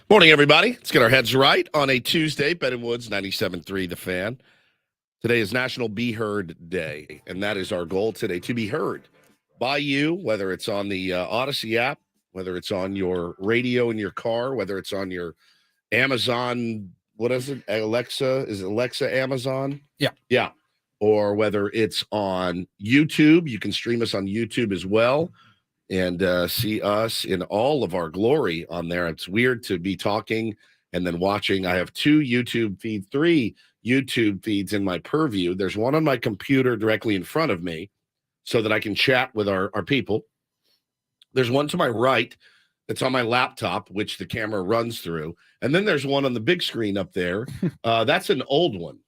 Morning, everybody. Let's get our heads right on a Tuesday. Ben and Woods, 97.3 The Fan. Today is National Be Heard Day, and that is our goal today, to be heard by you, whether it's on the Odyssey app, whether it's on your radio in your car, whether it's on your Amazon, what is it, Alexa? Is it Alexa Amazon? Yeah. Yeah. Or whether it's on YouTube. You can stream us on YouTube as well and see us in all of our glory on there. It's weird to be talking and then watching. I have three YouTube feeds in my purview. There's one on my computer directly in front of me so that I can chat with our people. There's one to my right that's on my laptop, which the camera runs through. And then there's one on the big screen up there. That's an old one,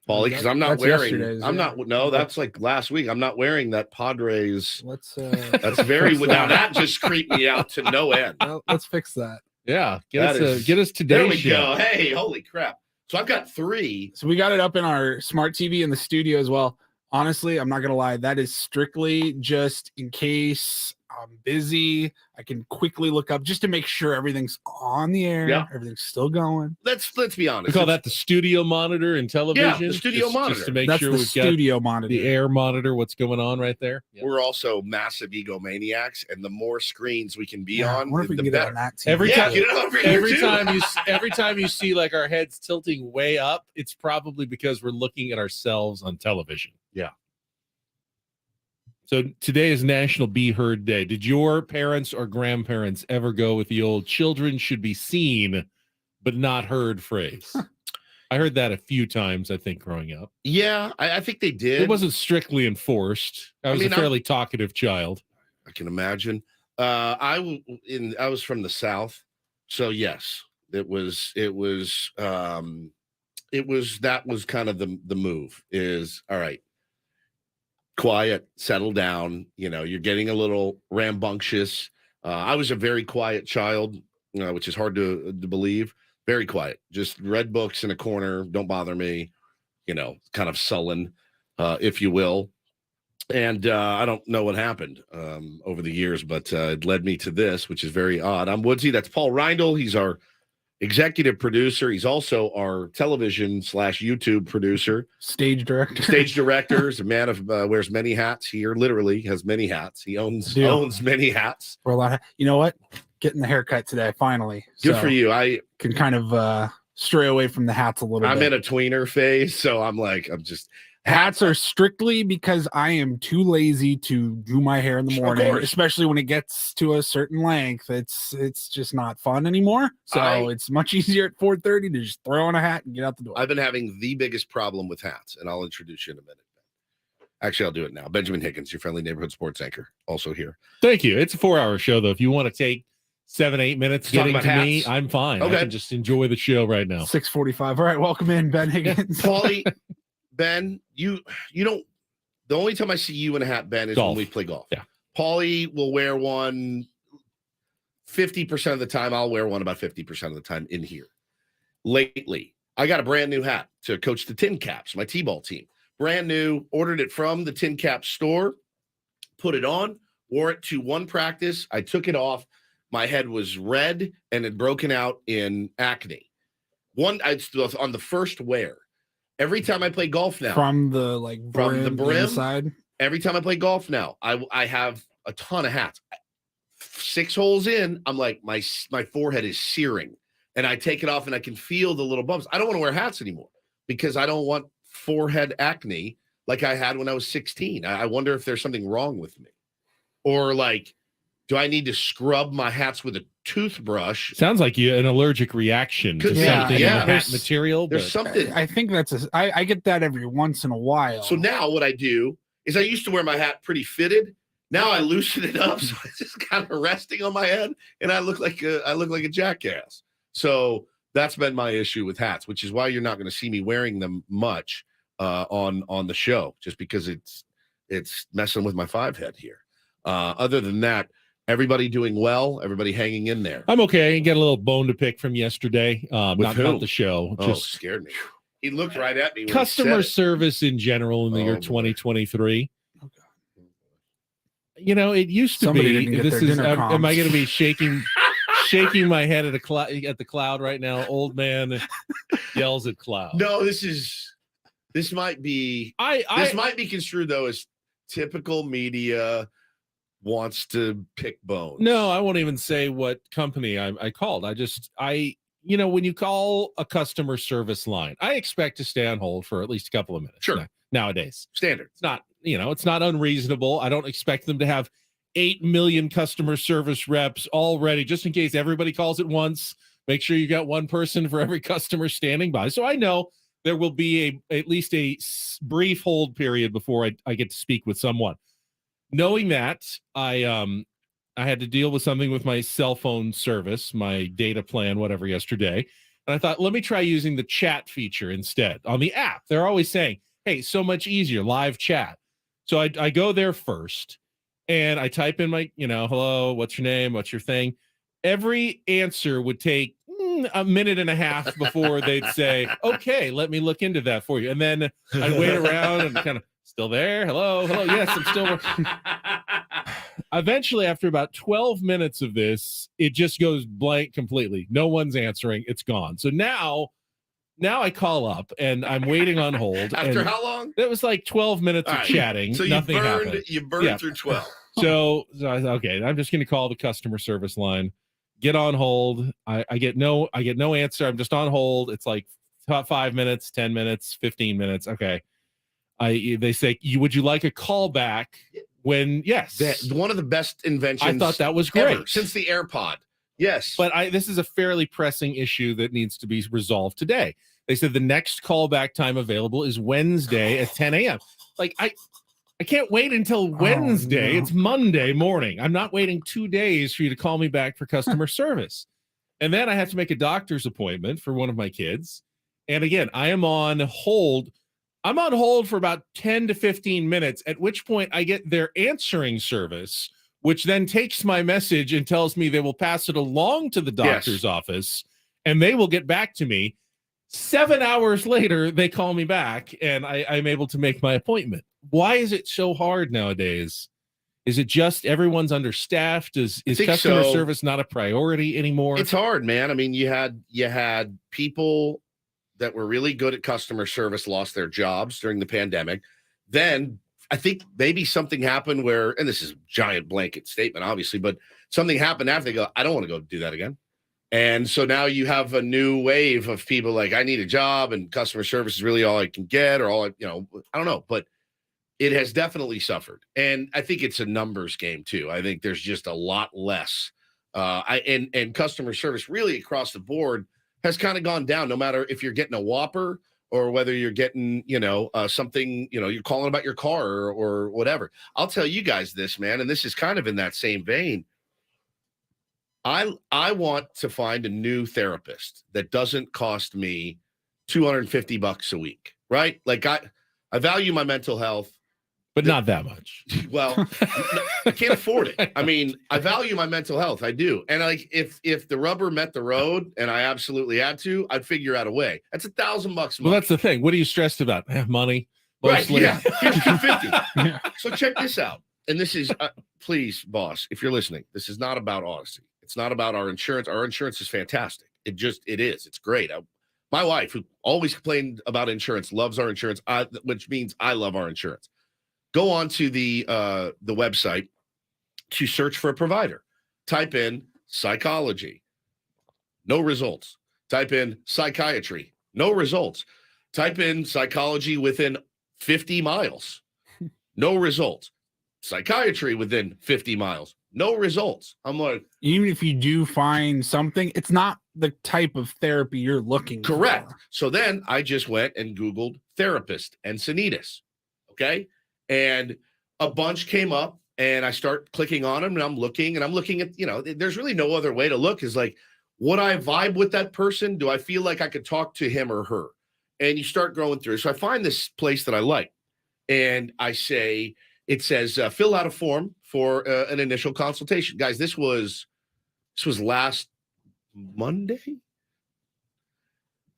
Paulie, because I'm not wearing. That's like last week. I'm not wearing that Padres. That's very. Now that just creeped me out to no end. Well, let's fix that. Yeah, get us today's There we show. go. Hey, holy crap! So I've got three. So we got it up in our smart TV in the studio as well. Honestly, I'm not gonna lie. That is strictly just in case I'm busy. I can quickly look up just to make sure everything's on the air. Yeah. Everything's still going. Let's be honest. We call that the studio monitor in television. Yeah, the studio monitor. Just to make That's sure the we've got studio monitor. the air monitor, what's going on right there. Yeah. We're also massive egomaniacs, and the more screens we can be Yeah, I on, wonder if we the can get it better. on that TV. Every time- Get it over here Every too. time you see like our heads tilting way up, it's probably because we're looking at ourselves on television. Yeah. So today is National Be Heard Day. Did your parents or grandparents ever go with the old "children should be seen but not heard" phrase? I heard that a few times, I think, growing up. Yeah, I think they did. It wasn't strictly enforced. I was a fairly talkative child. I can imagine. I was from the South, so yes, that was kind of the move. Is all right. Quiet, settle down. You know, you're getting a little rambunctious. I was a very quiet child, which is hard to believe. Very quiet, just read books in a corner. Don't bother me. Kind of sullen, if you will. And I don't know what happened over the years, but it led me to this, which is very odd. I'm Woodsy. That's Paul Reindl. He's our executive producer. He's also our television/YouTube producer, Stage director. stage director. Is a man of wears many hats. He literally has many hats. He owns many hats. For a lot of, you know what? Getting the haircut today, finally. Good So for you. I can kind of stray away from the hats a little I'm bit. in a tweener phase, so I'm just Hats are strictly because I am too lazy to do my hair in the Of morning, course. especially when it gets to a certain length. It's just not fun anymore. So it's much easier at 4:30 to just throw on a hat and get out the door. I've been having the biggest problem with hats, and I'll introduce you in a minute. Actually, I'll do it now. Benjamin Higgins, your friendly neighborhood sports anchor, also here. Thank you. It's a 4-hour show, though. If you want to take 7-8 minutes Talk getting about to me, hats. I'm fine. Okay. I can just enjoy the show right now. 6:45. All right, welcome in, Ben Higgins. Paulie, Ben, you don't. The only time I see you in a hat, Ben, is Golf. when we play golf. Yeah. Paulie will wear one 50% of the time. I'll wear one about 50% of the time in here. Lately, I got a brand new hat to coach the Tin Caps, my T-ball team. Brand new, ordered it from the Tin Cap store, put it on, wore it to one practice. I took it off. My head was red and had broken out in acne. On the first wear. Every time I play golf now, From the brim side. every time I play golf now, I have a ton of hats. 6 holes in, I'm like, my forehead is searing, and I take it off and I can feel the little bumps. I don't want to wear hats anymore because I don't want forehead acne like I had when I was 16. I wonder if there's something wrong with me, or do I need to scrub my hats with a toothbrush? Sounds like you an allergic reaction to Could be, something in the yeah. hat material. There's But something. I think I get that every once in a while. So now what I do is I used to wear my hat pretty fitted. Now I loosen it up, so it's just kind of resting on my head, and I look like a jackass. So that's been my issue with hats, which is why you're not going to see me wearing them much on the show, just because it's messing with my 5 head here. Other than that, everybody doing well, everybody hanging in there. I'm okay. Get a little bone to pick from yesterday. Not who? about the show. Oh, Just scared me. He looked right at me. When customer he said service in general in the Oh, year boy. 2023. Okay. You know, it used to Somebody be. didn't get This their is. dinner Am I comps. going to be shaking shaking my head at the cloud right now. Old man yells at cloud. No, this might be this might be construed though as typical media wants to pick bones. No, I won't even say what company I called. When you call a customer service line, I expect to stay on hold for at least a couple of minutes. Sure. Nowadays. Standard. It's not unreasonable. I don't expect them to have 8 million customer service reps all ready just in case everybody calls at once. Make sure you got one person for every customer standing by. So I know there will be at least a brief hold period before I get to speak with someone. Knowing that, I had to deal with something with my cell phone service, my data plan, whatever, yesterday. And I thought, let me try using the chat feature instead on the app. They're always saying, hey, so much easier, live chat. So I go there first and I type in my, hello, what's your name? What's your thing? Every answer would take a minute and a half before they'd say, okay, let me look into that for you. And then I'd wait around and kind of, still there? Hello. Yes, I'm still. Eventually, after about 12 minutes of this, it just goes blank completely. No one's answering. It's gone. So now I call up and I'm waiting on hold. After how long? It was like 12 minutes of chatting. So nothing happened. You burned through 12. So I thought, okay, I'm just going to call the customer service line, get on hold. I get no answer. I'm just on hold. It's like 5 minutes, 10 minutes, 15 minutes. Okay. They say, would you like a call back? When yes, one of the best inventions. I thought that was great ever, since the AirPod. Yes, but this is a fairly pressing issue that needs to be resolved today. They said the next callback time available is Wednesday at 10 a.m. Like I can't wait until Wednesday. No. It's Monday morning. I'm not waiting 2 days for you to call me back for customer service, and then I have to make a doctor's appointment for one of my kids. And again, I am on hold. I'm on hold for about 10 to 15 minutes, at which point I get their answering service, which then takes my message and tells me they will pass it along to the doctor's office and they will get back to me. 7 hours later, they call me back and I'm able to make my appointment. Why is it so hard nowadays? Is it just everyone's understaffed? Is customer service not a priority anymore? It's hard, man. I mean, you had people that were really good at customer service lost their jobs during the pandemic. Then I think maybe something happened where, and this is a giant blanket statement, obviously, but something happened after they go, I don't want to go do that again. And so now you have a new wave of people like, I need a job and customer service is really all I can get or all I don't know, but it has definitely suffered. And I think it's a numbers game too. I think there's just a lot less and customer service really across the board has kind of gone down, no matter if you're getting a Whopper or whether you're getting, something, you're calling about your car or whatever. I'll tell you guys this, man, and this is kind of in that same vein. I want to find a new therapist that doesn't cost me $250 a week, right? Like I value my mental health. But not that much. Well, I can't afford it. I mean, I value my mental health. I do. And like, if the rubber met the road and I absolutely had to, I'd figure out a way. That's $1,000 a Well, that's the thing. What are you stressed about? Money. Mostly. Right. Yeah. Here's 250. Yeah. So check this out. And this is, please, boss, if you're listening, this is not about Odyssey. It's not about our insurance. Our insurance is fantastic. It is. It's great. My wife, who always complained about insurance, loves our insurance, which means I love our insurance. Go on to the website to search for a provider. Type in psychology. No results. Type in psychiatry. No results. Type in psychology within 50 miles. No results. Psychiatry within 50 miles. No results. I'm like, even if you do find something, it's not the type of therapy you're looking for. Correct. So then I just went and Googled therapist Encinitas. Okay. And a bunch came up and I start clicking on them and I'm looking at, there's really no other way to look is like, would I vibe with that person? Do I feel like I could talk to him or her? And you start going through. So I find this place that I like and I say, it says, fill out a form for an initial consultation. Guys, this was last Monday.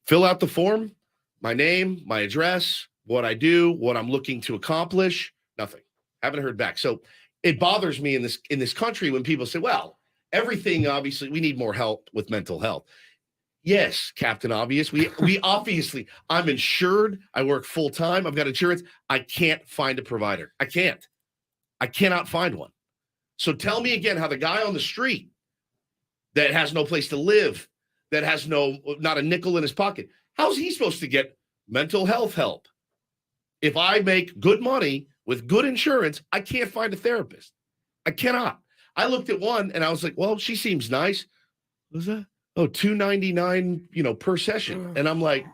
Fill out the form, my name, my address, what I do, what I'm looking to accomplish, nothing. Haven't heard back. So it bothers me in this country when people say, well, everything, obviously, we need more help with mental health. Yes, Captain Obvious. We obviously, I'm insured. I work full time. I've got insurance. I can't find a provider. I cannot find one. So tell me again how the guy on the street that has no place to live, that has not a nickel in his pocket, how's he supposed to get mental health help? If I make good money with good insurance, I can't find a therapist. I cannot. I looked at one and I was like, well, she seems nice. What was that? Oh, $299, per session. And I'm like,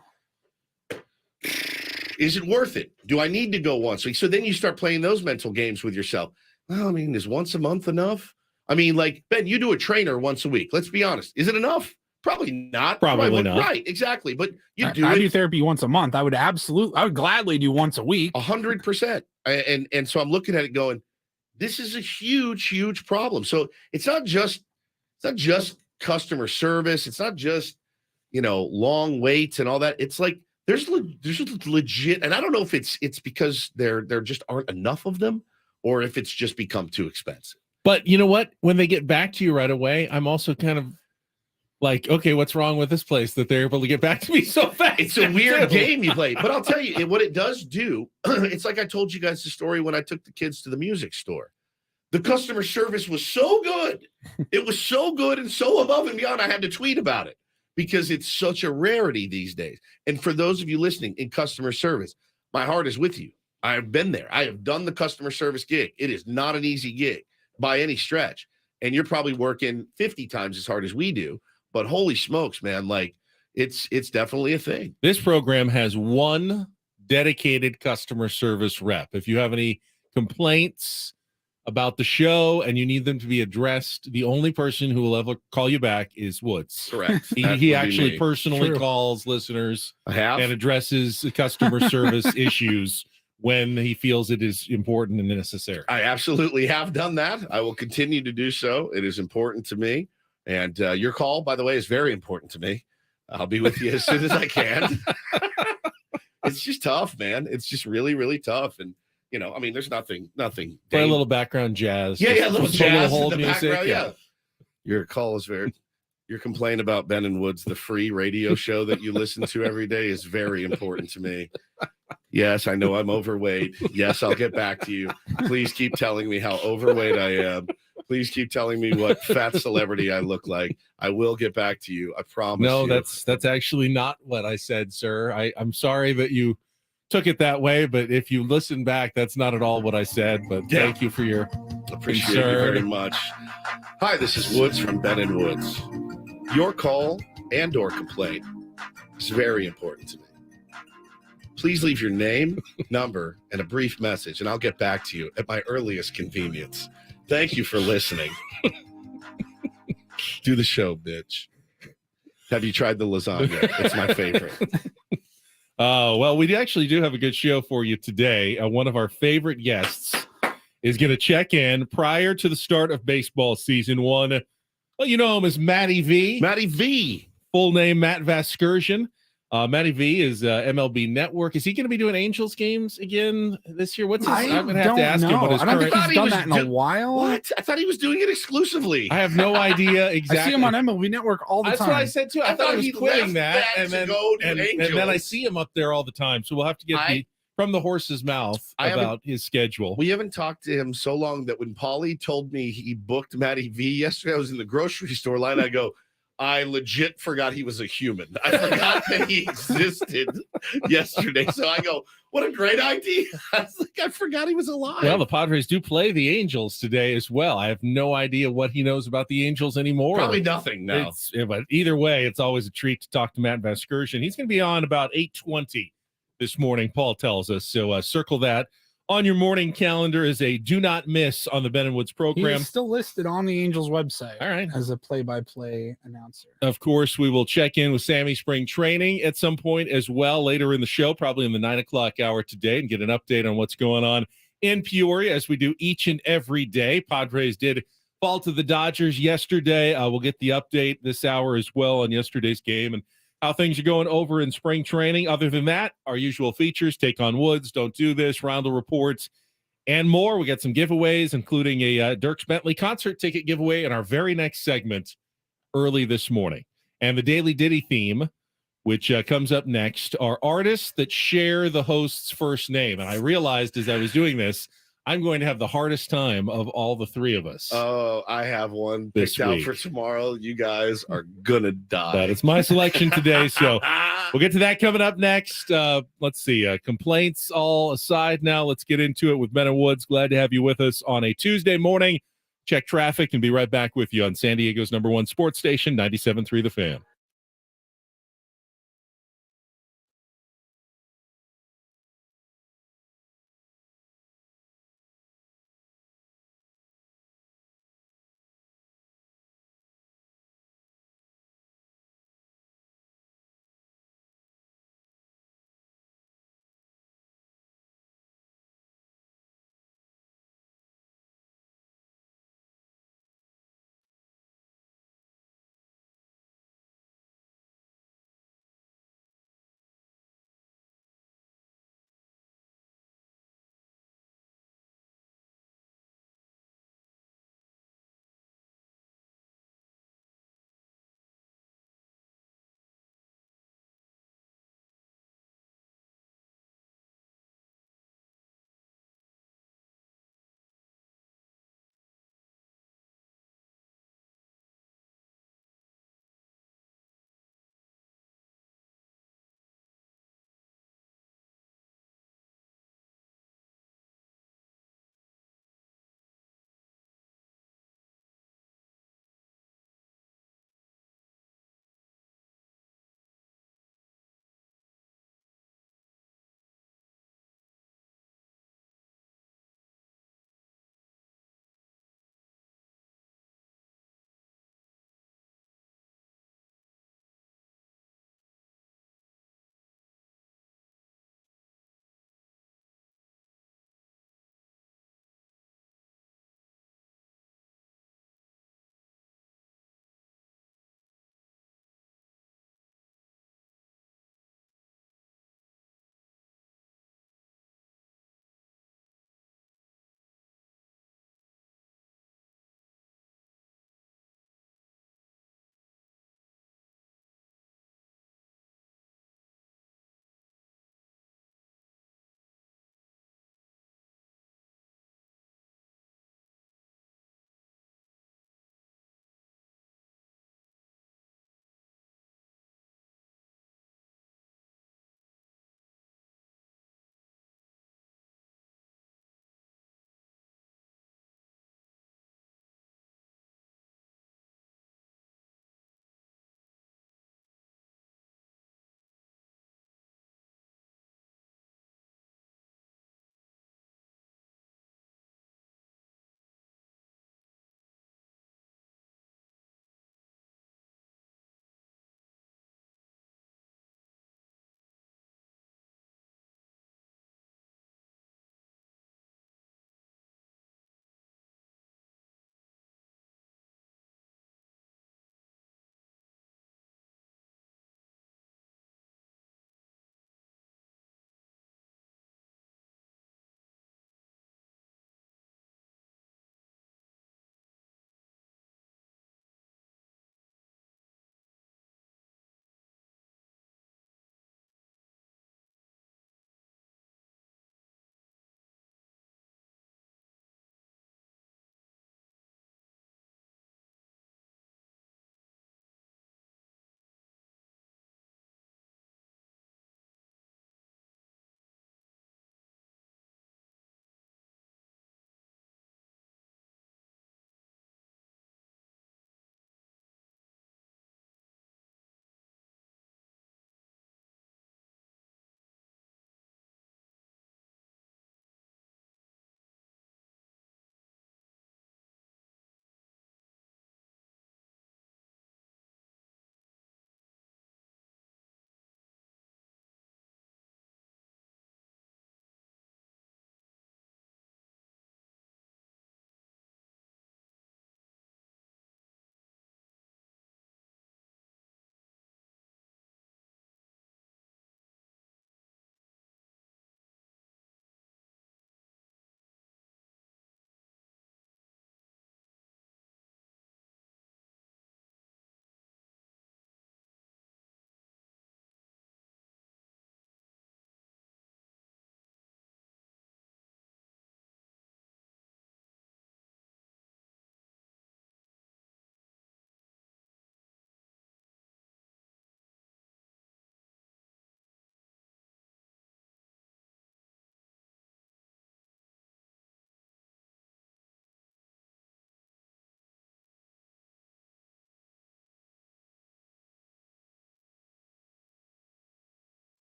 is it worth it? Do I need to go once a week? So then you start playing those mental games with yourself. Well, I mean, is once a month enough? I mean, like, Ben, you do a trainer once a week. Let's be honest. Is it enough? Probably not. Probably not. Right, exactly. But you I do do therapy once a month. I would gladly do once a week. 100%. And so I'm looking at it going, this is a huge, huge problem. So it's not just customer service. It's not just, long waits and all that. It's like there's legit, and I don't know if it's because there just aren't enough of them or if it's just become too expensive. But you know what? When they get back to you right away, I'm also kind of like, okay, what's wrong with this place that they're able to get back to me so fast? It's a weird game you play. But I'll tell you, what it does do, it's like I told you guys the story when I took the kids to the music store. The customer service was so good. It was so good and so above and beyond. I had to tweet about it because it's such a rarity these days. And for those of you listening in customer service, my heart is with you. I have been there. I have done the customer service gig. It is not an easy gig by any stretch. And you're probably working 50 times as hard as we do. But holy smokes, man, like it's definitely a thing. This program has one dedicated customer service rep. If you have any complaints about the show and you need them to be addressed, the only person who will ever call you back is Woods. Correct. He actually personally calls listeners and addresses customer service issues when he feels it is important and necessary. I absolutely have done that. I will continue to do so. It is important to me. And your call, by the way, is very important to me. I'll be with you as soon as I can. It's just tough, man. It's just really, really tough. And, I mean, there's nothing. Play a little background jazz. Yeah, a little jazz hold in the music. background. Yeah. Your call is your complaint about Ben and Woods, the free radio show that you listen to every day, is very important to me. Yes, I know I'm overweight. Yes, I'll get back to you. Please keep telling me how overweight I am. Please keep telling me what fat celebrity I look like. I will get back to you. I promise. No, you. that's actually not what I said, sir. I'm sorry that you took it that way, but if you listen back, that's not at all what I said. But thank you for your appreciate you very much. Hi, this is Woods from Ben and Woods. Your call and/or complaint is very important to me. Please leave your name, number, and a brief message, and I'll get back to you at my earliest convenience. Thank you for listening. Do the show, bitch. Have you tried the lasagna? It's my favorite. Well, we actually do have a good show for you today. One of our favorite guests is going to check in prior to the start of baseball season one. Well, you know him as Matty V. Matty V. Full name, Matt Vasgersian. Matty V is MLB Network. Is he going to be doing Angels games again this year? What's his? I'm going to have to ask him what his I don't current. think he's done that in a while. What? I thought he was doing it exclusively. I have no idea exactly. I see him on MLB Network all the That's time. what I said too. I thought he was quitting that, and then I see him up there all the time. So we'll have to get from the horse's mouth about his schedule. We haven't talked to him so long that when Paulie told me he booked Matty V yesterday, I was in the grocery store line. I go, I legit forgot he was a human. I forgot that he existed yesterday. So I go, what a great idea. I forgot he was alive. Well, the Padres do play the Angels today as well. I have no idea what he knows about the Angels anymore. Probably nothing now. But either way, it's always a treat to talk to Matt Vasgersian. He's going to be on about 8:20 this morning, Paul tells us. So circle that on your morning calendar as a do not miss on the Ben and Woods program. He's still listed on the Angels website. All right. As a play-by-play announcer. Of course, we will check in with Sammy Spring Training at some point as well later in the show, probably in the 9 o'clock hour today, and get an update on what's going on in Peoria as we do each and every day. Padres did fall to the Dodgers yesterday. We'll get the update this hour as well on yesterday's game and how things are going over in spring training. Other than that, our usual features, Take on Woods, Don't Do This, Roundel Reports, and more. We got some giveaways, including a Dierks Bentley concert ticket giveaway in our very next segment early this morning. And the Daily Ditty theme, which comes up next, are artists that share the host's first name. And I realized as I was doing this, I'm going to have the hardest time of all the three of us. Oh, I have one This picked out week. for tomorrow. You guys are gonna die. But it's my selection today, so we'll get to that coming up next. Let's see. Complaints all aside now. Let's get into it with Ben and Woods. Glad to have you with us on a Tuesday morning. Check traffic and be right back with you on San Diego's #1 sports station, 97.3 The Fan.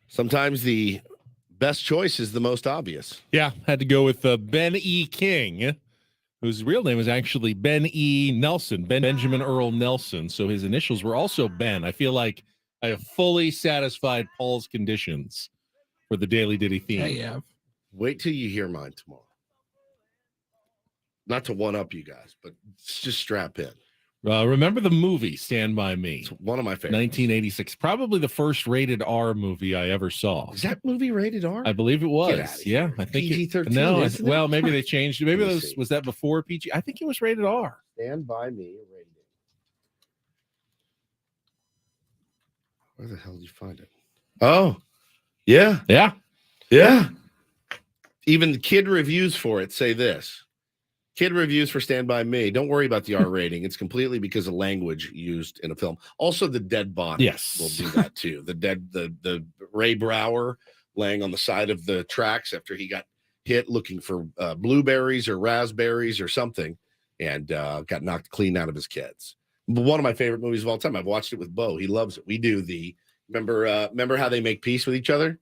Sometimes the best choice is the most obvious. Yeah, had to go with Ben E. King, whose real name is actually Ben E. Nelson, Benjamin Earl Nelson. So his initials were also Ben. I feel like I have fully satisfied Paul's conditions for the Daily Diddy theme. Yeah, yeah. Wait till you hear mine tomorrow. Not to one up you guys, but just strap in. Remember the movie Stand By Me? It's one of my favorites. 1986, probably the first rated R movie I ever saw. Is that movie rated R? I believe it Get was. outta Yeah, here. I think PG-13, No, isn't it? well, maybe they changed it. Maybe Let me those see. was that before PG? I think it was rated R. Stand By Me rating. Where the hell did you find it? Oh, yeah, Yeah. yeah. Even the kid reviews for it say this. Kid reviews for Stand By Me. Don't worry about the R rating. It's completely because of language used in a film. Also, the dead body Yes. will do that too. The Ray Brower laying on the side of the tracks after he got hit looking for blueberries or raspberries or something, and got knocked clean out of his kids. One of my favorite movies of all time. I've watched it with Bo. He loves it. We do remember how they make peace with each other?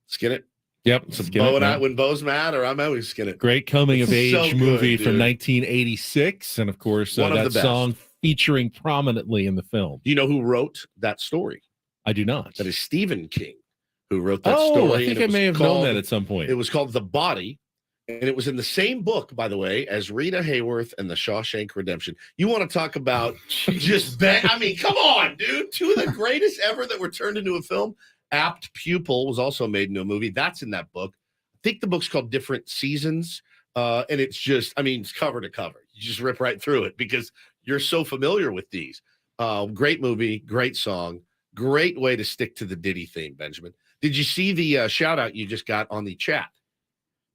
Skin it. Yep. So Skin Bo It, and I, yeah. when Bo's mad or I'm always skin it. Great coming of It's so age good, movie from dude. 1986, and of course One of that the best. song featuring prominently in the film. Do you know who wrote that story? I do not. That is Stephen King, who wrote that Oh, story. I and think it I was may have known called- that at some point. It was called The Body, and it was in the same book, by the way, as Rita Hayworth and The Shawshank Redemption. You want to talk about just I mean, come on, dude. Two of the greatest ever that were turned into a film. Apt Pupil was also made into a movie. That's in that book. I think the book's called Different Seasons. And it's just, I mean, it's cover to cover. You just rip right through it because you're so familiar with these. Great movie, great song, great way to stick to the Diddy theme, Benjamin. Did you see the shout out you just got on the chat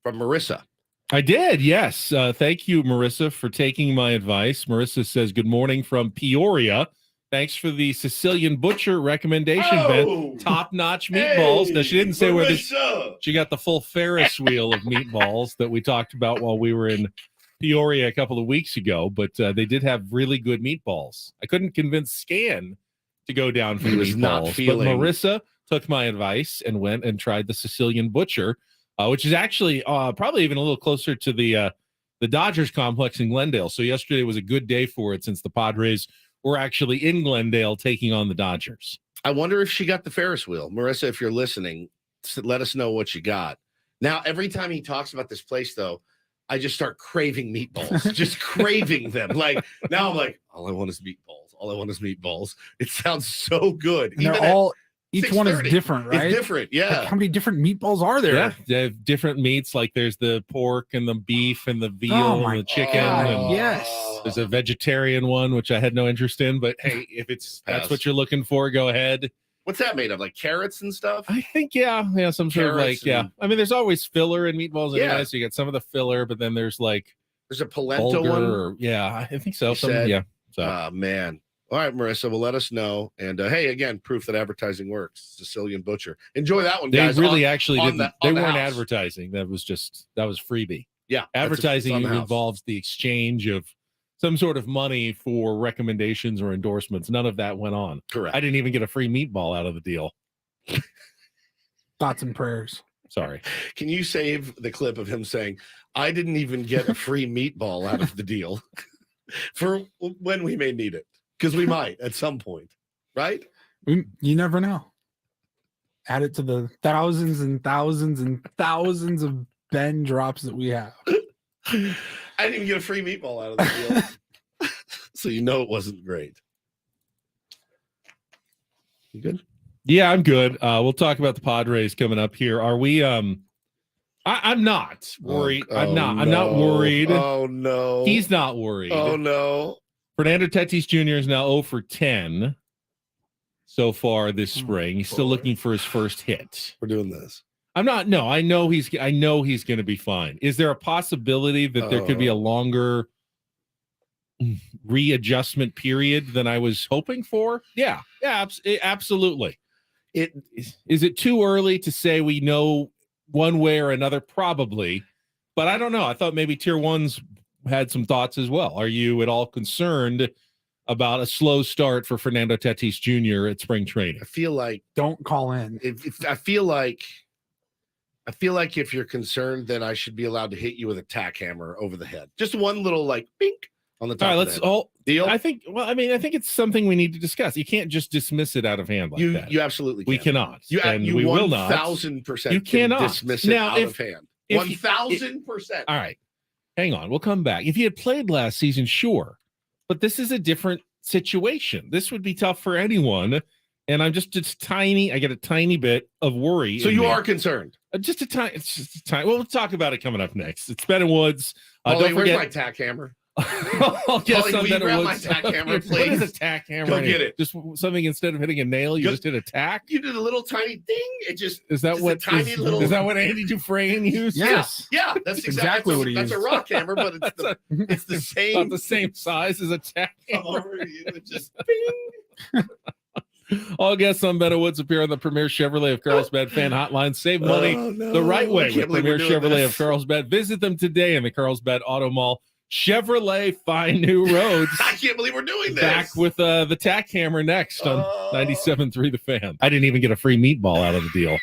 from Marissa? I did, yes. Thank you, Marissa, for taking my advice. Marissa says, good morning from Peoria. Thanks for the Sicilian Butcher recommendation, Ben. Top-notch meatballs. Now, she didn't say where this... She got the full Ferris wheel of meatballs that we talked about while we were in Peoria a couple of weeks ago, but they did have really good meatballs. I couldn't convince Scan to go down for He the was not meatballs, feeling- but Marissa took my advice and went and tried the Sicilian Butcher, which is actually probably even a little closer to the Dodgers complex in Glendale. So yesterday was a good day for it since the Padres were actually in Glendale taking on the Dodgers. I wonder if she got the Ferris wheel. Marissa, if you're listening, let us know what you got. Now, every time he talks about this place, though, I just start craving meatballs, just craving them. Like, now I'm like, all I want is meatballs. All I want is meatballs. It sounds so good. And they're Even at all each one is 6:30. different, right? It's different. Yeah. Like, how many different meatballs are there? Yeah, they have different meats. Like there's the pork and the beef and the veal Oh my and the chicken. God, And yes. there's a vegetarian one, which I had no interest in. But hey, if that's what you're looking for, go ahead. What's that made of? Like carrots and stuff? I think yeah, some sort of Carrots like and- I mean, there's always filler in meatballs anyway. Yeah. So you get some of the filler, but then there's like There's a polenta bulgur. one. Or, yeah, I think so. You Some, said- yeah. So Oh, man. All right, Marissa, well, let us know. And hey, again, proof that advertising works. Sicilian Butcher. Enjoy that one, they guys. really On- actually on didn't. the- They on the weren't house. advertising. That was freebie. Yeah. Advertising on the house. involves the exchange of some sort of money for recommendations or endorsements. None of that went on. Correct. I didn't even get a free meatball out of the deal. Thoughts and prayers. Sorry. Can you save the clip of him saying, I didn't even get a free meatball out of the deal for when we may need it? Because we might at some point, right? You never know. Add it to the thousands and thousands and thousands of Ben drops that we have. I didn't even get a free meatball out of the deal. So you know it wasn't great. You good? Yeah, I'm good. We'll talk about the Padres coming up here. Are we? I'm not worried. I'm not worried. Oh no. He's not worried. Oh no. Fernando Tatis Jr. is now 0 for 10 so far this spring. He's still boy. looking for his first hit. We're doing this. I'm not. No, I know he's going to be fine. Is there a possibility that there could be a longer readjustment period than I was hoping for? Yeah, absolutely. Is it too early to say we know one way or another? Probably, but I don't know. I thought maybe Tier 1's had some thoughts as well. Are you at all concerned about a slow start for Fernando Tatis Jr. at spring training. I feel like Don't call in. I feel like if you're concerned, then I should be allowed to hit you with a tack hammer over the head. Just one little like bink on the top. All right, of let's the head. all. Deal. I think. Well, I mean, I think it's something we need to discuss. You can't just dismiss it out of hand like that. You absolutely We can. cannot. You and you we will not. 1000%. You cannot dismiss it now out of hand. 1000%. All right, hang on. We'll come back. If you had played last season, sure, but this is a different situation. This would be tough for anyone, and I'm just tiny. I get a tiny bit of worry. So in you me. are concerned. Just a tiny. It's just a tiny. Well, we'll talk about it coming up next. It's Ben and Woods. Paulie, Don't where's forget. my tack hammer? I'll get Paulie, some will you Ben and grab my Woods. tack hammer, What please? is a tack hammer? Go anyway? get it. Just something instead of hitting a nail, you Go- just hit a tack. You did a little tiny ding. It just Is that just a what tiny is, little- is that what Andy Dufresne used? Yes. yeah. That's exactly what he That's a used. rock hammer, but it's That's it's the About same. the same size as a tack hammer. color. You would just bing. All guests on Ben and Woods appear on the Premier Chevrolet of Carlsbad fan hotline. Save money Oh, no. the right I way can't with believe we're Premier doing Chevrolet this. of Carlsbad. Visit them today in the Carlsbad Auto Mall. Chevrolet, find new roads. I can't believe we're doing this. Back with the tack hammer next on Oh. 97.3 The Fan. I didn't even get a free meatball out of the deal.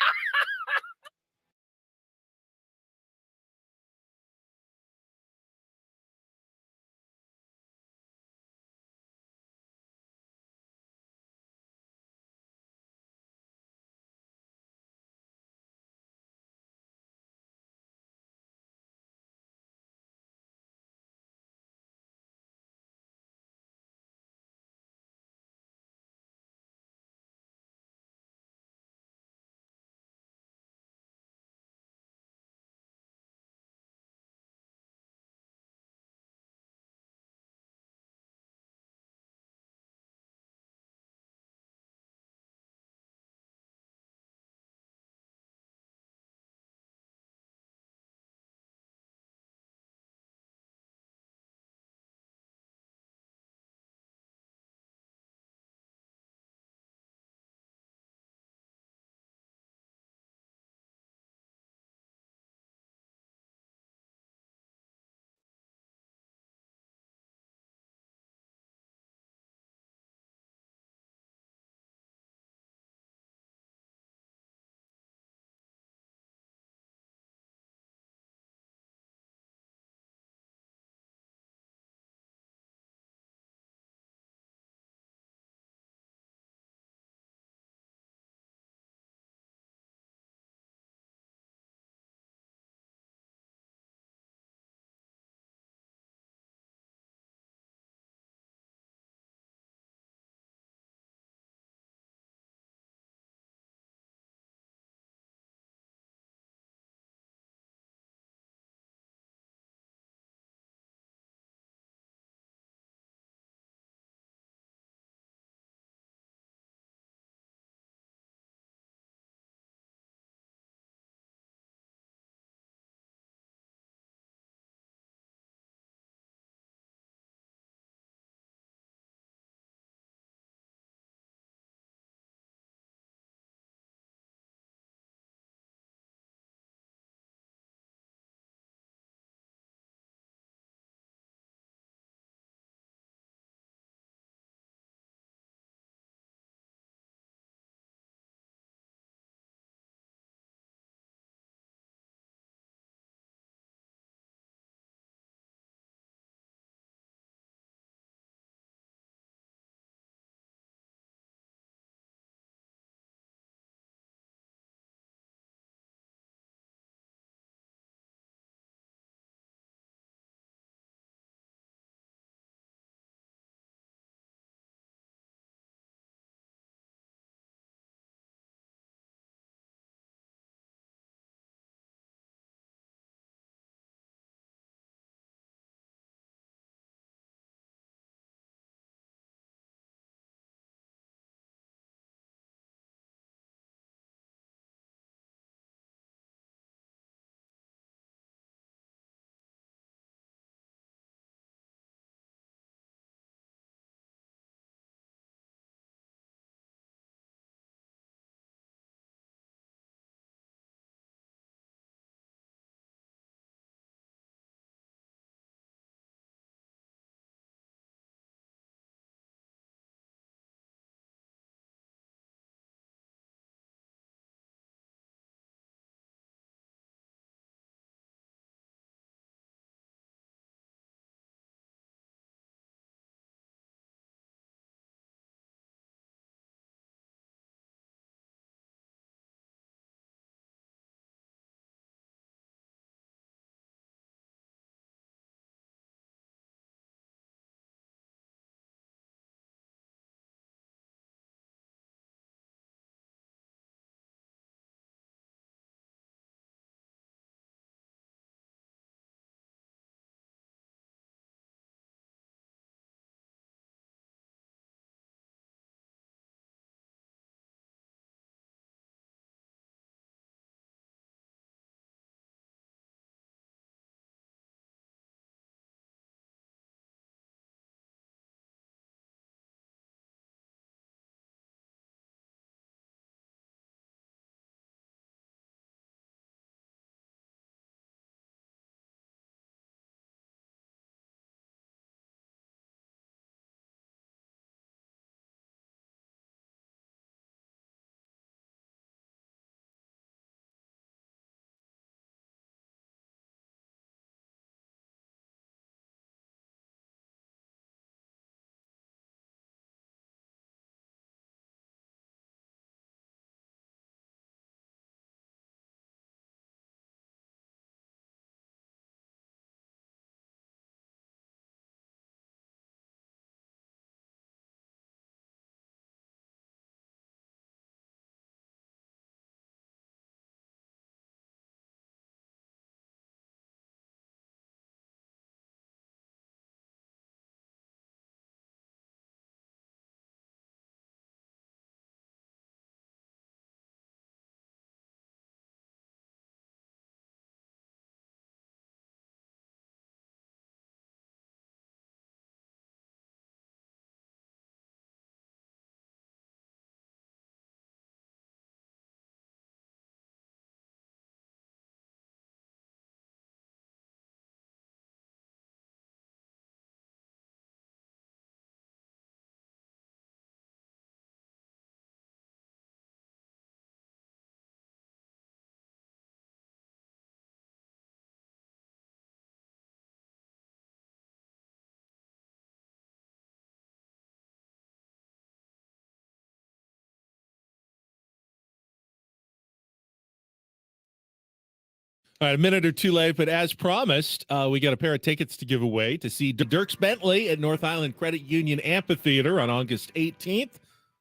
All right, a minute or two late, but as promised, we got a pair of tickets to give away to see Dierks Bentley at North Island Credit Union Amphitheater on August 18th.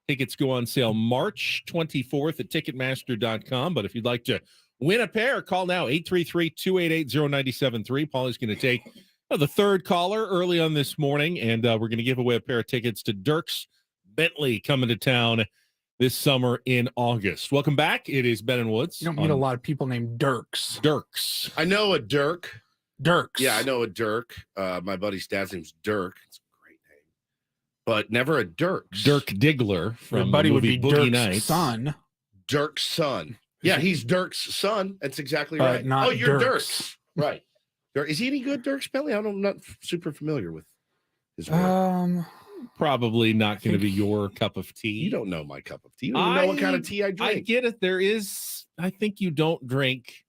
Tickets go on sale March 24th at Ticketmaster.com. But if you'd like to win a pair, call now 833-288-0973. Paul is going to take the third caller early on this morning, and we're going to give away a pair of tickets to Dierks Bentley coming to town this summer in August. Welcome back. It is Ben and Woods. You don't meet a lot of people named Dierks. I know a Dirk. Dirks. Yeah, I know a Dirk. My buddy's dad's name's Dirk. It's a great name, but never a Dirks. Dirk Diggler from Your buddy the would movie be Boogie Dirk's Nights. son. Dirk's son. Yeah, he's Dirk's son. That's exactly But right. not Oh, you're Dirks. Dirk's. Right. Is he any good, Dirk's Bentley? I'm not super familiar with his work. Probably not going to be your cup of tea. You don't know my cup of tea. You don't even know what kind of tea I I drink. get it. I think you don't drink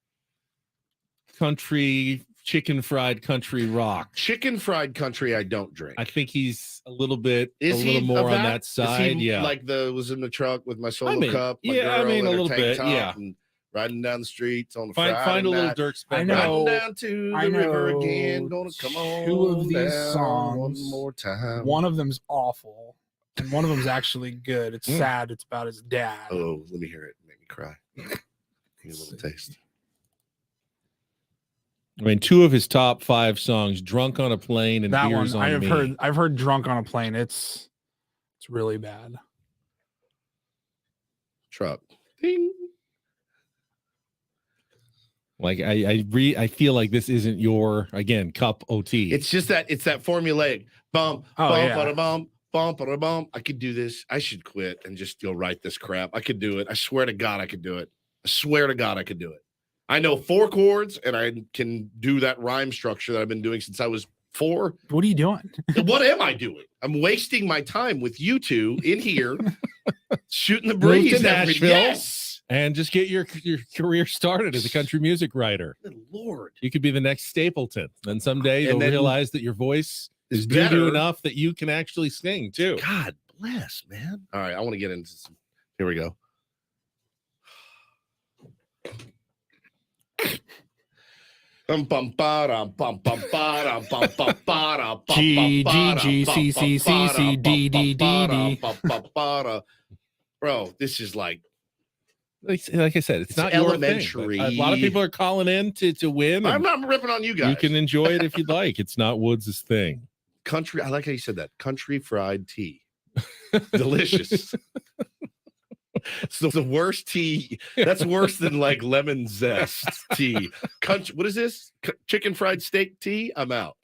country chicken fried country rock. Chicken fried country, I don't drink. I think he's a little bit, Is a he little more of on that Is side. he yeah. like was in the truck with my solo mean, cup. My yeah, I girl mean, in a her little tank bit, top yeah. and riding down the streets on the find Friday a little night. Dirk's I Bentley. know Riding down to I the river know again. Gonna come two on of these down songs. one more time. One of them's awful, and one of them's actually good. It's Mm. sad. It's about his dad. Oh, let me hear it. Make me cry. Give me a little taste. I mean, two of his top 5 songs, "Drunk on a Plane" and That "Beers one on Me." I've heard "Drunk on a Plane." It's really bad. Truck. Ding. Like I feel like this isn't your cup of tea. It's just that formulaic bump, Oh, bump, yeah. bada bump, bump, bada bump. I could do this. I should quit and just go write this crap. I could do it. I swear to God, I could do it. I swear to God, I could do it. I know 4 chords and I can do that rhyme structure that I've been doing since I was 4. What are you doing? What am I doing? I'm wasting my time with you two in here shooting the Move breeze. to every- Nashville. Yes. And just get your career started as a country music writer. Good Lord. You could be the next Stapleton. Then someday And you'll then realize that your voice Is is doo better. enough that you can actually sing too. God bless, man. All right, I want to get into some. Here we go. Bum, bum, ba-dum, bum, bum, ba-dum, bum, bum, ba-dum, bum, G, bum, G, G, ba-dum, C, C, C, bum, C, D, D, D, ba-dum, D. bum, bum, ba-dum. Bro, this is like Like I said, it's not elementary. your thing. A lot of people are calling in to win. I'm and not ripping on you guys. you can enjoy it if you'd like. It's not Woods' thing. Country. I like how you said that. Country fried tea. Delicious. It's the worst tea. That's worse than like lemon zest tea. Country. What is this? Chicken fried steak tea? I'm out.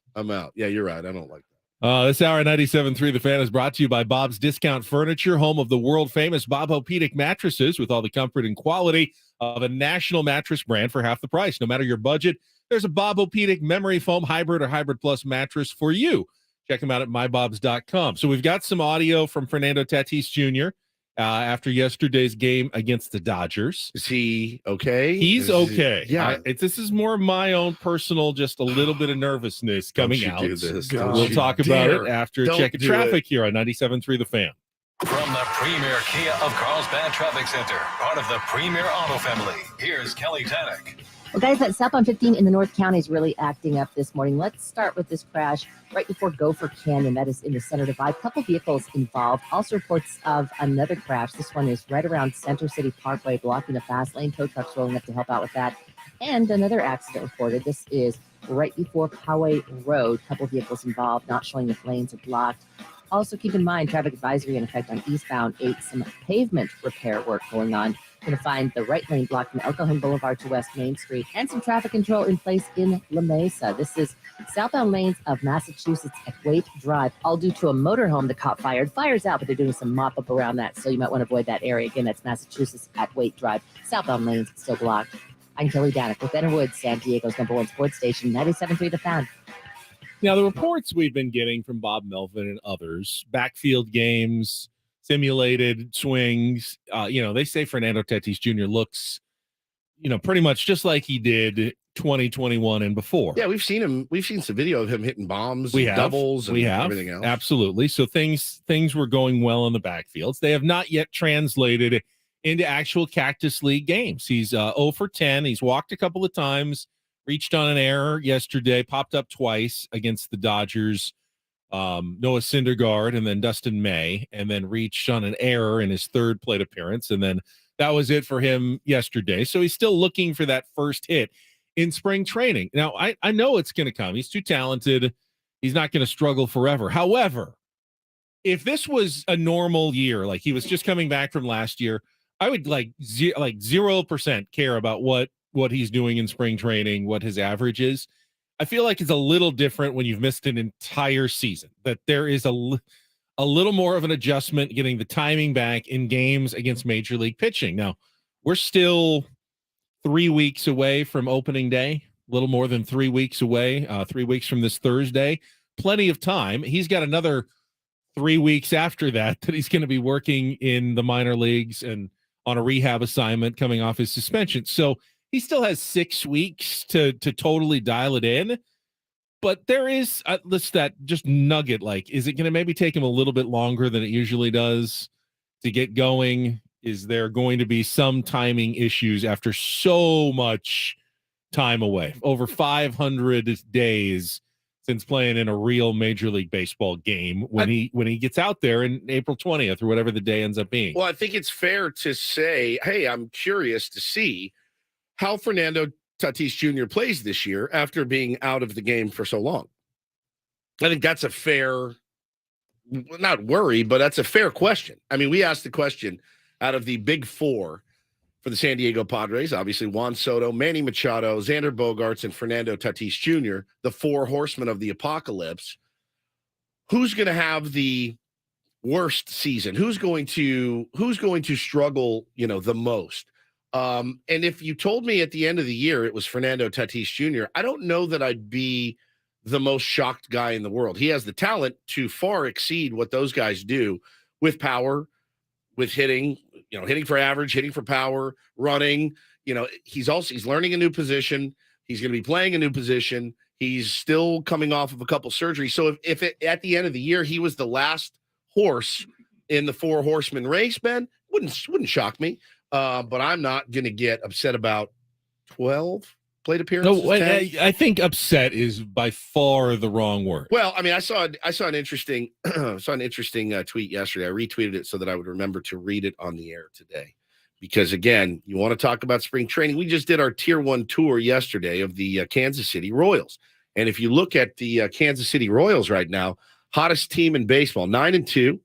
Yeah, you're right. I don't like that. This hour 97.3 The Fan is brought to you by Bob's Discount Furniture, home of the world famous Bob Opedic mattresses with all the comfort and quality of a national mattress brand for half the price. No matter your budget, there's a Bob Opedic memory foam hybrid or hybrid plus mattress for you. Check them out at mybobs.com. So we've got some audio from Fernando Tatis Jr. After yesterday's game against the Dodgers. Is he okay? He's okay. Yeah. This is more of my own personal, just a little bit of nervousness coming Don't out. you do this. Don't Don't We'll you talk about dare. it after Don't checking do traffic here on 97.3 The Fan. From the premier Kia of Carlsbad Traffic Center, part of the premier auto family, here's Kelly Tannick. Well, guys, that southbound 15 in the North County is really acting up this morning. Let's start with this crash right before Gopher Canyon. That is in the center divide. Couple vehicles involved. Also reports of another crash. This one is right around Center City Parkway, blocking the fast lane. Tow trucks rolling up to help out with that. And another accident reported. This is right before Poway Road. Couple vehicles involved, not showing if lanes are blocked. Also, keep in mind, traffic advisory in effect on eastbound 8. Some pavement repair work going on. Going to find the right lane blocked from El Cajon Boulevard to West Main Street, and some traffic control in place in La Mesa. This is southbound lanes of Massachusetts at Waite Drive, all due to a motorhome that caught fire. Fire's out, but they're doing some mop up around that, so you might want to avoid that area. Again, that's Massachusetts at Waite Drive. Southbound lanes still blocked. I'm Kelly Danik with Ben Woods, San Diego's #1 sports station, 97.3 The Fan. Now, the reports we've been getting from Bob Melvin and others, backfield games, simulated swings, they say Fernando Tatis Jr. looks, pretty much just like he did 2021 and before. Yeah, we've seen him. We've seen some video of him hitting bombs, We and have. doubles, and We have. everything else. Absolutely. So things were going well in the backfields. They have not yet translated into actual Cactus League games. He's 0 for 10. He's walked a couple of times. reached on an error yesterday, popped up twice against the Dodgers. Noah Syndergaard and then Dustin May, and then reached on an error in his third plate appearance. And then that was it for him yesterday. So he's still looking for that first hit in spring training. Now, I know it's going to come. He's too talented. He's not going to struggle forever. However, if this was a normal year, like he was just coming back from last year, I would like 0% care about what he's doing in spring training, what his average is. I feel like it's a little different when you've missed an entire season, that there is a little more of an adjustment getting the timing back in games against major league pitching. Now, we're still 3 weeks away from opening day, a little more than 3 weeks away, 3 weeks from this Thursday. Plenty of time. He's got another 3 weeks after that he's going to be working in the minor leagues and on a rehab assignment coming off his suspension. So he still has 6 weeks to totally dial it in, but there is that just nugget. Like, is it going to maybe take him a little bit longer than it usually does to get going? Is there going to be some timing issues after so much time away, over 500 days since playing in a real Major League Baseball game when he gets out there in April 20th or whatever the day ends up being? Well, I think it's fair to say, hey, I'm curious to see how Fernando Tatis Jr. plays this year after being out of the game for so long. I think that's a fair, not worry, but that's a fair question. I mean, we asked the question out of the big four for the San Diego Padres, obviously Juan Soto, Manny Machado, Xander Bogaerts, and Fernando Tatis Jr., the four horsemen of the apocalypse. Who's going to have the worst season? Who's going to struggle, the most? And if you told me at the end of the year it was Fernando Tatis Jr., I don't know that I'd be the most shocked guy in the world. He has the talent to far exceed what those guys do with power, with hitting, hitting for average, hitting for power, running. He's learning a new position. He's going to be playing a new position. He's still coming off of a couple surgeries. So if at the end of the year he was the last horse in the four horsemen race, Ben, wouldn't shock me. But I'm not going to get upset about 12 plate appearances. No, I think upset is by far the wrong word. Well, I mean, I saw an interesting tweet yesterday. I retweeted it so that I would remember to read it on the air today. Because again, you want to talk about spring training. We just did our tier 1 tour yesterday of the Kansas City Royals. And if you look at the Kansas City Royals right now, hottest team in baseball, 9-2.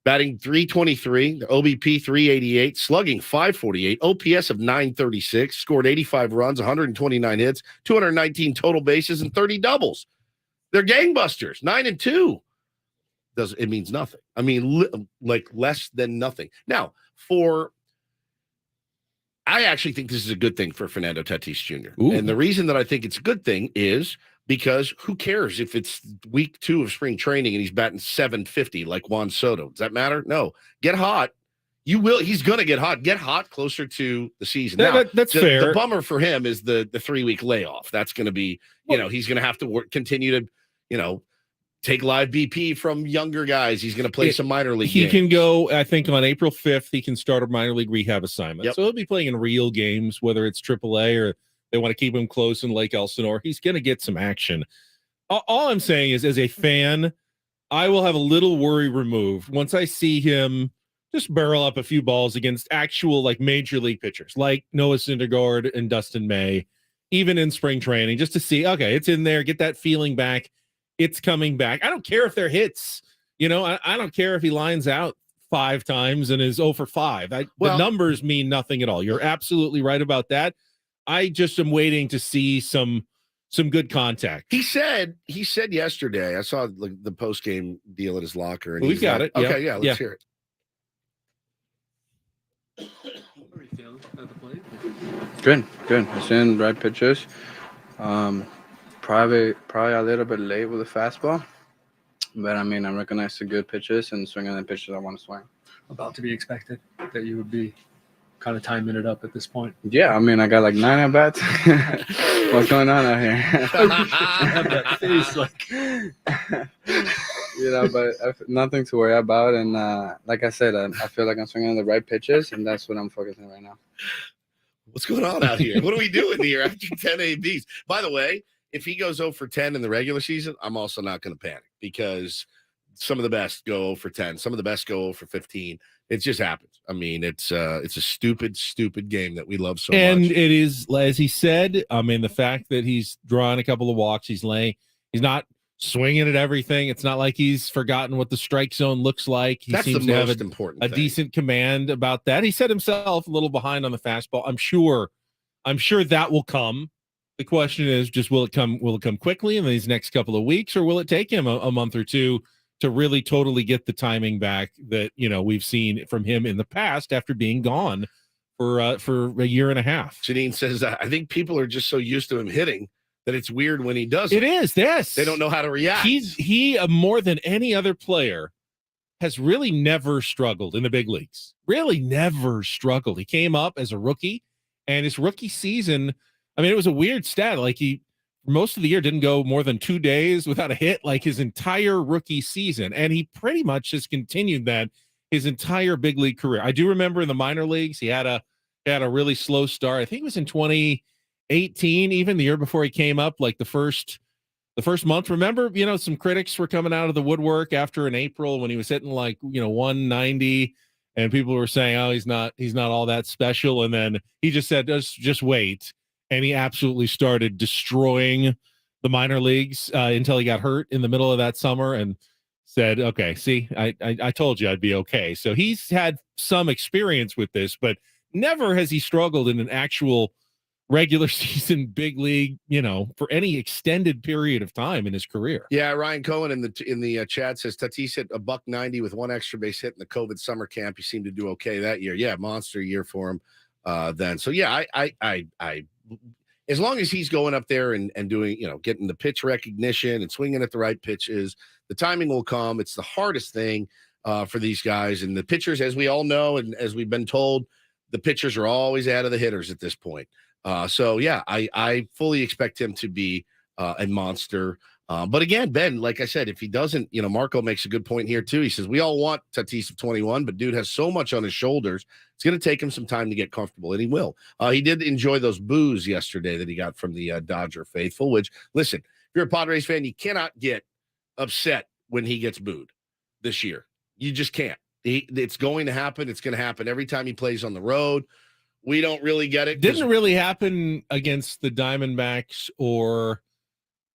Batting .323, the OBP .388, slugging .548, OPS of .936, scored 85 runs, 129 hits, 219 total bases, and 30 doubles. They're gangbusters, 9-2. It means nothing. I mean, like less than nothing. Now, I actually think this is a good thing for Fernando Tatis Jr. Ooh. And the reason that I think it's a good thing is because who cares if it's week 2 of spring training and he's batting .750 like Juan Soto? Does that matter? No. Get hot. You will. He's going to get hot. Get hot closer to the season. That's fair. The bummer for him is the 3-week layoff. That's going to be, he's going to have to continue to, take live BP from younger guys. He's going to play some minor league games. He can go, I think, on April 5th, he can start a minor league rehab assignment. Yep. So he'll be playing in real games, whether it's AAA or they want to keep him close in Lake Elsinore. He's going to get some action. All I'm saying is, as a fan, I will have a little worry removed once I see him just barrel up a few balls against actual major league pitchers like Noah Syndergaard and Dustin May, even in spring training, just to see, okay, it's in there, get that feeling back. It's coming back. I don't care if they're hits. I don't care if he lines out 5 times and is 0 for 5. The numbers mean nothing at all. You're absolutely right about that. I just am waiting to see some good contact. He said yesterday, I saw the post-game deal at his locker. And We've got it. Okay, yeah, let's hear it. How are you feeling at the plate? Good. I seen the right pitches. Probably a little bit late with the fastball, but I mean, I recognize the good pitches and swinging the pitches I want to swing. About to be expected that you would be kind of timing it up at this point. Yeah, I mean, I got 9 at bats. What's going on out here? Have that face but nothing to worry about. And like I said, I feel like I'm swinging the right pitches, and that's what I'm focusing on right now. What's going on out here? What are we doing here after 10 ABs? By the way, if he goes 0 for 10 in the regular season, I'm also not going to panic because some of the best go 0 for 10. Some of the best go 0 for 15. It just happens. I mean, it's a stupid, stupid game that we love so And much. it is, as he said, I mean, the fact that he's drawing a couple of walks, he's not swinging at everything. It's not like he's forgotten what the strike zone looks like. He That's the seems to have most important a thing. decent command about that. He said himself a little behind on the fastball. I'm sure that will come. The question is just will it come quickly in these next couple of weeks, or will it take him a month or two to really totally get the timing back that we've seen from him in the past after being gone for a year and a half. Janine says, I think people are just so used to him hitting that it's weird when he does It is, yes. They don't know how to react. He more than any other player has really never struggled in the big leagues. Really never struggled. He came up as a rookie, and his rookie season, I mean, it was a weird stat. Like he most of the year didn't go more than 2 days without a hit, like his entire rookie season. And he pretty much has continued that his entire big league career. I do remember in the minor leagues, he had a really slow start. I think it was in 2018, even the year before he came up, like the first month. Remember, some critics were coming out of the woodwork after in April when he was hitting like, 190, and people were saying, oh, he's not all that special. And then he just said, just wait. And he absolutely started destroying the minor leagues until he got hurt in the middle of that summer and said, okay, see, I told you I'd be okay. So he's had some experience with this, but never has he struggled in an actual regular season big league, for any extended period of time in his career. Yeah, Ryan Cohen in the chat says Tatis hit $190 with one extra base hit in the COVID summer camp. He seemed to do okay that year. Yeah, monster year for him then. So yeah, I as long as he's going up there and doing, getting the pitch recognition and swinging at the right pitches, the timing will come. It's the hardest thing for these guys. And the pitchers, as we all know, and as we've been told, the pitchers are always out of the hitters at this point. So yeah, I fully expect him to be a monster. But again, Ben, like I said, if he doesn't, Marco makes a good point here too. He says, we all want Tatis of 21, but dude has so much on his shoulders. It's going to take him some time to get comfortable, and he will. He did enjoy those boos yesterday that he got from the Dodger faithful, which, listen, if you're a Padres fan, you cannot get upset when he gets booed this year. You just can't. It's going to happen. It's going to happen every time he plays on the road. We don't really get it. Didn't really happen against the Diamondbacks, or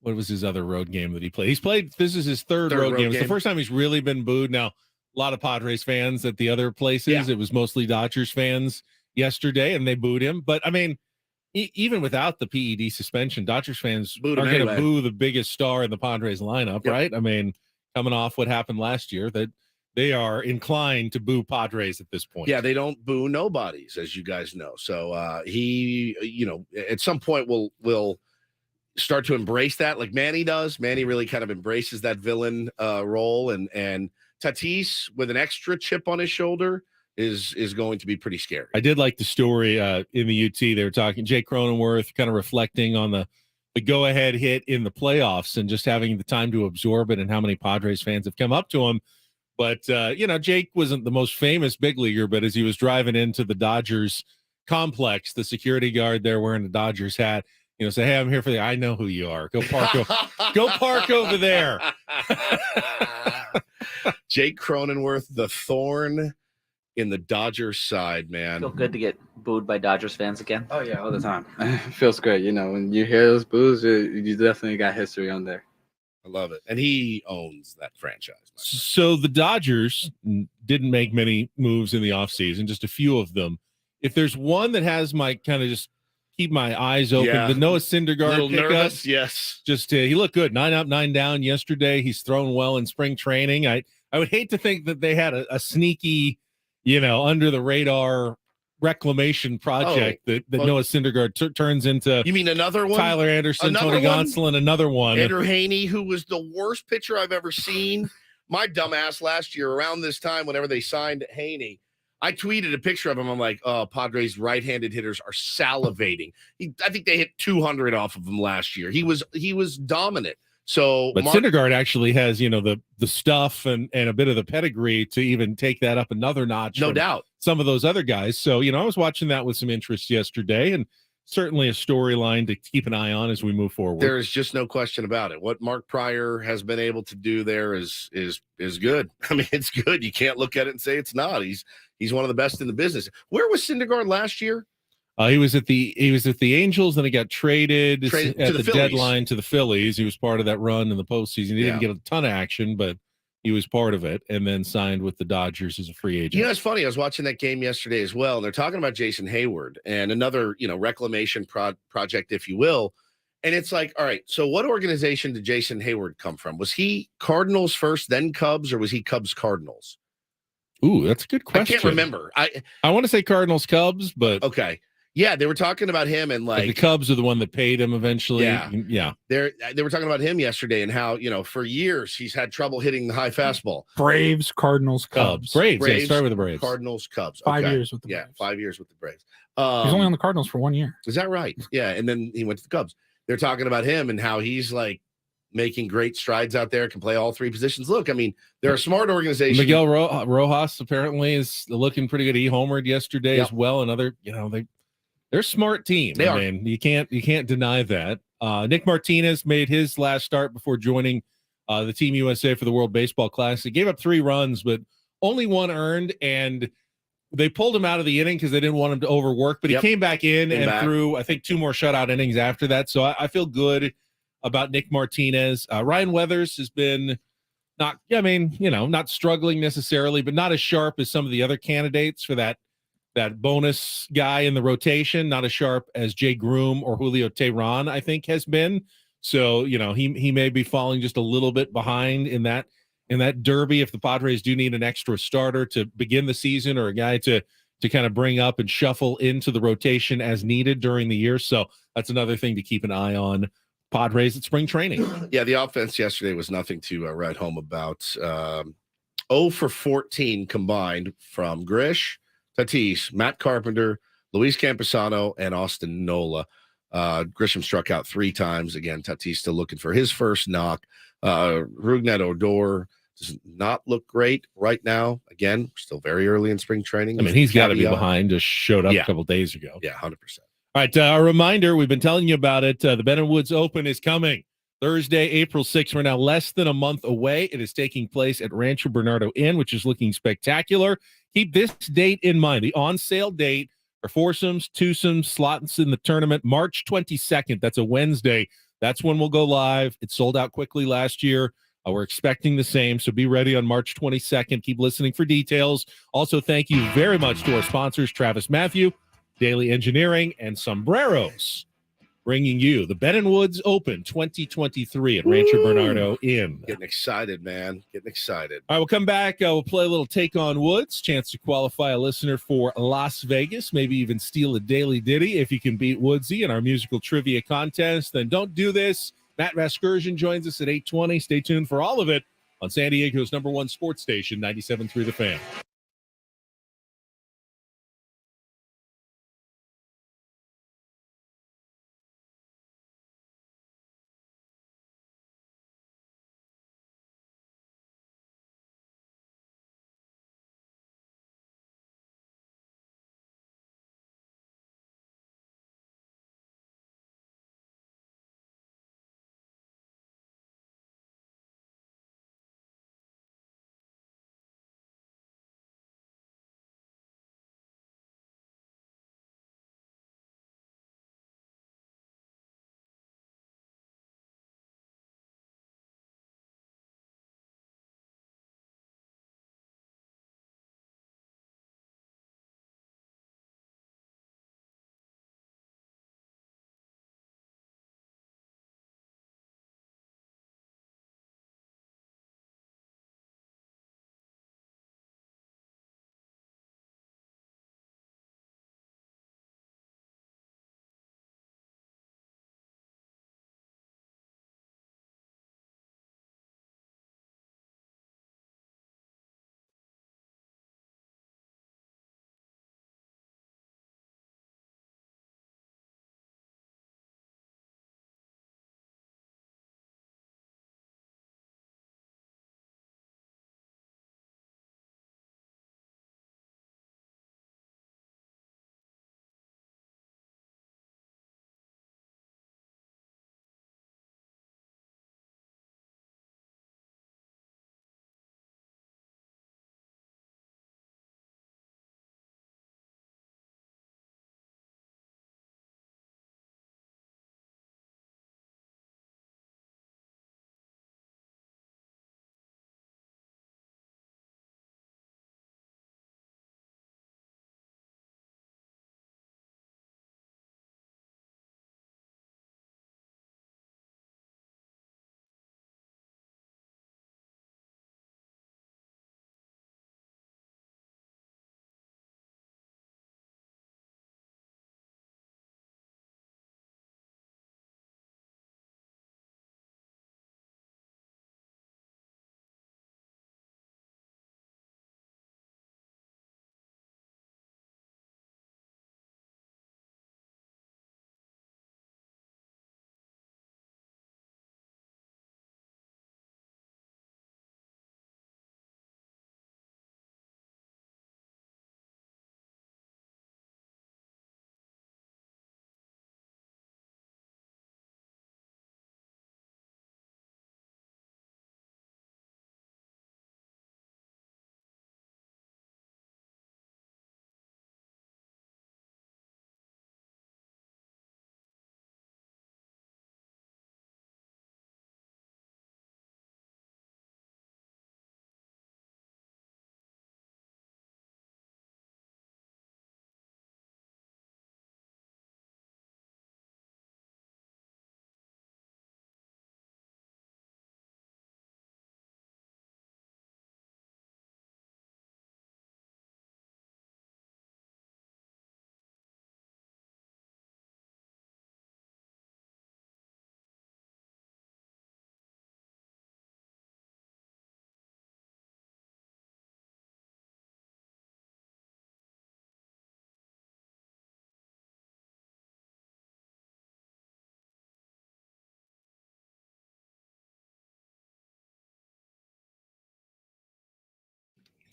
what was his other road game that he played? This is his third road game. It's the first time he's really been booed. Now, a lot of Padres fans at the other places. Yeah. It was mostly Dodgers fans yesterday, and they booed him. But, I mean, even without the PED suspension, Dodgers fans are going to boo the biggest star in the Padres lineup, right? I mean, coming off what happened last year, that they are inclined to boo Padres at this point. Yeah, they don't boo nobodies, as you guys know. So he, at some point will start to embrace that like Manny does. Manny really kind of embraces that villain role, and Tatis with an extra chip on his shoulder is going to be pretty scary. I did like the story in the UT. They were talking, Jake Cronenworth kind of reflecting on the go-ahead hit in the playoffs and just having the time to absorb it, and how many Padres fans have come up to him. But, Jake wasn't the most famous big leaguer, but as he was driving into the Dodgers complex, the security guard there wearing the Dodgers hat, say, hey, I'm here for I know who you are. Go park over there. Jake Cronenworth, the thorn in the Dodgers side, man. Feel good to get booed by Dodgers fans again. Oh yeah, all the time. It feels great. When you hear those boos, you definitely got history on there. I love it. And he owns that franchise. So the Dodgers didn't make many moves in the offseason, just a few of them. If there's one that has my kind of just keep my eyes open, the Noah Syndergaard pickup. Yes. Just he looked good. 9 up, 9 down yesterday. He's thrown well in spring training. I would hate to think that they had a sneaky, under the radar reclamation project that Noah Syndergaard turns into. You mean another one? Tyler Anderson, Tony Gonsolin, another one. Andrew Haney, who was the worst pitcher I've ever seen. My dumbass last year around this time, whenever they signed Haney, I tweeted a picture of him. I'm like, oh, Padres right-handed hitters are salivating. I think they hit 200 off of him last year. He was dominant. So, but Syndergaard actually has, the stuff and a bit of the pedigree to even take that up another notch. No doubt. some of those other guys. So, I was watching that with some interest yesterday, and certainly a storyline to keep an eye on as we move forward. There is just no question about it. What Mark Pryor has been able to do there is good. I mean, it's good. You can't look at it and say it's not. He's one of the best in the business. Where was Syndergaard last year? He was at the Angels, then he got traded To at the the Phillies. deadline to the Phillies. He was part of that run in the postseason. He didn't get a ton of action, but he was part of it, and then signed with the Dodgers as a free agent. You know, it's funny. I was watching that game yesterday as well, and they're talking about Jason Hayward and another, reclamation project, if you will. And it's like, all right, so what organization did Jason Hayward come from? Was he Cardinals first, then Cubs, or was he Cubs Cardinals? Ooh, that's a good question. I can't remember. I want to say Cardinals Cubs, but okay. Yeah, they were talking about him and the Cubs are the one that paid him eventually. Yeah. They were talking about him yesterday and how, for years he's had trouble hitting the high fastball. Braves, Cardinals, Cubs. Braves. Yeah, start with the Braves. Cardinals, Cubs. 5 years with the Braves. 5 years with the Braves. He's only on the Cardinals for 1 year. Is that right? Yeah, and then he went to the Cubs. They're talking about him and how he's like making great strides out there, can play all three positions. Look, I mean, they're a smart organization. Miguel Rojas apparently is looking pretty good. He homered yesterday as well. Another, they're a smart team. They are. You can't deny that. Nick Martinez made his last start before joining the Team USA for the World Baseball Classic. He gave up 3 runs, but only 1 earned, and they pulled him out of the inning because they didn't want him to overwork. But he came back in threw, I think, 2 more shutout innings after that. So I feel good about Nick Martinez. Ryan Weathers has been not struggling necessarily, but not as sharp as some of the other candidates for that bonus guy in the rotation, not as sharp as Jay Groom or Julio Teheran, I think, has been. So, he may be falling just a little bit behind in that derby if the Padres do need an extra starter to begin the season or a guy to kind of bring up and shuffle into the rotation as needed during the year. So that's another thing to keep an eye on. Padres at spring training. Yeah, the offense yesterday was nothing to write home about. 0 for 14 combined from Grish, Tatis, Matt Carpenter, Luis Camposano, and Austin Nola. Grisham struck out 3 times. Again, Tatis still looking for his first knock. Rougned Odor does not look great right now. Again, still very early in spring training. I mean, he's got to be behind. Just showed up a couple days ago. Yeah, 100%. All right, a reminder, we've been telling you about it. The Ben & Woods Open is coming Thursday, April 6th. We're now less than a month away. It is taking place at Rancho Bernardo Inn, which is looking spectacular. Keep this date in mind. The on-sale date for foursomes, twosomes, slots in the tournament, March 22nd. That's a Wednesday. That's when we'll go live. It sold out quickly last year. We're expecting the same, so be ready on March 22nd. Keep listening for details. Also, thank you very much to our sponsors, Travis Matthew, Daily Engineering, and Sombreros, bringing you the Ben & Woods Open 2023 at Rancho Bernardo Inn. Getting excited, man. Getting excited. All right, we'll come back. We'll play a little Take on Woods, chance to qualify a listener for Las Vegas, maybe even steal a daily ditty if you can beat Woodsy in our musical trivia contest. Then don't do this. Matt Vasgersian joins us at 8:20. Stay tuned for all of it on San Diego's #1 sports station, 97.3 The Fan.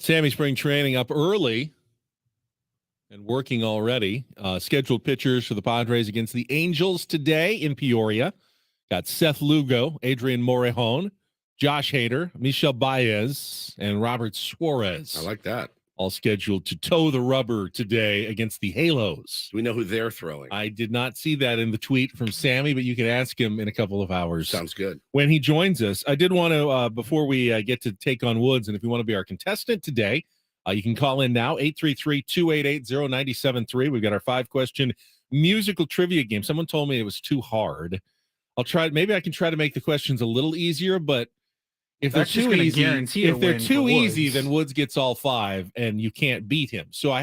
Sammy spring training up early and working already. Scheduled pitchers for the Padres against the Angels today in Peoria. Got Seth Lugo, Adrian Morejon, Josh Hader, Michel Baez, and Robert Suarez. I like that. All scheduled to toe the rubber today against the Halos. Do we know who they're throwing? I did not see that in the tweet from Sammy, but you can ask him in a couple of hours. Sounds good. When he joins us. I did want to, before we get to take on Woods, and if you want to be our contestant today, you can call in now, 833-288-0973. We've got our 5-question musical trivia game. Someone told me it was too hard. I'll try. Maybe I can try to make the questions a little easier, but if That's they're just too gonna easy, guarantee a if they're win too for easy, Woods. then Woods gets all 5, and you can't beat him. So I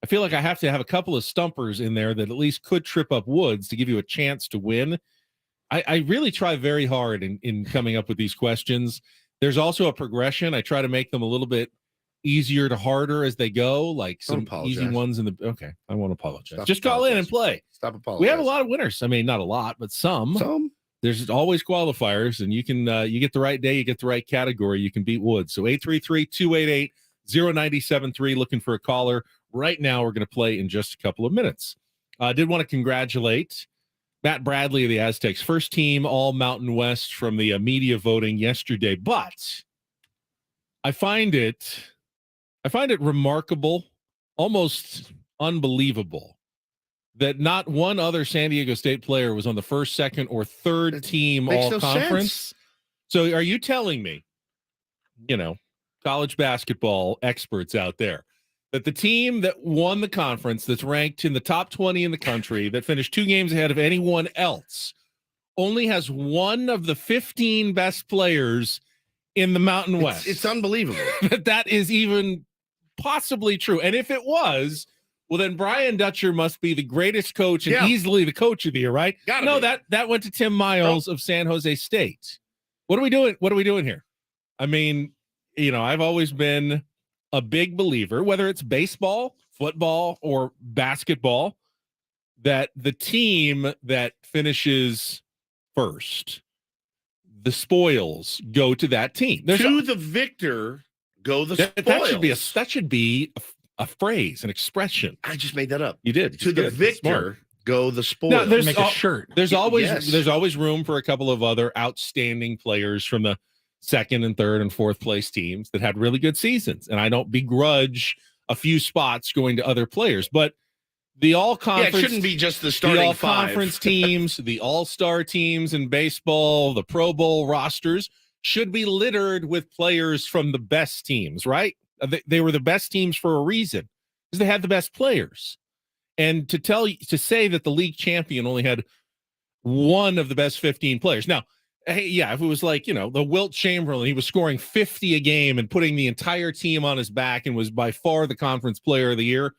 feel like I have to have a couple of stumpers in there that at least could trip up Woods to give you a chance to win. I really try very hard in coming up with these questions. There's also a progression. I try to make them a little bit easier to harder as they go, like some easy apologize. ones in the. Okay, I won't apologize. Stop Just call in and apologizing. play. Stop apologizing. We have a lot of winners. I mean, not a lot, but some. Some. There's always qualifiers, and you can you get the right day, you get the right category, you can beat Woods. So 833-288-0973, looking for a caller. Right now, we're going to play in just a couple of minutes. I did want to congratulate Matt Bradley of the Aztecs, first team All Mountain West from the media voting yesterday. But I find it remarkable, almost unbelievable, that not one other San Diego State player was on the first, second, or third team Makes all no conference. sense. So are you telling me, college basketball experts out there, that the team that won the conference, that's ranked in the top 20 in the country, that finished 2 games ahead of anyone else, only has one of the 15 best players in the Mountain West? It's unbelievable. That is even possibly true. And if it was, well, then Brian Dutcher must be the greatest coach and Yeah. easily the coach of the year, right? Gotta No, be. that went to Tim Miles of San Jose State. What are we doing? What are we doing here? I mean, I've always been a big believer, whether it's baseball, football, or basketball, that the team that finishes first, the spoils go to that team. To the victor go the spoils. That should be a phrase, an expression. I just made that up. You did. To the Good. victor Smart. go the spoils. Now, there's Make a shirt. There's Yes. always room for a couple of other outstanding players from the second and third and fourth place teams that had really good seasons. And I don't begrudge a few spots going to other players, but the all conference it shouldn't be just the the starting all 5. conference teams, the all-star teams in baseball, the Pro Bowl rosters should be littered with players from the best teams, right? They were the best teams for a reason because they had the best players. And to say that the league champion only had one of the best 15 players. Now, hey, yeah, if it was like, the Wilt Chamberlain, he was scoring 50 a game and putting the entire team on his back and was by far the conference player of the year.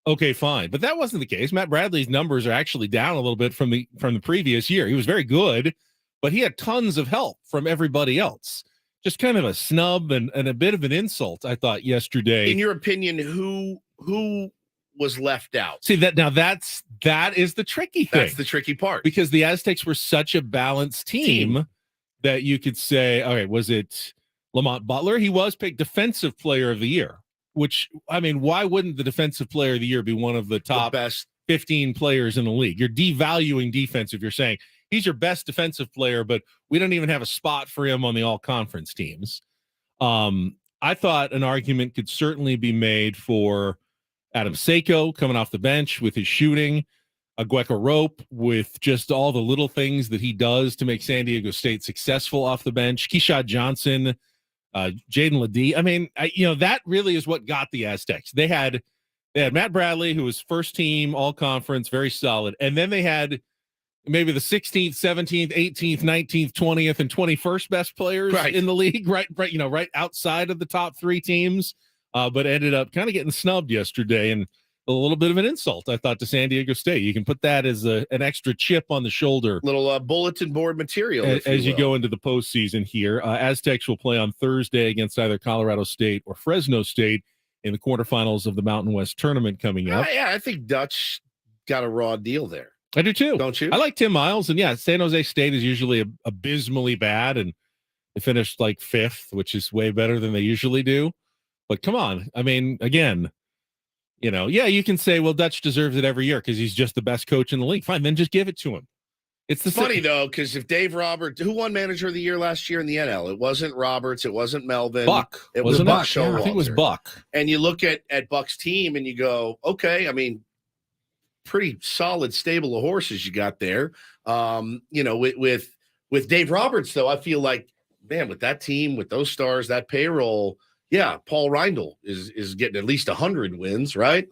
Okay, fine. But that wasn't the case. Matt Bradley's numbers are actually down a little bit from the previous year. He was very good, but he had tons of help from everybody else. Just kind of a snub and a bit of an insult, I thought, yesterday. In your opinion, who was left out? See, that is the tricky thing. That's the tricky part. Because the Aztecs were such a balanced team that you could say, all right, was it Lamont Butler? He was picked defensive player of the year, which, I mean, why wouldn't the defensive player of the year be one of the top best 15 players in the league? You're devaluing defense if you're saying he's your best defensive player, but we don't even have a spot for him on the all conference teams. I thought an argument could certainly be made for Adam Seiko coming off the bench with his shooting, Agueka Rope with just all the little things that he does to make San Diego State successful off the bench, Keyshawn Johnson, Jaden Ledee. I mean, that really is what got the Aztecs. They had Matt Bradley, who was first team all conference, very solid. And then they had maybe the 16th, 17th, 18th, 19th, 20th, and 21st best players in the league, right outside of the top 3 teams, but ended up kind of getting snubbed yesterday. And a little bit of an insult, I thought, to San Diego State. You can put that as an extra chip on the shoulder. Little bulletin board material. As you go into the postseason here. Aztecs will play on Thursday against either Colorado State or Fresno State in the quarterfinals of the Mountain West tournament coming up. Yeah, I think Dutch got a raw deal there. I do too. Don't you? I like Tim Miles. And yeah, San Jose State is usually abysmally bad, and they finished like 5th, which is way better than they usually do. But come on. I mean, again, yeah, you can say, well, Dutch deserves it every year because he's just the best coach in the league. Fine, then just give it to him. It's funny though, because if Dave Roberts, who won Manager of the Year last year in the NL, it wasn't Roberts, it wasn't Melvin, Buck. it was Wasn't Buck it? Showalter. I think it was Buck. And you look at Buck's team and you go, okay, I mean, pretty solid stable of horses you got there. With Dave Roberts though, I feel like, man, with that team, with those stars, that payroll, yeah, Paul Reindl is getting at least 100 wins, right?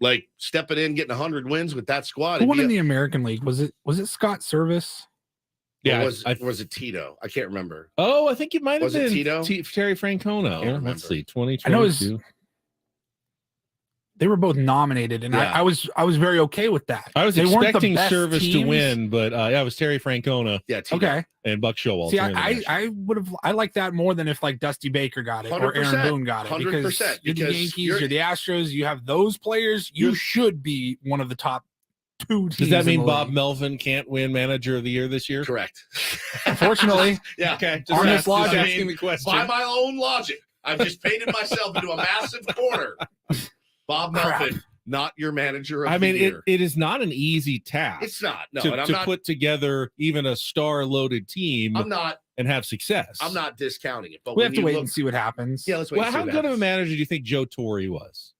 Like stepping in, getting 100 wins with that squad. Who won in the American League? Was it Scott Service? Yeah, or was it Tito? I can't remember. Oh, I think it might have Was it been Tito? Terry Francona. Can't remember. Let's see, 2022. I know they were both nominated, and Yeah. I was very okay with that. I was They weren't the expecting best Service to teams. win, but yeah, it was Terry Francona Yeah, Tito. Okay. and Buck Showalter. See, International. I would have like that more than if like Dusty Baker got it or Aaron 100%, Boone got it. 100%, Because you're the because Yankees, you're- you're the Astros, you have those players. You should be one of the top 2 teams. Does that in mean the Bob league. Melvin can't win Manager of the Year this year? Correct. Unfortunately, Yeah. Okay, On this logic, asking the question. By my own logic, I've just painted myself into a massive corner. Bob Crap. Melvin, not your Manager of I the mean, Year. it is not an easy task It's not. No, and to, I'm to not. put together even a star-loaded team I'm not. and have success. I'm not discounting it. But we when have to you wait look, and see what happens. Yeah, let's wait. Well, and see how what good of a happens. manager do you think Joe Torre was?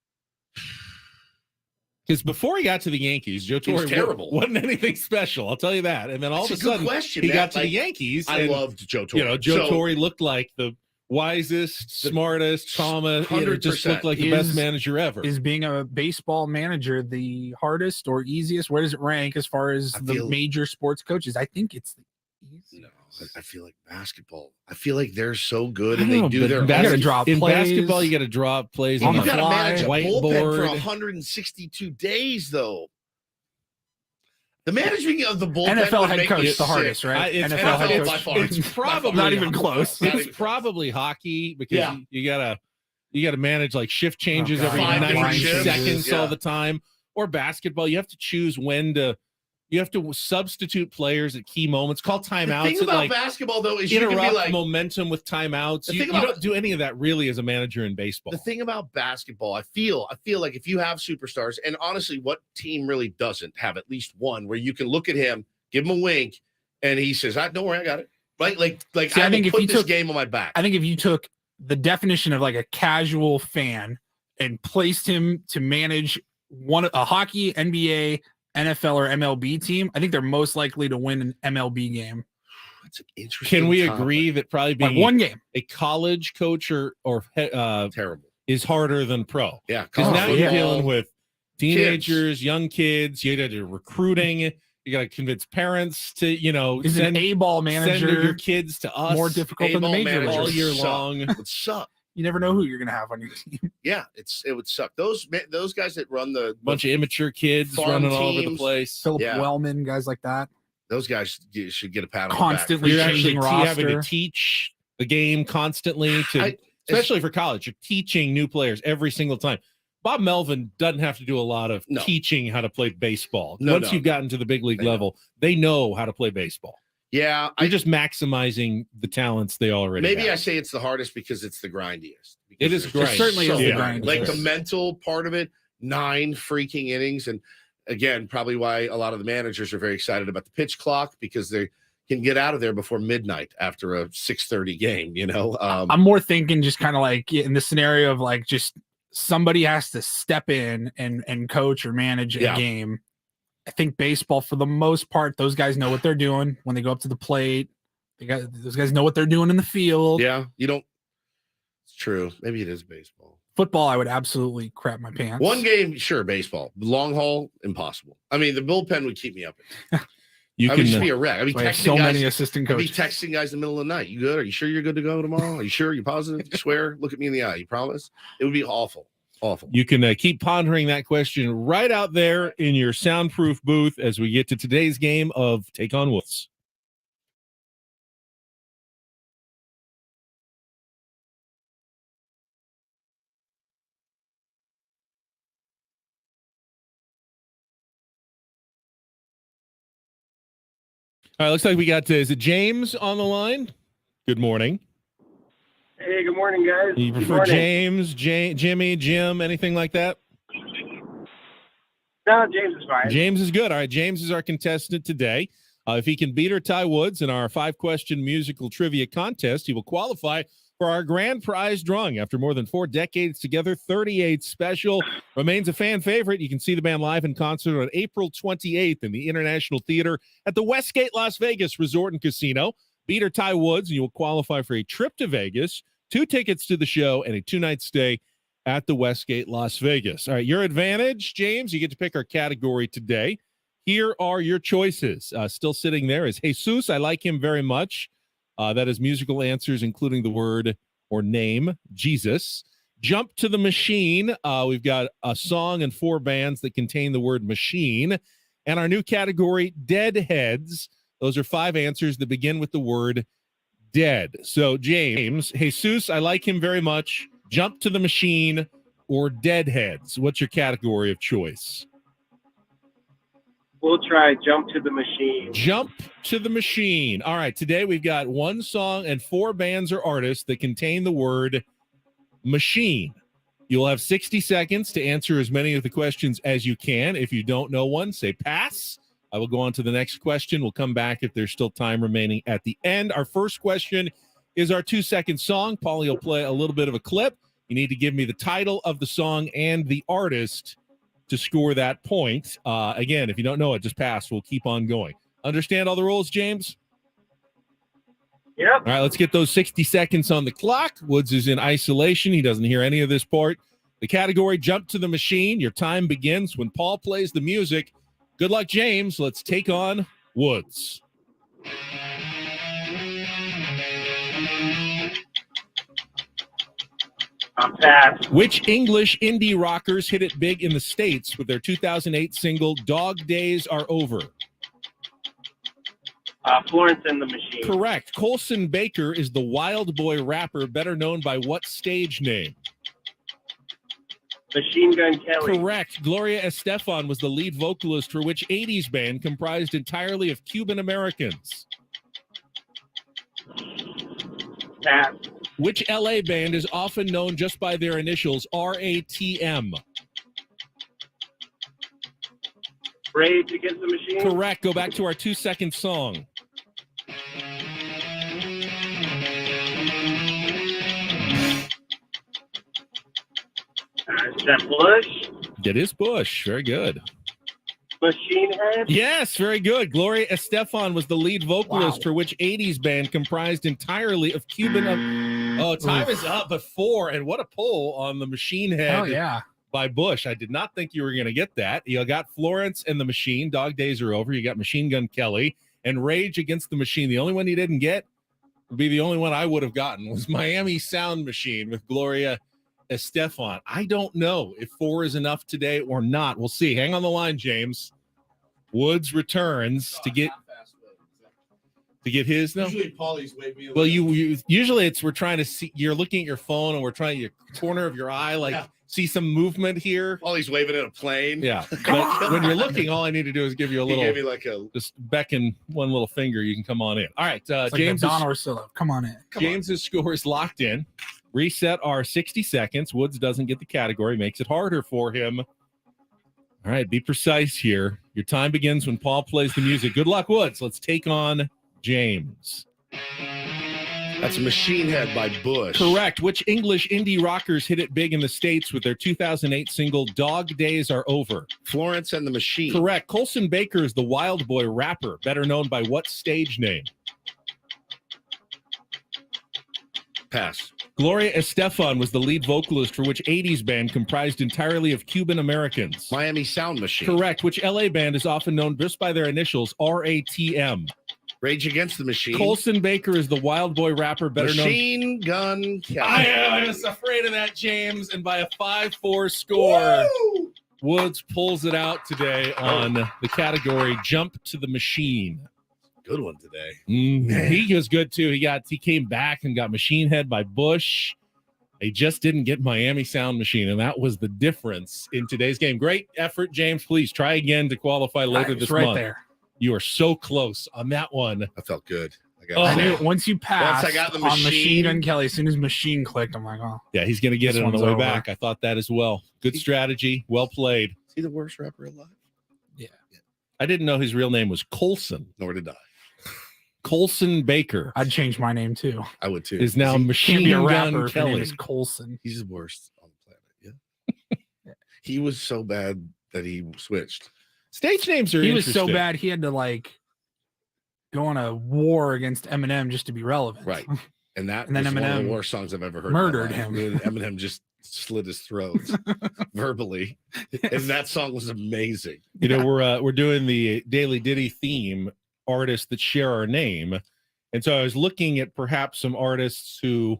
Because before he got to the Yankees, Joe He was Torre terrible. wasn't anything special. I'll tell you that. And then all That's of a a good sudden, question, he man. got to the Like, Yankees. I and, loved Joe Torre. Joe So, Torre looked like the wisest, The- smartest, just 100%. looked like the best Is- manager ever. Is being a baseball manager the hardest or easiest? Where does it rank as far as I the feel- major sports coaches? I think it's the easiest. No, I feel like basketball. I feel like they're so good I and don't they know, do but their in You gotta own- draw in plays. basketball, you got to draw up plays on on You the the got to fly, manage a bullpen for whiteboard. 162 days, though. The managing of the bullpen NFL would head make coach me is the sick. hardest, right? It's NFL head by coach. far. It's probably Not even close. Not It's even close. probably hockey because Yeah. you gotta manage like shift changes God. every 5 90 different shifts. seconds Yeah. all the time. Or basketball, you have to choose you have to substitute players at key moments, call The timeouts, thing and about like basketball, though, is you can interrupt be like, momentum with timeouts. The You thing about- don't do any of that really as a manager in baseball. the thing about basketball, I feel like if you have superstars, and honestly, what team really doesn't have at least one where you can look at him, give him a wink, and he says, "Don't worry, I got it." Right? Like See, I I think will if put you this took- game on my back. I think if you took the definition of like a casual fan and placed him to manage a hockey, NBA, NFL, or MLB team, I think they're most likely to win an MLB game. That's an interesting. Can we topic. agree that probably Like being one game. a college coach or Terrible. is harder than pro? Yeah, Because college now you're football, dealing with teenagers, young kids. You got to do recruiting. You got to convince parents to, Is an send A-ball your manager kids to us more difficult than the A-ball major managers all leagues? year suck. long. It would suck. You never know who you're going to have on your team. Yeah, it would suck. Those guys that run the Bunch of immature kids Farm running all over the teams. place. Philip Yeah. Wellman, guys like that. those guys should get a pat on Constantly You're the back. actually changing having to roster. teach the game constantly especially for college. You're teaching new players every single time. Bob Melvin doesn't have to do a lot of No. teaching how to play baseball. No, Once no. you've gotten to the big league They know. level, they know how to play baseball. Yeah, You're just maximizing the talents they already maybe I have. say it's the hardest because it's the grindiest. It is Because grind. there's It certainly is the grind. Like the Yes. mental part of it, 9 freaking innings, and again, probably why a lot of the managers are very excited about the pitch clock because they can get out of there before midnight after a 6:30 game. I'm more thinking just kind of like in the scenario of like just somebody has to step in and coach or manage a Yeah. game. I think baseball, for the most part, those guys know what they're doing when they go up to the plate. Those guys know what they're doing in the field. Yeah, you don't. It's true. Maybe it is baseball. Football, I would absolutely crap my pants. One game, sure, baseball. Long haul, impossible. I mean, the bullpen would keep me up. You I would just can be a wreck. I'd be We have texting so guys. many assistant I'd be coaches. texting guys in the middle of the night. You good? Are you sure you're good to go tomorrow? Are you sure? You positive? You swear? Look at me in the eye. You promise? It would be awful. Awful. You can keep pondering that question right out there in your soundproof booth as we get to today's game of Take on Wolves. All right, looks like we got, is it James on the line? Good morning. Hey, good morning, guys. You Good prefer morning. James, Jimmy, Jim, anything like that? No, James is fine. James is good. All right, James is our contestant today. If he can beat or tie Woods in our 5-question musical trivia contest, he will qualify for our grand prize drawing. After more than 4 decades together, 38 Special remains a fan favorite. You can see the band live in concert on April 28th in the International Theater at the Westgate Las Vegas Resort and Casino. Beat or tie Woods, and you will qualify for a trip to Vegas, 2 tickets to the show, and a 2-night stay at the Westgate Las Vegas. All right, your advantage, James, you get to pick our category today. Here are your choices. Still sitting there is Jesus. I like him very much. That is musical answers, including the word or name, Jesus. Jump to the Machine. We've got a song and 4 bands that contain the word machine. And our new category, Deadheads. Those are 5 answers that begin with the word dead. So, James, Jesus, I like him very much. Jump to the Machine or Deadheads. What's your category of choice? We'll try Jump to the Machine. Jump to the Machine. All right, today we've got 1 song and 4 bands or artists that contain the word machine. You'll have 60 seconds to answer as many of the questions as you can. If you don't know one, say pass. I will go on to the next question. We'll come back if there's still time remaining at the end. Our first question is our 2-second song. Paulie will play a little bit of a clip. You need to give me the title of the song and the artist to score that point. Again, if you don't know it, just pass. We'll keep on going. Understand all the rules, James? Yep. All right, let's get those 60 seconds on the clock. Woods is in isolation. He doesn't hear any of this part. The category, Jump to the Machine. Your time begins when Paul plays the music. Good luck, James. Let's take on Woods. Pass. Which English indie rockers hit it big in the States with their 2008 single, Dog Days Are Over? Florence and the Machine. Correct. Colson Baker is the Wild Boy rapper, better known by what stage name? Machine Gun Kelly. Correct. Gloria Estefan was the lead vocalist for which 80s band comprised entirely of Cuban Americans? Pass. Which LA band is often known just by their initials, RATM? Rage Against the Machine. Correct. Go back to our 2-second song. Is that Bush? It is Bush. Very good. Machine Head. Yes, very good. Gloria Estefan was the lead vocalist Wow. for which 80s band comprised entirely of Cuban. Oh, time is up at 4, and what a pull on the Machine Head Oh, yeah. by Bush. I did not think you were going to get that. You got Florence and the Machine. Dog Days Are Over. You got Machine Gun Kelly and Rage Against the Machine. The only one you didn't get would be the only one I would have gotten was Miami Sound Machine with Gloria Estefan. I don't know if 4 is enough today or not. We'll see. Hang on the line, James. Woods returns to get his. No, Usually Paulie's way me. well, you usually it's we're trying to see. You're looking at your phone and we're trying your corner of your eye, like see some movement here. Paulie's waving at a plane. Yeah, but when you're looking, all I need to do is give you a He little, gave me like a. just beckon one little finger. You can come on in. All right, It's like James. Don Orsillo. Come on in. James's score is locked in. Reset our 60 seconds. Woods doesn't get the category, makes it harder for him. All right, be precise here. Your time begins when Paul plays the music. Good luck, Woods. Let's take on James. That's Machine Head by Bush. Correct. Which English indie rockers hit it big in the States with their 2008 single, Dog Days Are Over? Florence and the Machine. Correct. Colson Baker is the Wild Boy rapper, better known by what stage name? Pass. Gloria Estefan was the lead vocalist for which 80s band comprised entirely of Cuban Americans? Miami Sound Machine. Correct. Which LA band is often known just by their initials, RATM? Rage Against the Machine. Colson Baker is the Wild Boy rapper, better known. Machine Gun Kelly. I was afraid of that, James. And by a 5-4 score, Woo! Woods pulls it out today on the category Jump to the Machine. Good one today. He was good too. He came back and got Machine Head by Bush. They just didn't get Miami Sound Machine, and that was the difference in today's game. Great effort, James. Please try again to qualify later Nice, this right month. there. You are so close on that one. I felt good. gotta I say. knew once you passed I got the on Machine Machine- Gun Kelly, as soon as Machine clicked, I'm like, oh, Yeah, he's going to get This it on the one's way over. back. I thought that as well. Good strategy. Well played. Is he the worst rapper alive? I didn't know his real name was Colson. Nor did I. Colson Baker I'd change my name too. I would too. is now He- Can't Machine be a Gun rapper if your name Kelly. is Colson. He's the worst on the planet. Yeah. He was so bad that he switched. Stage names are He was so interesting. bad he had to like go on a war against Eminem just to be relevant. Right. And that And then was one of Eminem the worst songs I've ever heard. murdered in my life. him. And Eminem just slit his throat verbally. And that song was amazing. You know, we're doing the Daily Diddy theme, artists that share our name. And so I was looking at perhaps some artists who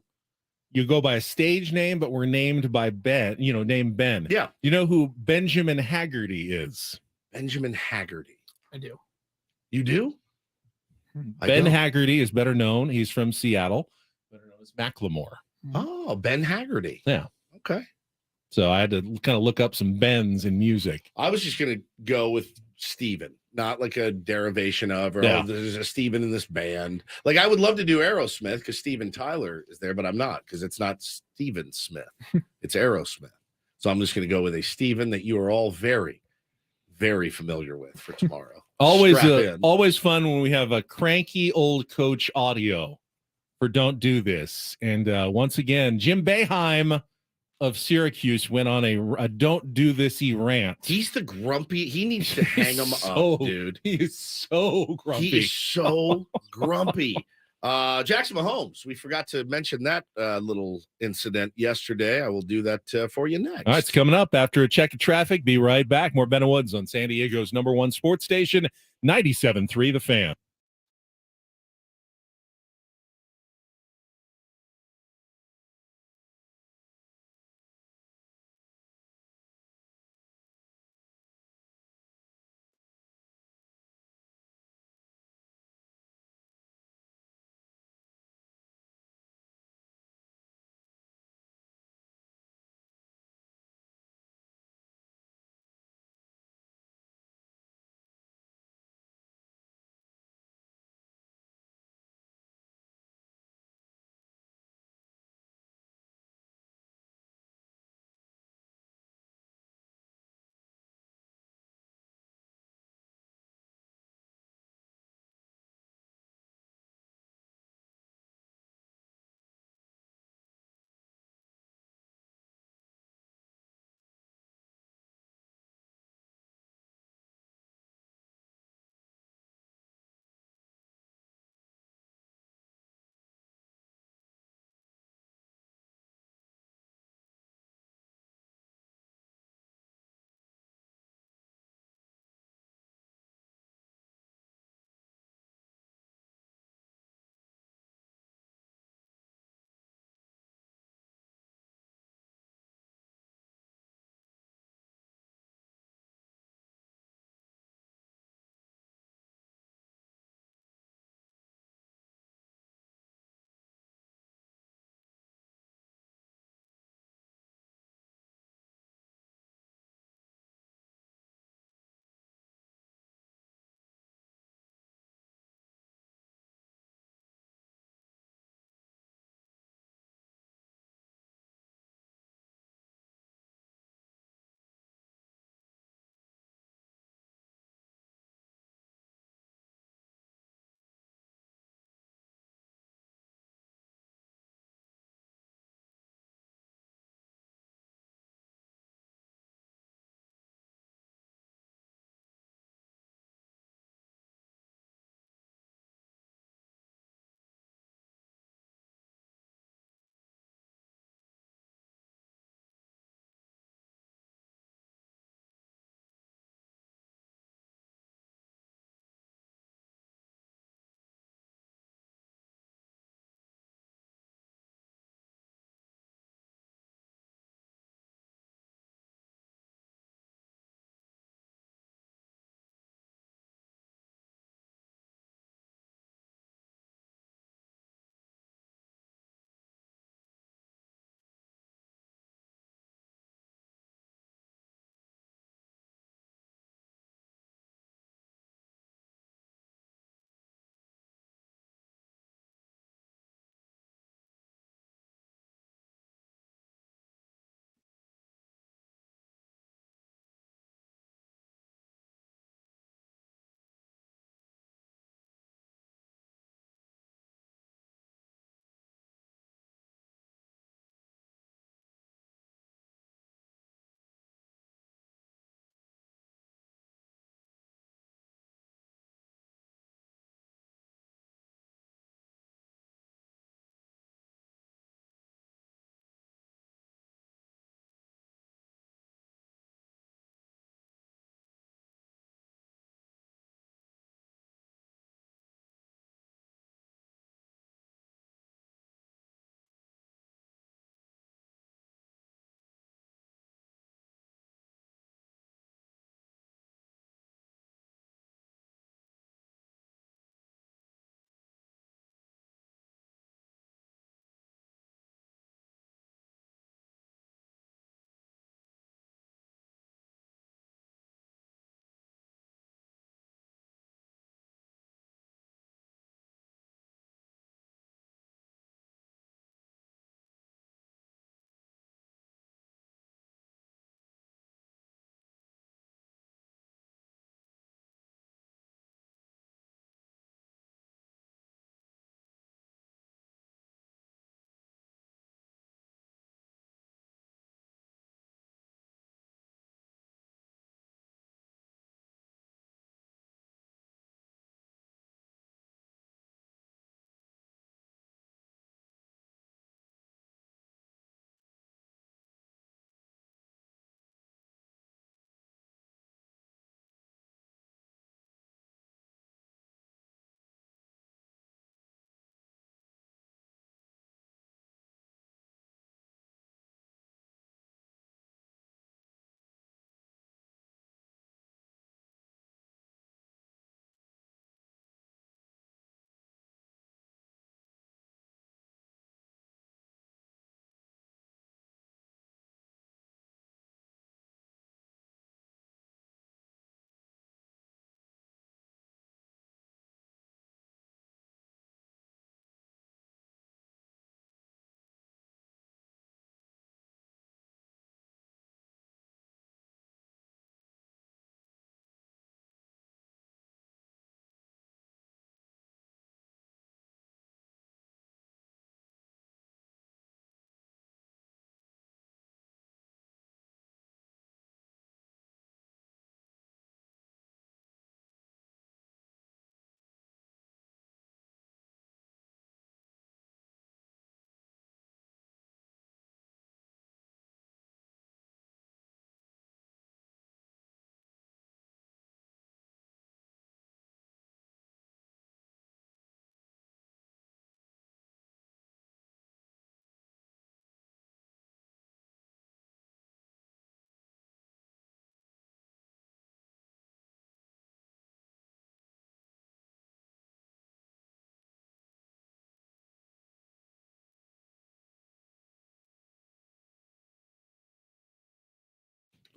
you go by a stage name, but were named by Ben, named Ben. Yeah. You know who Benjamin Haggerty is? Benjamin Haggerty. I do. You do? I Ben don't. Haggerty is better known. He's from Seattle, better known as Macklemore. Oh, Ben Haggerty. Yeah. Okay. So I had to kind of look up some Bens in music. I was just gonna go with Steven, not like a derivation of, or Yeah. oh, there's a Steven in this band. Like I would love to do Aerosmith because Steven Tyler is there, but I'm not because it's not Steven Smith. It's Aerosmith. So I'm just gonna go with a Steven that you are all very, very familiar with for tomorrow. Always, Strap in. always fun when we have a cranky old coach audio for "Don't Do This." And once again, Jim Boeheim of Syracuse went on a "Don't Do This"y rant. He's the grumpy. He needs to hang him So- up, dude. He is so grumpy. He is so grumpy. Jackson Mahomes. We forgot to mention that little incident yesterday. I will do that for you next. All right, it's coming up after a check of traffic. Be right back. More Ben Woods on San Diego's #1 sports station, 97.3 The Fan.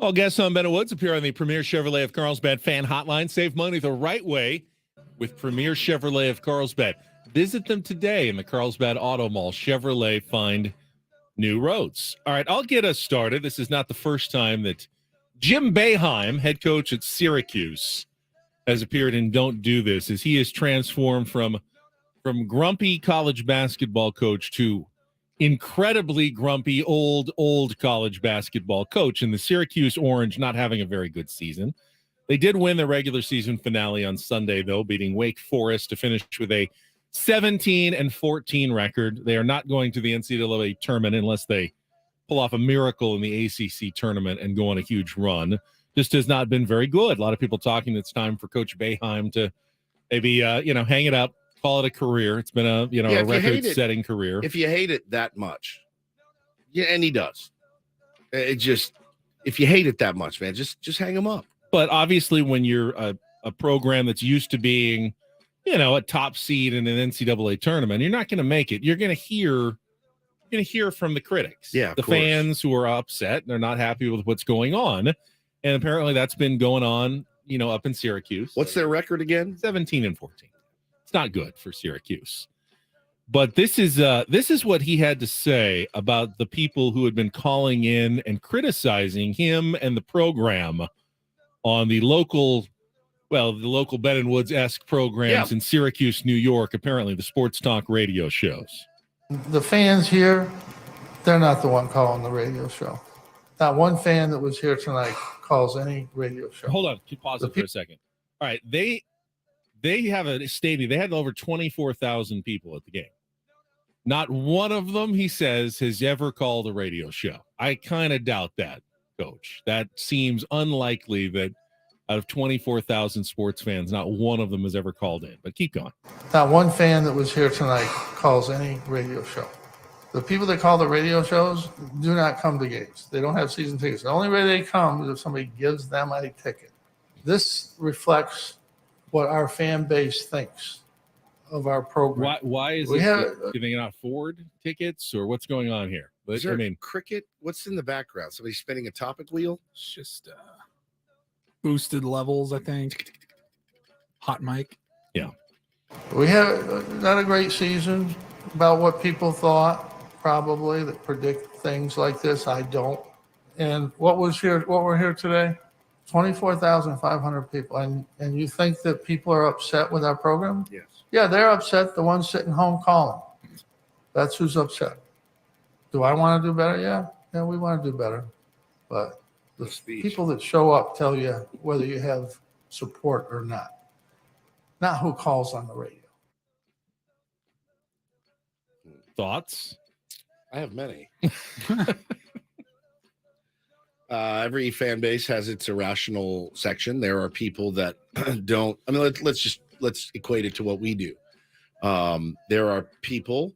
All guests on Ben and Woods appear on the Premier Chevrolet of Carlsbad fan hotline. Save money the right way with Premier Chevrolet of Carlsbad. Visit them today in the Carlsbad Auto Mall. Chevrolet, find new roads. All right, I'll get us started. This is not the first time that Jim Boeheim, head coach at Syracuse, has appeared in Don't Do This, as he is transformed from grumpy college basketball coach to incredibly grumpy old college basketball coach. And the Syracuse Orange not having a very good season. They did win the regular season finale on Sunday, though, beating Wake Forest to finish with a 17-14 record. They are not going to the NCAA tournament unless they pull off a miracle in the ACC tournament and go on a huge run. Just has not been very good. A lot of people talking it's time for Coach Boeheim to maybe hang it up, call it a career. It's been a a record-setting career. If you hate it that much, yeah, and he does. It just, if you hate it that much, man, just hang him up. But obviously, when you're a program that's used to being, a top seed in an NCAA tournament, you're not going to make it. You're going to hear from the critics, the fans who are upset. They're not happy with what's going on, and apparently that's been going on, up in Syracuse. What's their record again? 17-14. It's not good for Syracuse. But this is what he had to say about the people who had been calling in and criticizing him and the program on the local Ben and Woods-esque programs in Syracuse, New York, apparently the sports talk radio shows. The fans here, they're not the one calling the radio show. Not one fan that was here tonight calls any radio show. Hold on, pause it for a second. All right, they have a stadium. They had over 24,000 people at the game. Not one of them, he says, has ever called a radio show. I kind of doubt that, Coach. That seems unlikely that out of 24,000 sports fans, not one of them has ever called in. But keep going. Not one fan that was here tonight calls any radio show. The people that call the radio shows do not come to games. They don't have season tickets. The only way they come is if somebody gives them a ticket. This reflects what our fan base thinks of our program. Why is We it? have- Do they not afford tickets, or what's going on here? But Is there cricket? What's in the background? Somebody spinning a topic wheel? It's just boosted levels, I think. Hot mic. We have not a great season about what people thought, probably, that predict things like this. I don't. And what we're here today, 24,500 people. And you think that people are upset with our program? Yes. Yeah, they're upset. The ones sitting home calling. That's who's upset. Do I want to do better? Yeah, we want to do better. But the people that show up tell you whether you have support or not who calls on the radio. Thoughts? I have many. Every fan base has its irrational section. There are people that don't. I mean, let's equate it to what we do. There are people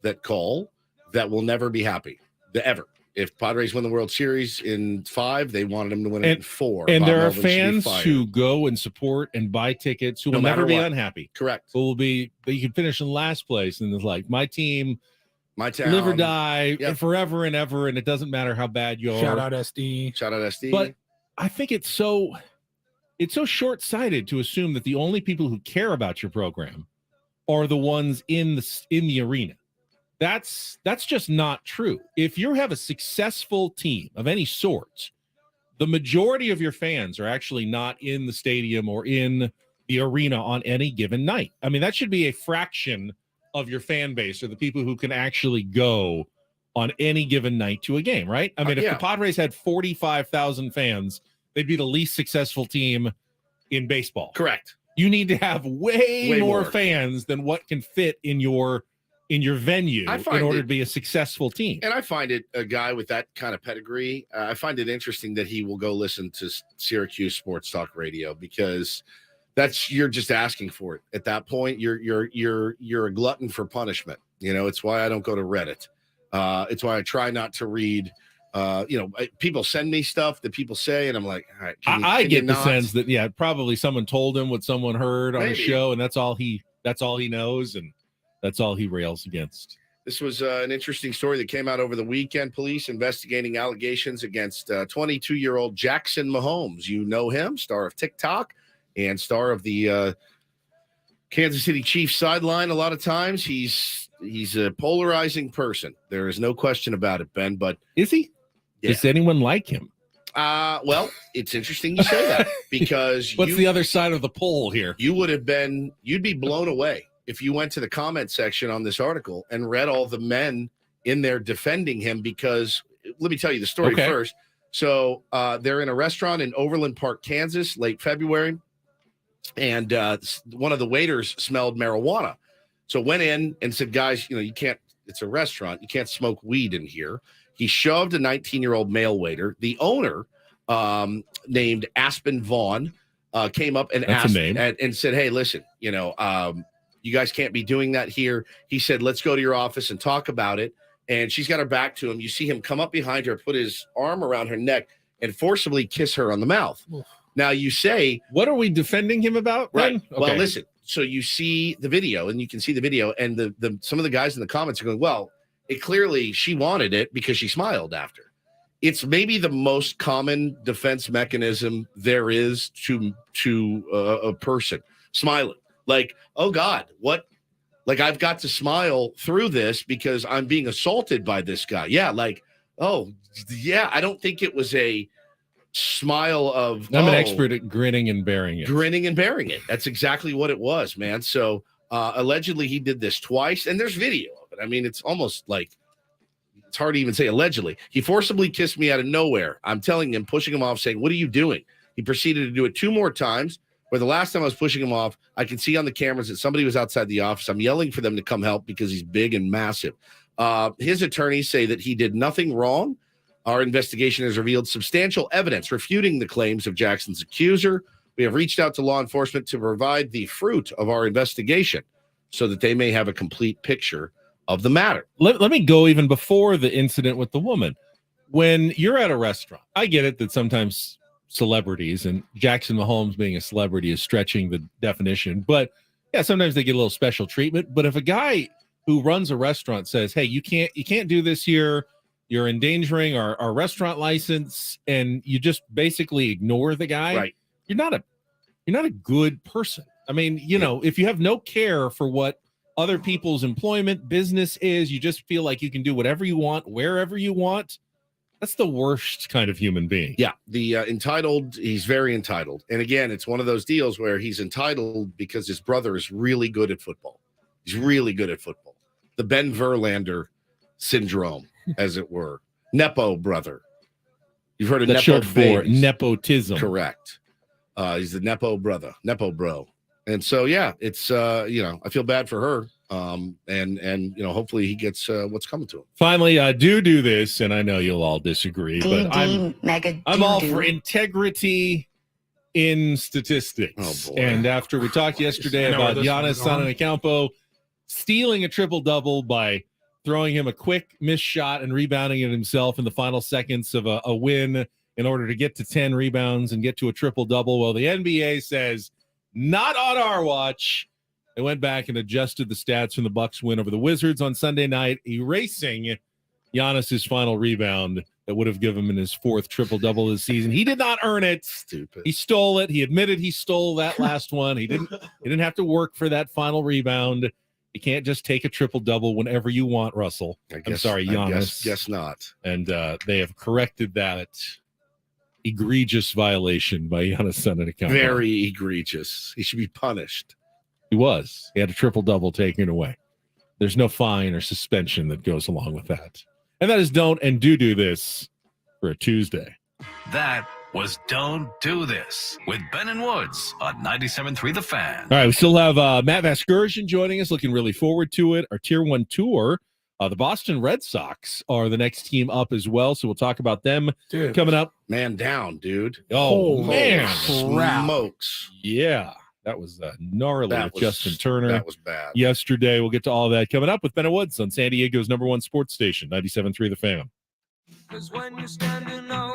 that call that will never be happy, ever. If Padres win the World Series in 5, they wanted them to win it in 4. And Bob there are Melvin should be fans fired. who go and support and buy tickets who No will never matter be what. unhappy. Correct. Who will be, you can finish in last place, and it's like, my team, My town, live or die, Yep. forever and ever, and it doesn't matter how bad you are. Shout out SD. Shout out SD. But I think it's so short-sighted to assume that the only people who care about your program are the ones in the arena. That's just not true. If you have a successful team of any sort, the majority of your fans are actually not in the stadium or in the arena on any given night. I mean, that should be a fraction of your fan base, or the people who can actually go on any given night to a game, right? I mean, if yeah. the Padres had 45,000 fans, they'd be the least successful team in baseball. Correct. You need to have way more more. fans than what can fit in your venue I in find order it- to be a successful team. And I find it, a guy with that kind of pedigree, I find it interesting that he will go listen to Syracuse Sports Talk Radio, because you're just asking for it. At that point, you're a glutton for punishment. It's why I don't go to Reddit. It's why I try not to read. People send me stuff that people say, and I'm like, all right. I can you get the not? sense that probably someone told him what someone heard on a Maybe. show, and that's all he knows, and that's all he rails against. This was an interesting story that came out over the weekend. Police investigating allegations against 22-year-old Jackson Mahomes. You know him, star of TikTok and star of the Kansas City Chiefs sideline. A lot of times he's a polarizing person. There is no question about it, Ben. But Is he? Yeah. Does anyone like him? Well, it's interesting you say that because What's the other side of the poll here? you'd be blown away if you went to the comment section on this article and read all the men in there defending him, because let me tell you the story Okay. first. So they're in a restaurant in Overland Park, Kansas, late February, and one of the waiters smelled marijuana. So went in and said, guys, you can't, it's a restaurant, you can't smoke weed in here. He shoved a 19-year-old male waiter. The owner, named Aspen Vaughn, came up and That's a asked name. and said, hey, listen, you guys can't be doing that here. He said, let's go to your office and talk about it. And she's got her back to him. You see him come up behind her, put his arm around her neck, and forcibly kiss her on the mouth. Oof. Now you say, What are we defending him about? right. Then? Well, Okay. listen. So you see the video, and you can see the video, and the some of the guys in the comments are going, well, it clearly she wanted it because she smiled after. It's maybe the most common defense mechanism there is to a person smiling. Like, oh God, what? Like, I've got to smile through this because I'm being assaulted by this guy. Yeah, like, oh yeah, I don't think it was a smile of I'm an expert at grinning and bearing it. grinning and bearing it. That's exactly what it was, man. So allegedly he did this twice, and there's video of it. I mean, it's almost like it's hard to even say allegedly. He forcibly kissed me out of nowhere. I'm telling him, pushing him off, saying, what are you doing? He proceeded to do it 2 more times, where the last time I was pushing him off, I could see on the cameras that somebody was outside the office. I'm yelling for them to come help because he's big and massive. His attorneys say that he did nothing wrong. Our investigation has revealed substantial evidence refuting the claims of Jackson's accuser. We have reached out to law enforcement to provide the fruit of our investigation so that they may have a complete picture of the matter. Let me go even before the incident with the woman. When you're at a restaurant, I get it that sometimes celebrities, and Jackson Mahomes being a celebrity is stretching the definition, but yeah, sometimes they get a little special treatment. But if a guy who runs a restaurant says, hey, you can't do this here, you're endangering our restaurant license, and you just basically ignore the guy, Right. you're not a good person. I mean, if you have no care for what other people's employment business is, you just feel like you can do whatever you want, wherever you want. That's the worst kind of human being. Yeah, the entitled, he's very entitled. And again, it's one of those deals where he's entitled because his brother is really good at football. He's really good at football. The Ben Verlander syndrome, as it were. Nepo brother. You've heard of That's Nepo short for babies. nepotism. Correct. He's the Nepo brother, Nepo bro. And so, yeah, it's, I feel bad for her. And hopefully he gets what's coming to him. Finally, do this, and I know you'll all disagree, but I'm all for integrity in statistics. Oh, boy. And after we talked yesterday I know where about this Giannis one's going. Antetokounmpo stealing a triple-double by throwing him a quick missed shot and rebounding it himself in the final seconds of a win in order to get to 10 rebounds and get to a triple-double, well, the NBA says, not on our watch. They went back and adjusted the stats from the Bucks win over the Wizards on Sunday night, erasing Giannis's final rebound that would have given him his 4th triple-double this season. He did not earn it. Stupid. He stole it. He admitted he stole that last one. He didn't have to work for that final rebound. You can't just take a triple-double whenever you want, Russell. I'm sorry, Giannis. Guess not. And they have corrected that egregious violation by Giannis Antetokounmpo. Very egregious. He should be punished. He was. He had a triple-double taken away. There's no fine or suspension that goes along with that. And that is don't and do this for a Tuesday. That was Don't Do This with Ben and Woods on 97.3 The Fan. All right, we still have Matt Vasgersian joining us. Looking really forward to it. Our Tier 1 tour. The Boston Red Sox are the next team up as well, so we'll talk about them Dude. coming up. Man down, dude. Oh, man. crap. Smokes. Yeah, that was gnarly That with was- Justin Turner That was bad. yesterday. We'll get to all that coming up with Ben and Woods on San Diego's #1 sports station, 97.3 The Fan. 'Cause when you're standing on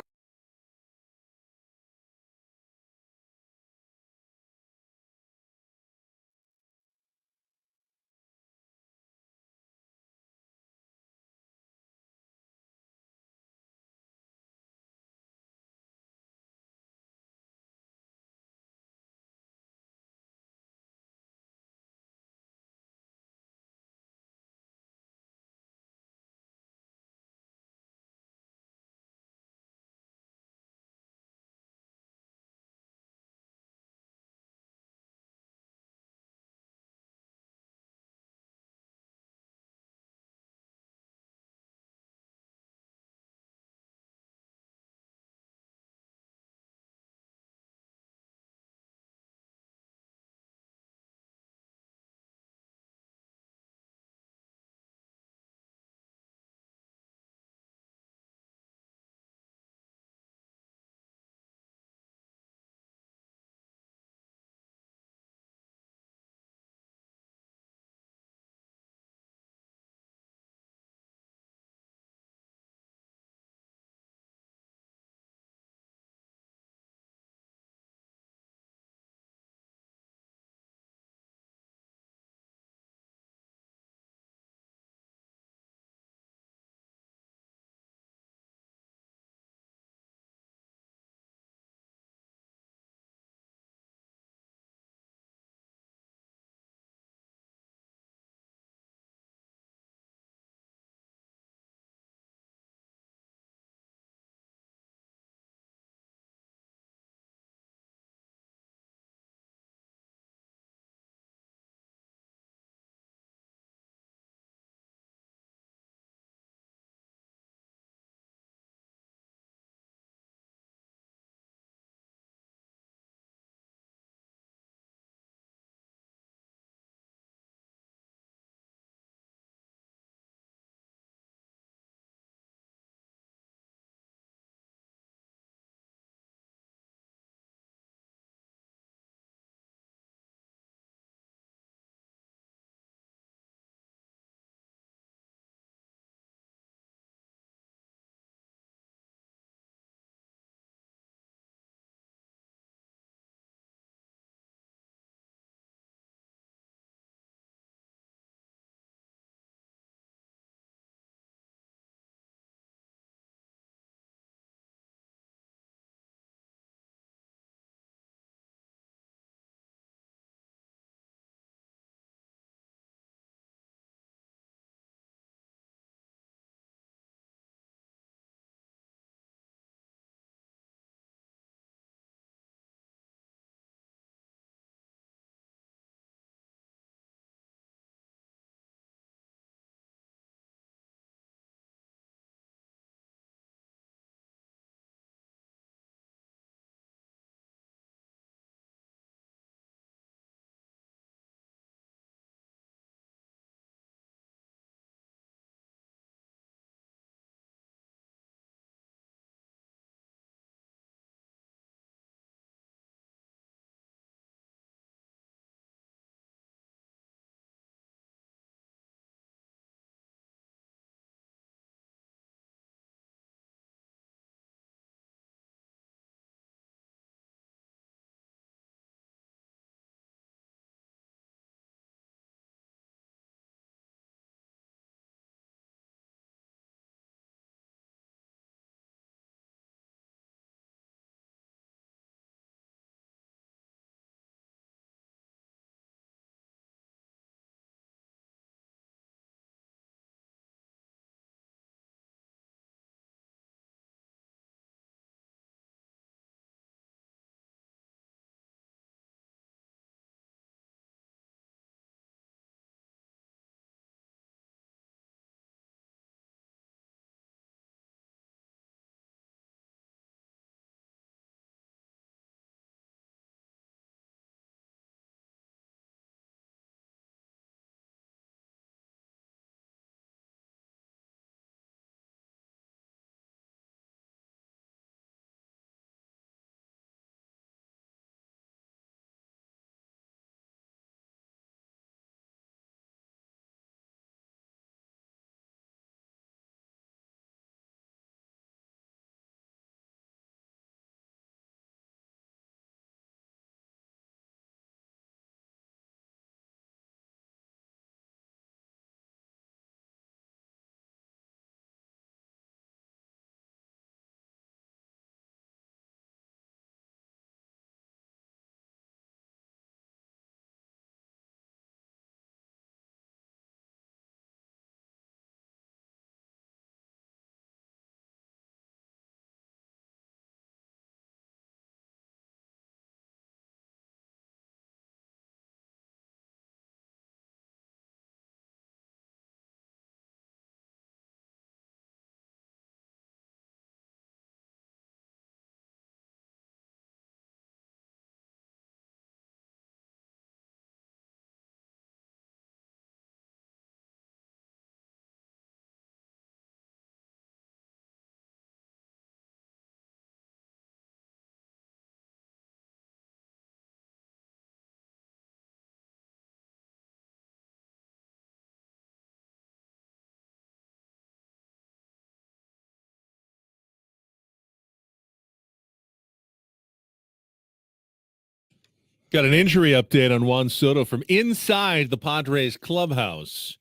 Got an injury update on Juan Soto from inside the Padres clubhouse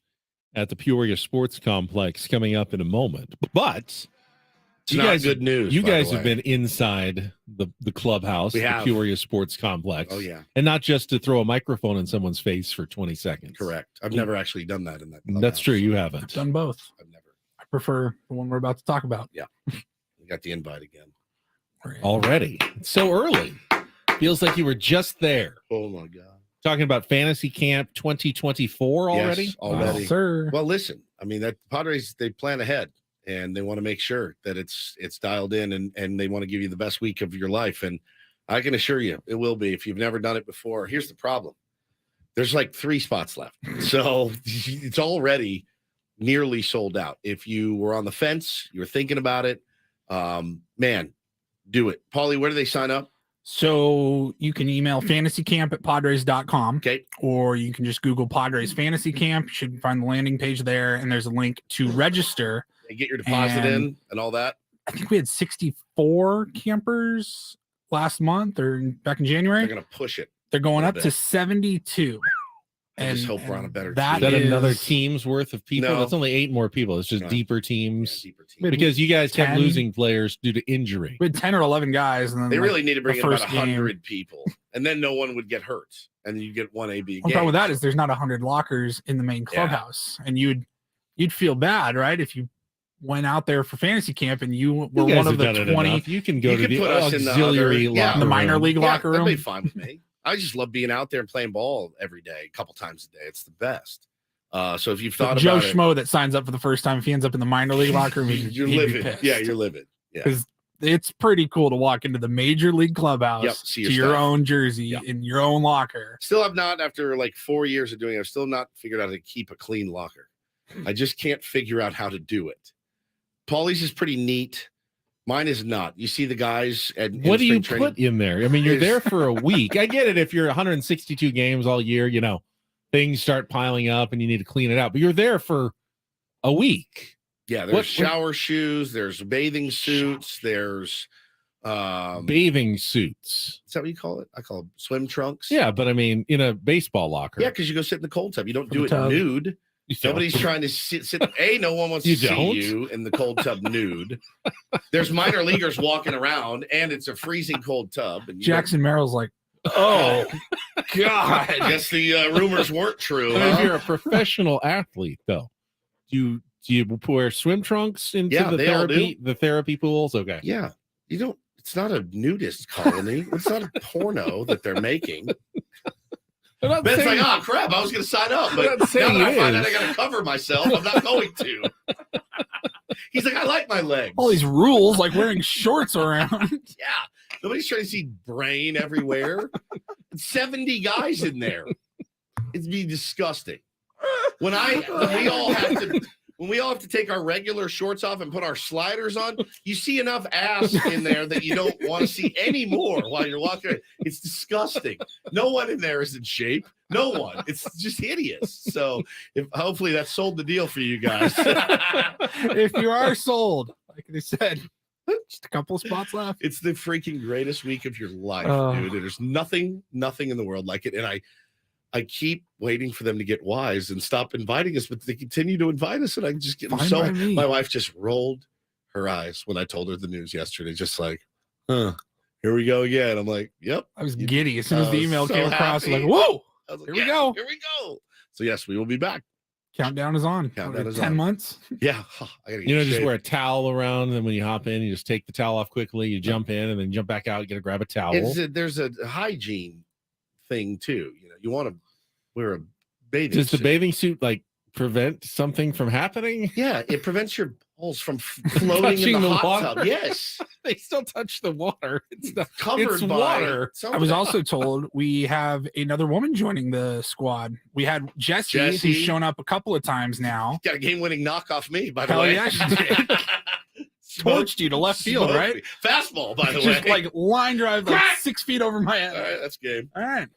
at the Peoria Sports Complex coming up in a moment. But It's not good news. You by the guys have way. been inside the clubhouse, We the have. Peoria Sports Complex. Oh yeah, And not just to throw a microphone in someone's face for 20 seconds. correct. I've never actually done that in that. That's clubhouse. true. You haven't. Done both. I've never. I prefer the one we're about to talk about. We got the invite again. Already. It's so early. Feels like you were just there. Oh my god. Talking about Fantasy Camp 2024 already? Yes, already. Yes, sir. Well, listen. I mean, that Padres, they plan ahead and they want to make sure that it's dialed in, and they want to give you the best week of your life. And I can assure you, it will be. If you've never done it before, here's the problem: there's like 3 spots left, so it's already nearly sold out. If you were on the fence, you were thinking about it, man, do it. Paulie, where do they sign up? So you can email fantasycamp@padres.com. Okay. Or you can just Google Padres Fantasy Camp. You should find the landing page there, and there's a link to register. They get your deposit And- in and all that. I think we had 64 campers last month or back in January. They're gonna push it. They're going a up to bit. 72. I just hope we're on a better that Is that another is- team's worth of people? No. That's only 8 more people. It's just No. deeper Yeah, teams. deeper team. Because you guys kept 10. losing players due to injury. We had 10 or 11 guys, and then They like, really need to bring in about first game. 100 people, and then no one would get hurt, and you get one AB the game. problem with that is there's not 100 lockers in the main clubhouse, and you'd feel bad, right, if you went out there for fantasy camp and you were You guys one of have the done it 20 enough. You can go You to could the put us in the auxiliary other- yeah. locker the minor room. league locker That'd be room. fine with me. I just love being out there and playing ball every day, a couple times a day. It's the best. So if you've thought Joe about Schmo that signs up for the first time, if he ends up in the minor league locker room, you're he'd be living. pissed. Yeah, you're living. Yeah. 'Cause it's pretty cool to walk into the major league clubhouse Yep, see to your your stuff. own jersey Yep. in your own locker. Still have not, after like 4 years of doing it, I've still not figured out how to keep a clean locker. I just can't figure out how to do it. Paulie's is pretty neat. Mine is not. You see the guys at What do you spring training? put in there? I mean, you're Is- there for a week. I get it. If you're 162 games all year, things start piling up and you need to clean it out. But you're there for a week. Yeah, there's What- shower shoes, there's bathing suits, there's Bathing suits. is that what you call it? I call them swim trunks. Yeah, but I mean, in a baseball locker. Yeah, because you go sit in the cold tub. You don't do the it tub. nude. You don't. Nobody's trying to sit. No one wants You to don't? see you in the cold tub nude. There's minor leaguers walking around, and it's a freezing cold tub. And you Jackson Merrill's like, don't- God, I guess the rumors weren't true. But if huh? you're a professional athlete, though, do you wear swim trunks into Yeah, the they all therapy pools? Okay. Yeah, you don't. It's not a nudist colony. It's not a porno that they're making. I'm not Ben's saying- like, oh crap, I was going to sign up, I'm but not now saying that I it find out is. I got to cover myself, I'm not going to. He's like, I like my legs. all these rules, like wearing shorts around. Yeah, nobody's trying to see brain everywhere. 70 guys in there. It'd be disgusting. When we all have to take our regular shorts off and put our sliders on, you see enough ass in there that you don't want to see any more while you're walking. It's disgusting. No one in there is in shape. No one. It's just hideous. So hopefully that sold the deal for you guys. If you are sold, like they said, just a couple of spots left. It's the freaking greatest week of your life, Oh. dude. There's nothing in the world like it. And I keep waiting for them to get wise and stop inviting us, but they continue to invite us. And I just get Fine so by me. my wife just rolled her eyes when I told her the news yesterday, just like, here we go again. I'm like, yep. I was giddy as soon as the I was email so came across. I was happy. like, whoa, I was like, Here we "Yes, go." Here we go. So yes, we will be back. countdown is on. Countdown What, is 10 on. months. Yeah. I gotta get Just shaved. wear a towel around, and then when you hop in, you just take the towel off quickly. You jump in, and then jump back out. You got to grab a towel. There's a hygiene thing too. You want to wear a bathing Does the suit. bathing suit prevent something from happening? Yeah, it prevents your balls from floating in Touching the the hot water? tub. Yes, They still touch the water. It's not covered It's by water. I was also told we have another woman joining the squad. We had Jessie, Jessie. who's shown up a couple of times now. got a game-winning knock off me. By the Hell way, yeah, she did. Torched you to left field, Smoked right? me. Fastball, by the Just way. like line drive, like Crack! 6 feet over my head. All right, that's game. All right.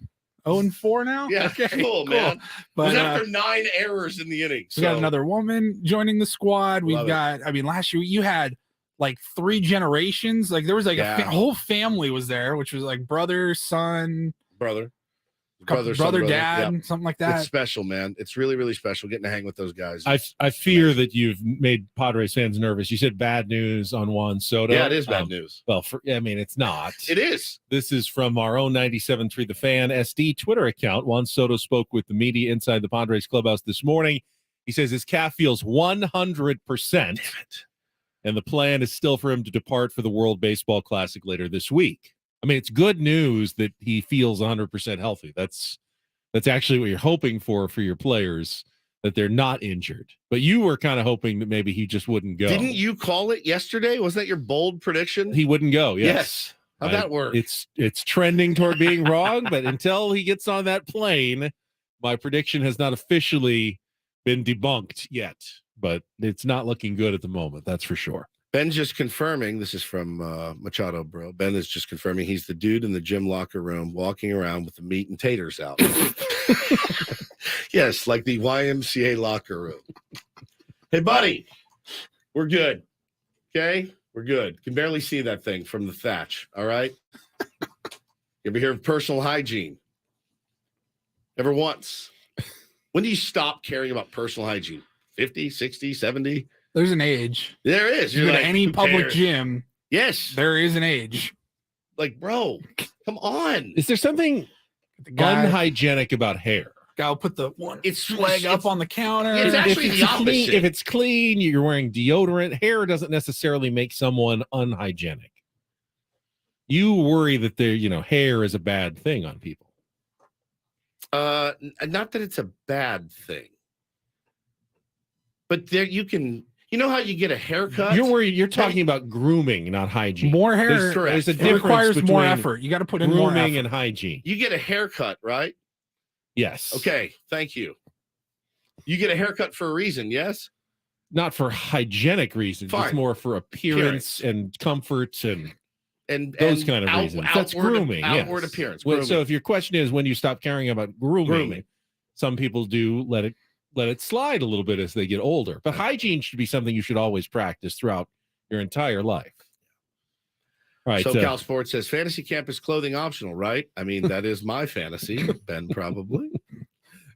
0-4 now? Yeah, Okay, cool, man. It But was uh, after 9 errors in the inning. we got so- another woman joining the squad. We've Love it. got, I mean, last year you had like 3 generations. Like there was like Yeah. a whole family was there, which was like brother, son, brother. brother, son, dad, Yep. something like It's that. special, man. It's really, really special getting to hang with those guys. I fear that you've made Padres fans nervous. You said bad news on Juan Soto. Yeah, it is bad news. Well, it's not. It is. This is from our own 97.3 The Fan SD Twitter account. Juan Soto spoke with the media inside the Padres clubhouse this morning. He says his calf feels 100%, and the plan is still for him to depart for the World Baseball Classic later this week. I mean, it's good news that he feels 100% healthy. That's actually what you're hoping for your players, that they're not injured. But you were kind of hoping that maybe he just wouldn't go. Didn't you call it yesterday? Wasn't that your bold prediction? He wouldn't go. Yes. How'd that work? It's trending toward being wrong, but until he gets on that plane, my prediction has not officially been debunked yet. But it's not looking good at the moment, that's for sure. Ben's just confirming, this is from Machado, bro. Ben is just confirming he's the dude in the gym locker room walking around with the meat and taters out. Yes, like the YMCA locker room. Hey, buddy, we're good. Okay? We're good. Can barely see that thing from the thatch. All right? You ever hear of personal hygiene? Ever once? When do you stop caring about personal hygiene? 50, 60, 70? There's an age. There is. You You're go to like, any who public cares? gym. Yes. There is an age. Like, bro, come on. Is there something The guy, unhygienic about hair? guy will put the one It's leg up on the counter. It's actually the opposite. If it's clean, you're wearing deodorant. Hair doesn't necessarily make someone unhygienic. You worry that hair is a bad thing on people. Not that it's a bad thing, but there you can. You know how you get a haircut? You're worried. You're talking about grooming, not hygiene. More hair. That's correct. There's a It difference requires more between effort. You got to put in more grooming effort. and hygiene. You get a haircut, right? Yes. Okay, thank you. You get a haircut for a reason, yes? Not for hygienic reasons. It's Fine. more for appearance and comfort and those kind of reasons. That's grooming. Outward yes. appearance. Well, Grooming. so if your question is when you stop caring about grooming, Grooming. some people do let it slide a little bit as they get older. But hygiene should be something you should always practice throughout your entire life. All right. So Cal Sports says fantasy camp is clothing optional, right? I mean, that is my fantasy. Ben probably.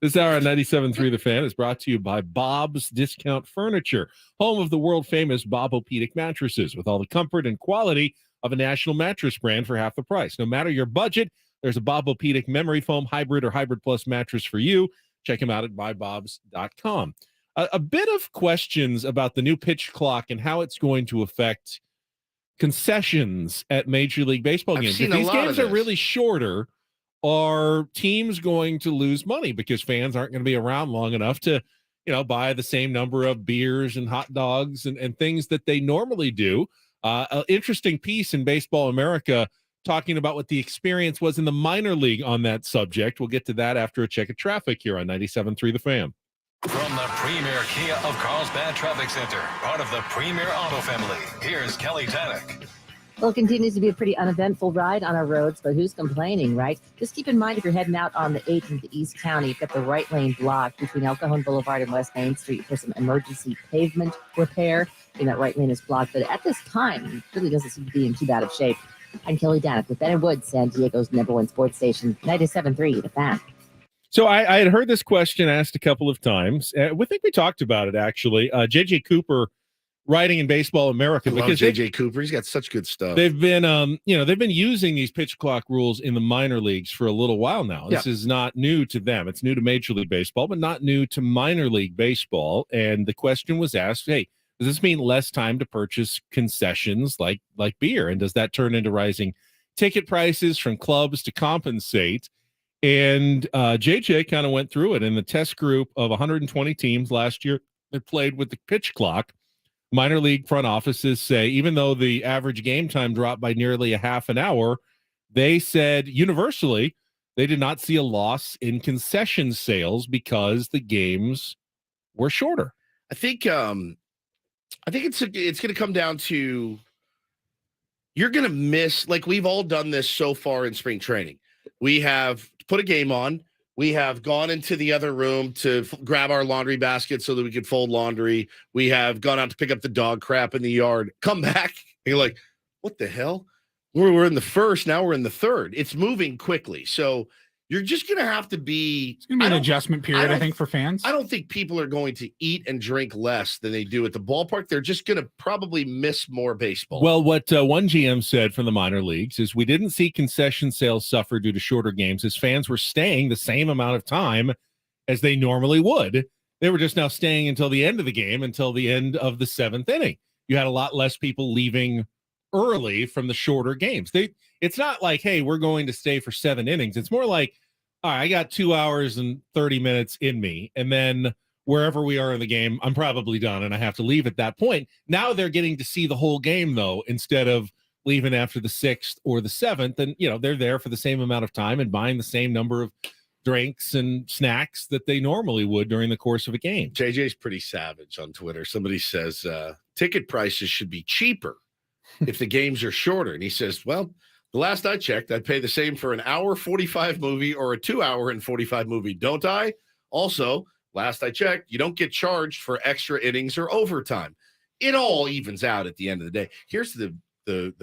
This hour on 97.3 The Fan is brought to you by Bob's Discount Furniture, home of the world-famous Bob-O-Pedic mattresses with all the comfort and quality of a national mattress brand for half the price. No matter your budget, there's a Bob-O-Pedic Memory Foam Hybrid or Hybrid Plus mattress for you. Check them out at buybobs.com. A bit of questions about the new pitch clock and how it's going to affect concessions at Major League Baseball I've games. seen If a these lot of games are this. really shorter, are teams going to lose money because fans aren't going to be around long enough to, buy the same number of beers and hot dogs and things that they normally do? An interesting piece in Baseball America talking about what the experience was in the minor league on that subject. We'll get to that after a check of traffic here on 97.3 The Fan. From the Premier Kia of Carlsbad Traffic Center, part of the Premier Auto family, here's Kelly Tannick. Well, it continues to be a pretty uneventful ride on our roads, but who's complaining, right? Just keep in mind if you're heading out on the 8th into East County, you've got the right lane blocked between El Cajon Boulevard and West Main Street for some emergency pavement repair. And that right lane is blocked, but at this time, it really doesn't seem to be in too bad of shape. I'm Kelly Danick with Ben & Woods, San Diego's #1 sports station, 97.3 The Fan. So I had heard this question asked a couple of times. We think we talked about it, actually. J.J. Cooper writing in Baseball America. I love because J.J. Cooper. He's got such good stuff. They've been, they've been using these pitch clock rules in the minor leagues for a little while now. This is not new to them. It's new to Major League Baseball, but not new to minor league baseball. And the question was asked, hey, does this mean less time to purchase concessions like beer? And does that turn into rising ticket prices from clubs to compensate? And JJ kind of went through it in the test group of 120 teams last year that played with the pitch clock. Minor league front offices say, even though the average game time dropped by nearly a half an hour, they said universally they did not see a loss in concession sales because the games were shorter. I think it's going to come down to you're going to miss, like we've all done this so far in spring training. We have put a game on. We have gone into the other room to grab our laundry basket so that we could fold laundry. We have gone out to pick up the dog crap in the yard. Come back. And you're like, what the hell? We're in the first. Now we're in the third. It's moving quickly. So you're just going to have to be. It's going to be I an don't- adjustment period, I think, for fans. I don't think people are going to eat and drink less than they do at the ballpark. They're just going to probably miss more baseball. Well, what one GM said from the minor leagues is we didn't see concession sales suffer due to shorter games as fans were staying the same amount of time as they normally would. They were just now staying until the end of the game, until the end of the 7th inning. You had a lot less people leaving early from the shorter games. It's not like, hey, we're going to stay for 7 innings. It's more like, all right, I got 2 hours and 30 minutes in me. And then wherever we are in the game, I'm probably done and I have to leave at that point. Now they're getting to see the whole game, though, instead of leaving after the 6th or the 7th. And, they're there for the same amount of time and buying the same number of drinks and snacks that they normally would during the course of a game. JJ's pretty savage on Twitter. Somebody says ticket prices should be cheaper if the games are shorter. And he says, well, the last I checked, I'd pay the same for an hour 45 movie or a 2 hour and 45 movie, don't I? Also, last I checked, you don't get charged for extra innings or overtime. It all evens out at the end of the day. Here's the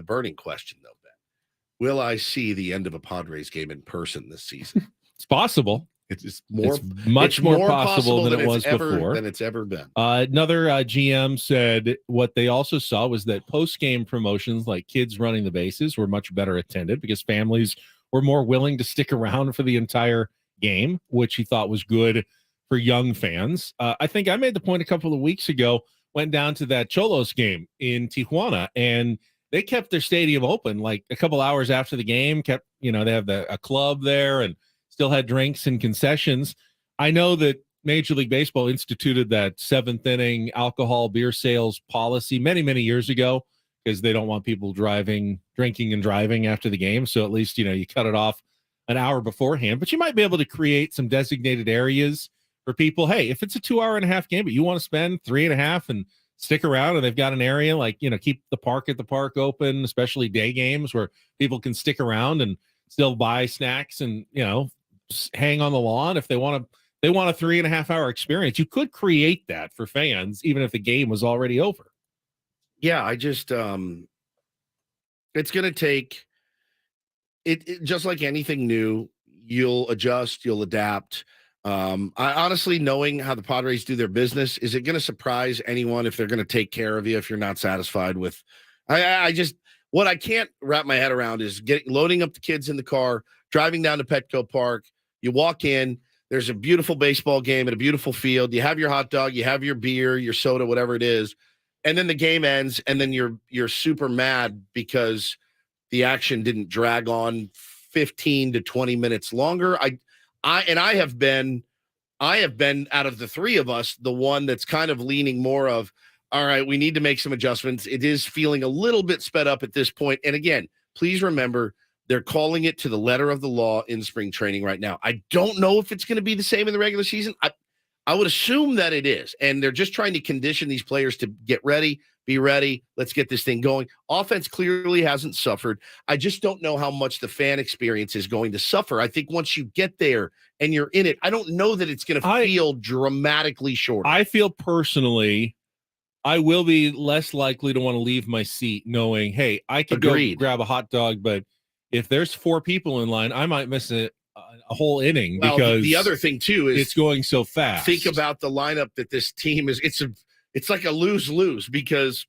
burning question, though, Ben. Will I see the end of a Padres game in person this season? It's possible. It's much more possible than it was before. Than it's ever been. Another GM said what they also saw was that post-game promotions like kids running the bases were much better attended because families were more willing to stick around for the entire game, which he thought was good for young fans. I think I made the point a couple of weeks ago, went down to that Cholos game in Tijuana, and they kept their stadium open like a couple hours after the game, they have a club there and still had drinks and concessions. I know that Major League Baseball instituted that 7th inning alcohol beer sales policy many, many years ago because they don't want people drinking and driving after the game. So at least, you cut it off an hour beforehand, but you might be able to create some designated areas for people. Hey, if it's a 2.5 hour game, but you want to spend 3.5 and stick around, and they've got an area like, keep the park open, especially day games where people can stick around and still buy snacks and, hang on the lawn if they want a 3.5 hour experience. You could create that for fans, even if the game was already over. Yeah, I just it's going to take it just like anything new. You'll adjust, you'll adapt. I honestly, knowing how the Padres do their business, is it going to surprise anyone if they're going to take care of you if you're not satisfied with? I just, what I can't wrap my head around is loading up the kids in the car, driving down to Petco Park. You walk in, there's a beautiful baseball game at a beautiful field. You have your hot dog, you have your beer, your soda, whatever it is. And then the game ends, and then you're super mad because the action didn't drag on 15 to 20 minutes longer. I have been out of the three of us, the one that's kind of leaning more of, all right, we need to make some adjustments. It is feeling a little bit sped up at this point. And again, please remember, they're calling it to the letter of the law in spring training right now. I don't know if it's going to be the same in the regular season. I would assume that it is. And they're just trying to condition these players to get ready, be ready. Let's get this thing going. Offense clearly hasn't suffered. I just don't know how much the fan experience is going to suffer. I think once you get there and you're in it, I don't know that it's going to feel dramatically shorter. I feel personally, I will be less likely to want to leave my seat knowing, hey, I could go grab a hot dog, but if there's 4 people in line, I might miss a whole inning because the other thing too is it's going so fast. Think about the lineup that this team is. It's like a lose-lose because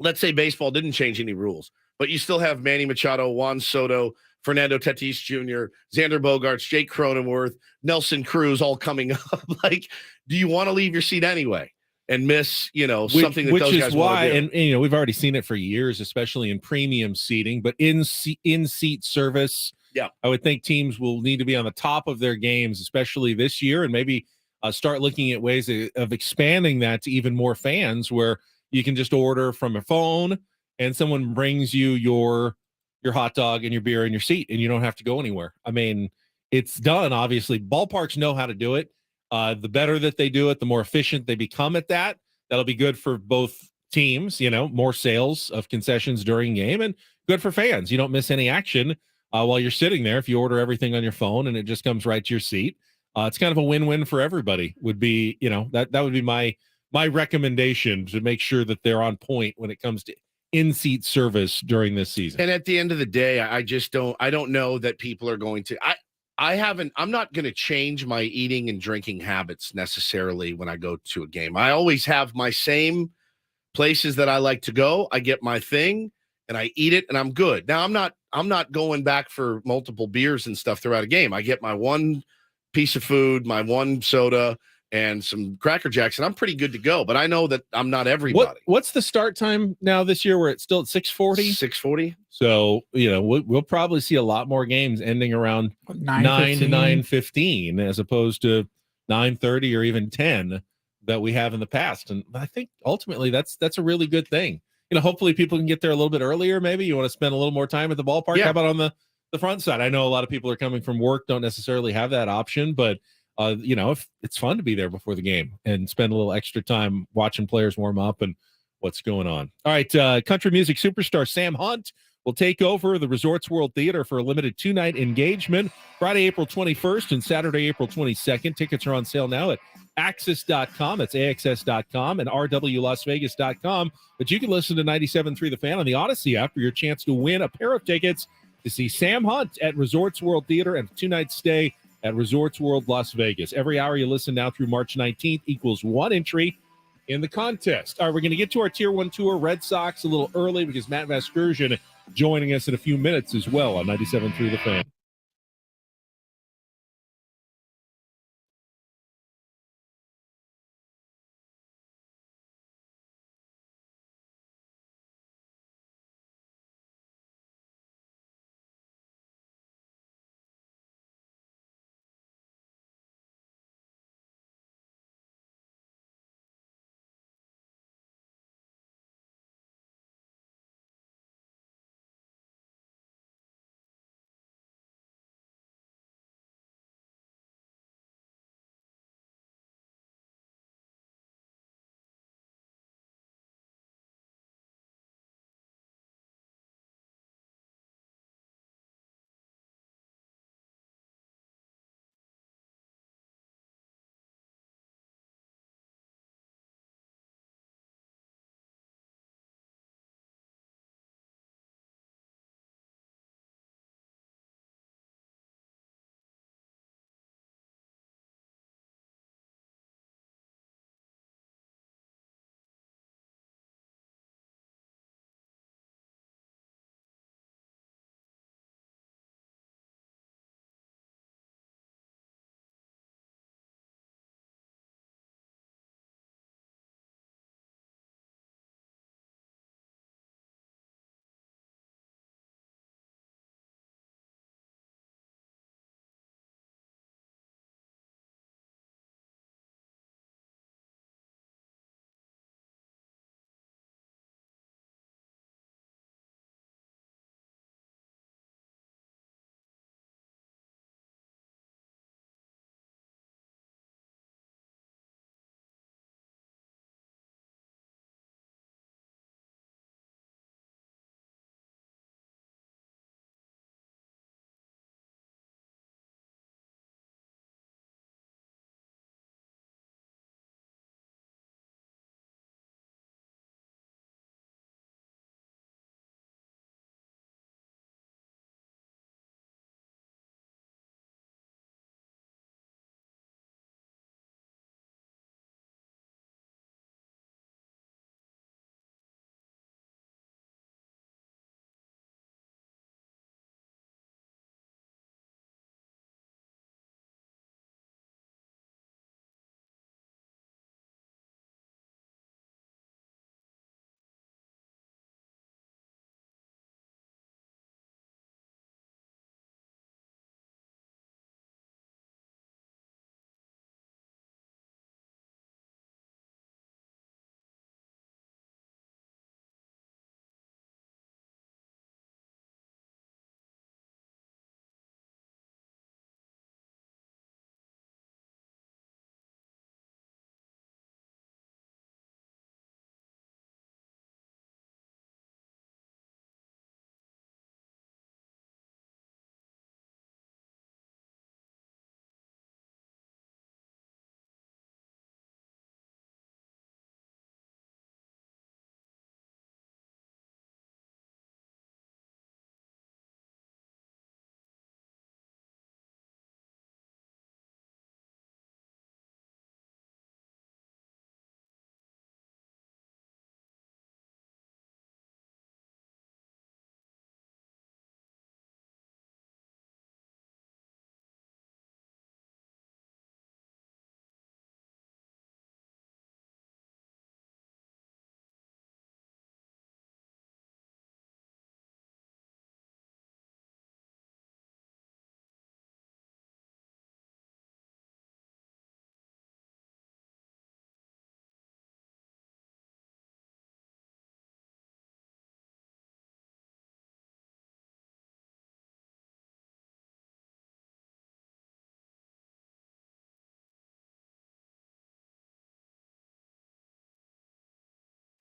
let's say baseball didn't change any rules, but you still have Manny Machado, Juan Soto, Fernando Tatis Jr., Xander Bogaerts, Jake Cronenworth, Nelson Cruz all coming up. Like, do you want to leave your seat anyway and miss, something that which those is guys why, want to do? and we've already seen it for years, especially in premium seating, but in seat service, yeah, I would think teams will need to be on the top of their games, especially this year, and maybe start looking at ways of expanding that to even more fans, where you can just order from a phone and someone brings you your hot dog and your beer in your seat, and you don't have to go anywhere. I mean, it's done. Obviously, ballparks know how to do it. The better that they do it, the more efficient they become at that. That'll be good for both teams, more sales of concessions during game, and good for fans. You don't miss any action while you're sitting there if you order everything on your phone and it just comes right to your seat. It's kind of a win-win for everybody. Would be, that would be my recommendation, to make sure that they're on point when it comes to in-seat service during this season. And at the end of the day, I don't know that people are going to. I'm not going to change my eating and drinking habits necessarily when I go to a game. I always have my same places that I like to go. I get my thing and I eat it and I'm good. Now I'm not going back for multiple beers and stuff throughout a game. I get my one piece of food, my one soda, and some Cracker Jacks, and I'm pretty good to go. But I know that I'm not everybody. What's the start time now this year? Where it's still at 6:40? 6:40. So we'll probably see a lot more games ending around 9 to 9:15 as opposed to 9:30 or even 10 that we have in the past. And I think ultimately that's a really good thing. Hopefully people can get there a little bit earlier. Maybe you want to spend a little more time at the ballpark. Yeah. How about on the front side? I know a lot of people are coming from work, don't necessarily have that option, but if it's fun to be there before the game and spend a little extra time watching players warm up and what's going on. All right. Country music superstar Sam Hunt will take over the Resorts World Theater for a limited 2-night engagement Friday, April 21st and Saturday, April 22nd. Tickets are on sale now at axis.com. That's AXS.com and RWLasVegas.com. But you can listen to 97.3 The Fan on the Odyssey app for your chance to win a pair of tickets to see Sam Hunt at Resorts World Theater and a 2-night stay at Resorts World Las Vegas. Every hour you listen now through March 19th equals one entry in the contest. All right, we're going to get to our Tier 1 Tour Red Sox a little early because Matt Vasgersian joining us in a few minutes as well on 97.3 The Fan.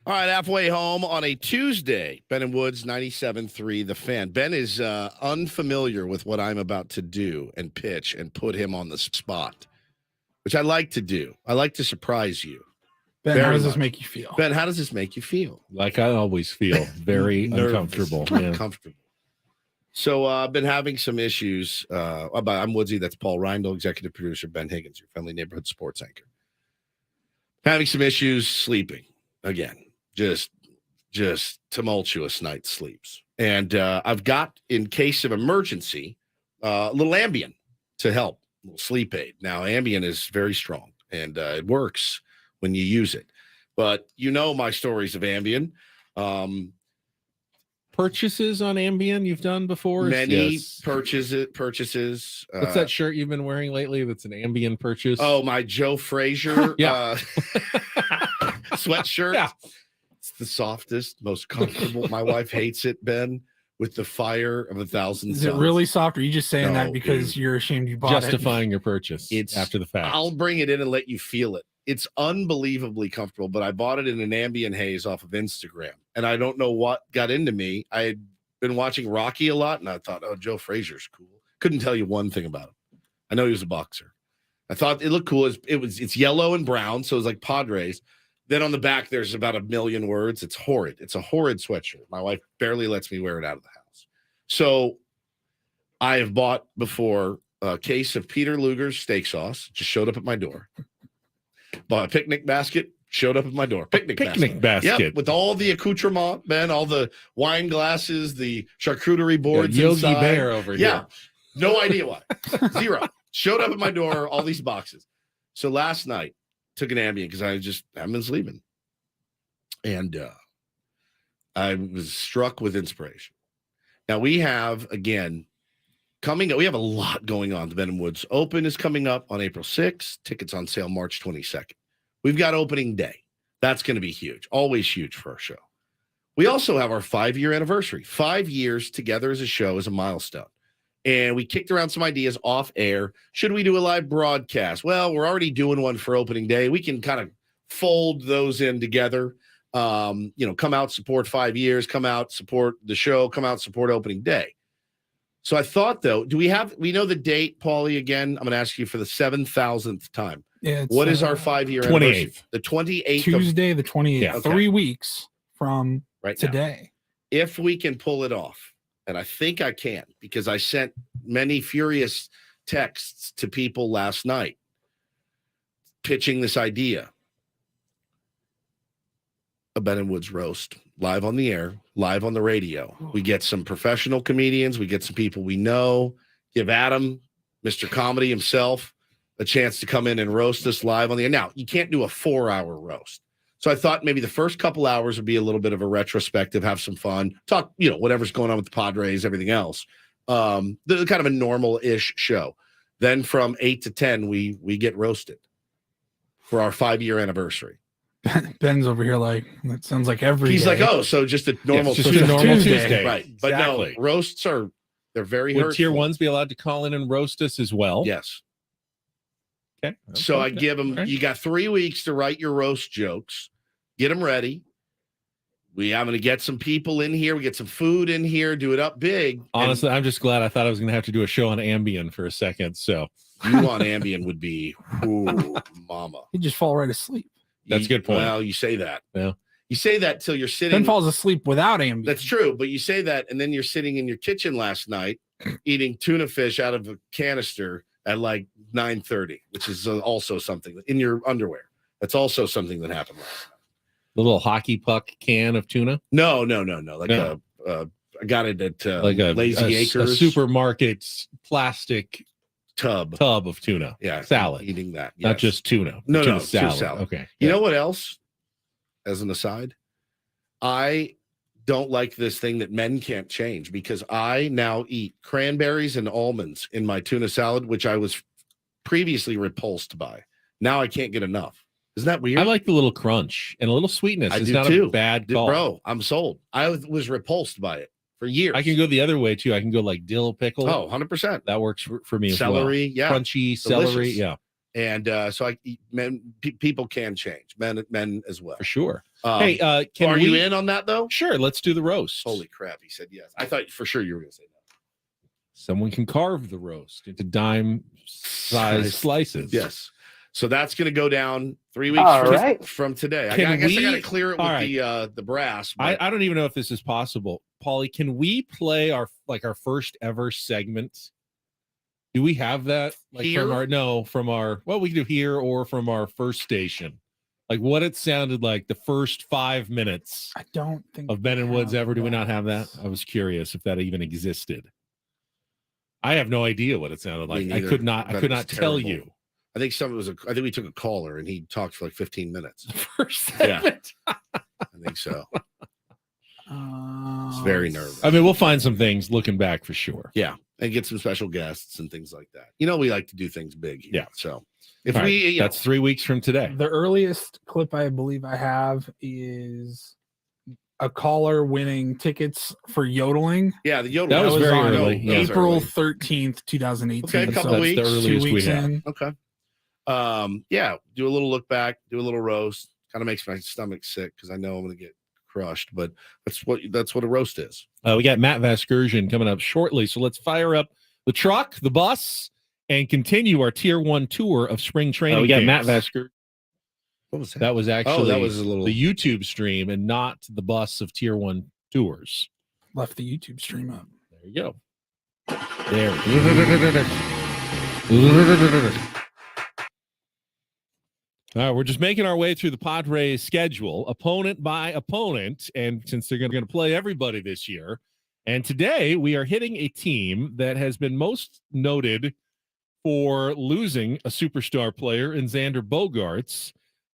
All right, halfway home on a Tuesday. Ben and Woods, 97.3 The Fan. Ben is unfamiliar with what I'm about to do and pitch and put him on the spot, which I like to do. I like to surprise you. Ben, Very how does this much. make you feel? Ben, how does this make you feel? Like I always feel, very Nervous. uncomfortable. Yeah. Uncomfortable. So I've been having some issues. I'm Woodsy. That's Paul Reindl, executive producer. Ben Higgins, your friendly neighborhood sports anchor. Having some issues sleeping again. Just tumultuous night sleeps. And I've got, in case of emergency, a little Ambien to help, a little sleep aid. Now, Ambien is very strong, and it works when you use it. But you know my stories of Ambien. Purchases on Ambien you've done before? Many Yes. purchases. What's that shirt you've been wearing lately that's an Ambien purchase? Oh, my Joe Frazier Yeah. sweatshirt. Yeah. It's the softest, most comfortable. My wife hates it, Ben, with the fire of 1,000 Is it suns. really soft? Or are you just saying No, that because dude. you're ashamed you bought it? Justifying your purchase It's after the fact. I'll bring it in and let you feel it. It's unbelievably comfortable, but I bought it in an Ambien haze off of Instagram, and I don't know what got into me. I had been watching Rocky a lot, and I thought, oh, Joe Frazier's cool. Couldn't tell you one thing about him. I know he was a boxer. I thought it looked cool. It's yellow and brown, so it's like Padres. Then on the back, there's about 1 million words. It's horrid. It's a horrid sweatshirt. My wife barely lets me wear it out of the house. So I have bought before a case of Peter Luger's steak sauce. Just showed up at my door. Bought a picnic basket. Showed up at my door. Picnic basket. Yep, with all the accoutrement, Ben, all the wine glasses, the charcuterie Yeah, boards. Yogi inside. Bear over Yeah. here. No idea why. Zero. Showed up at my door, all these boxes. So last night, took an Ambien because I just haven't been sleeping. And I was struck with inspiration. Now we have, again, coming up, we have a lot going on. The Ben and Woods Open is coming up on April 6th. Tickets on sale March 22nd. We've got opening day. That's going to be huge. Always huge for our show. We also have our 5-year anniversary. 5 years together as a show is a milestone. And we kicked around some ideas off air. Should we do a live broadcast? Well, we're already doing one for opening day. We can kind of fold those in together. Come out, support 5 years, come out, support the show, come out, support opening day. So I thought, though, we know the date, Paulie, again? I'm going to ask you for the 7,000th time. Yeah, What is our 5-year 28th. anniversary? The 28th Tuesday, the 28th. Yeah. Okay. 3 weeks from right now. today. If we can pull it off, and I think I can, because I sent many furious texts to people last night pitching this idea. A Ben and Woods roast, live on the air, live on the radio. We get some professional comedians, we get some people we know, give Adam, Mr. Comedy himself, a chance to come in and roast us live on the air. Now, you can't do a 4-hour roast. So I thought maybe the first couple hours would be a little bit of a retrospective, have some fun, talk, whatever's going on with the Padres, everything else. The kind of a normal-ish show. Then from 8 to 10, we get roasted for our 5-year anniversary. Ben's over here like, that sounds like every He's day. like, oh, so just a normal, just a normal Tuesday. right? But Exactly. no, roasts they're very Would hurtful. tier ones be allowed to call in and roast us as well? Yes. Okay. So I Okay. give them. Right. You got 3 weeks to write your roast jokes. Get them ready. I'm going to get some people in here. We get some food in here. Do it up big. And Honestly, I'm just glad. I thought I was going to have to do a show on Ambien for a second. So you on Ambien would be, ooh, mama. He'd just fall right asleep. That's a good point. Well, you say that. Yeah. You say that till you're sitting. Ben falls asleep without Ambien. That's true, but you say that, and then you're sitting in your kitchen last night eating tuna fish out of a canister at like 9:30, which is also something in your underwear. That's also something that happened last night. the little hockey puck can of tuna, No. Like No. I got it at like a Lazy a Acres supermarket plastic tub. tub of tuna. Yeah, salad. eating that. Not yes. just tuna. No, tuna no, salad. Okay. You know what else? As an aside, I don't like this thing that men can't change because I now eat cranberries and almonds in my tuna salad, which I was previously repulsed by. Now I can't get enough. Isn't that weird? I like the little crunch and a little sweetness. I It's do not too. a bad call. Bro, I'm sold. I was repulsed by it for years. I can go the other way too. I can go like dill pickle. Oh, 100%. That works for me as Celery, well. yeah. Crunchy celery. Delicious. Yeah. And so people can change, men as well. For sure. Um, Hey, can are we you in on that though? Sure, let's do the roast. Holy crap, he said yes. I thought for sure you were going to say no. Someone can carve the roast into dime-sized slices. Yes. So that's going to go down 3 weeks All from, right. from today. I Can guess I got to we- clear it all with right. the brass. But I don't even know if this is possible. Paulie, can we play our first ever segment? Do we have that? Here? From our we can do here or from our first station. Like what it sounded like the first 5 minutes I don't think of Ben and we Woods have ever. Do we not have that? I was curious if that even existed. I have no idea what it sounded like. I neither, could not but it was tell terrible. you. I think I think we took a caller and he talked for like 15 minutes. First Yeah. segment. I think so. It's very nervous. I mean, we'll find some things looking back for sure. Yeah. And get some special guests and things like that. You know, we like to do things big here. Yeah. So if All right, we, you that's 3 weeks from today. The earliest clip I believe I have is a caller winning tickets for yodeling. yeah, the yodel. That was very on early. Yeah. April early. 13th, 2018. Okay, a couple That's weeks. the 2 earliest we weeks have. in. Okay. Yeah, do a little look back, do a little roast. Kind of makes my stomach sick because I know I'm going to get crushed, but that's what a roast is. We got Matt Vasgersian coming up shortly. So let's fire up the truck, the bus, and continue our Tier 1 tour of spring training. We got Matt Vasgersian. What was that? That was actually that was a little. the YouTube stream and not the bus of Tier 1 tours. Left the YouTube stream up. There you go. There we go. All right, we're just making our way through the Padres schedule, opponent by opponent, and since they're going to play everybody this year, and today we are hitting a team that has been most noted for losing a superstar player in Xander Bogaerts,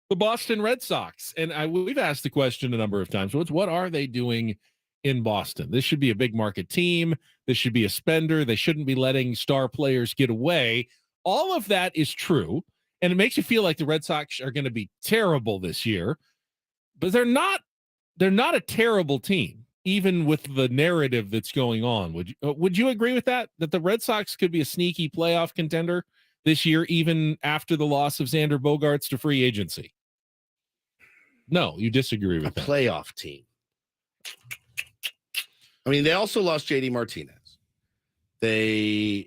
the Boston Red Sox. And we've asked the question a number of times, what are they doing in Boston? This should be a big market team. This should be a spender. They shouldn't be letting star players get away. All of that is true. And it makes you feel like the Red Sox are going to be terrible this year, but they're not a terrible team, even with the narrative that's going on. Would you agree with that the Red Sox could be a sneaky playoff contender this year, even after the loss of Xander Bogaerts to free agency? No, you disagree with a that. playoff team. I mean, they also lost JD Martinez. Ben,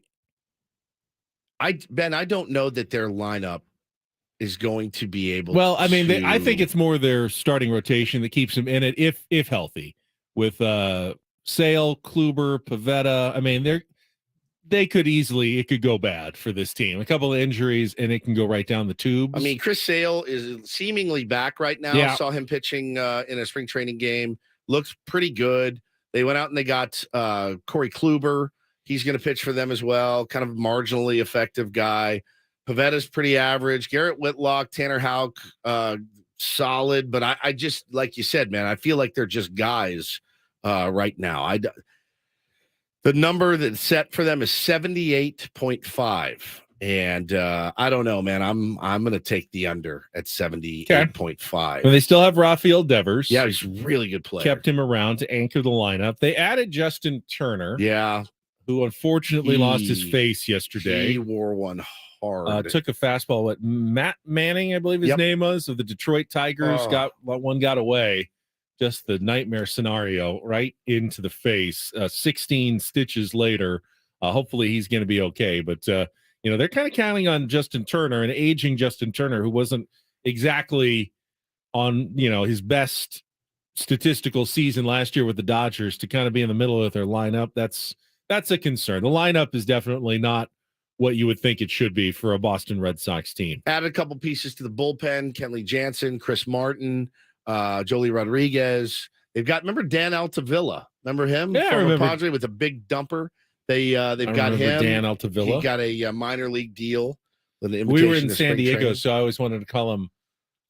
I don't know that their lineup is going to be able. Well, I mean, I to- think it's more their starting rotation that keeps them in it, if healthy, with Sale, Kluber, Pivetta. I mean, they could easily, it could go bad for this team. A couple of injuries and it can go right down the tubes. I mean, Chris Sale is seemingly back right now. Yeah. Saw him pitching in a spring training game. Looks pretty good. They went out and they got Corey Kluber. He's going to pitch for them as well. Kind of marginally effective guy. Pavetta's pretty average. Garrett Whitlock, Tanner Houck, solid. But I just, like you said, man, I feel like they're just guys right now. The number that's set for them is 78.5. And I don't know, man. I'm going to take the under at 78.5. And they still have Rafael Devers. Yeah, he's a really good player. Kept him around to anchor the lineup. They added Justin Turner. Yeah. Who unfortunately lost his face yesterday. He wore one hard. Took a fastball. Matt Manning, I believe his name was, of the Detroit Tigers. Oh. Got away. Just the nightmare scenario right into the face. 16 stitches later. Hopefully he's going to be okay. But they're kind of counting on Justin Turner, an aging Justin Turner who wasn't exactly on his best statistical season last year with the Dodgers, to kind of be in the middle of their lineup. That's a concern. The lineup is definitely not what you would think it should be for a Boston Red Sox team. Added a couple pieces to the bullpen: Kenley Jansen, Chris Martin, Joely Rodriguez. They've got, remember Dan Altavilla? Remember him? Yeah, I Former remember. Padre with a big dumper. They've I got remember him. Dan Altavilla. He got a minor league deal. With an We were invitation in to San spring Diego, training. so I always wanted to call him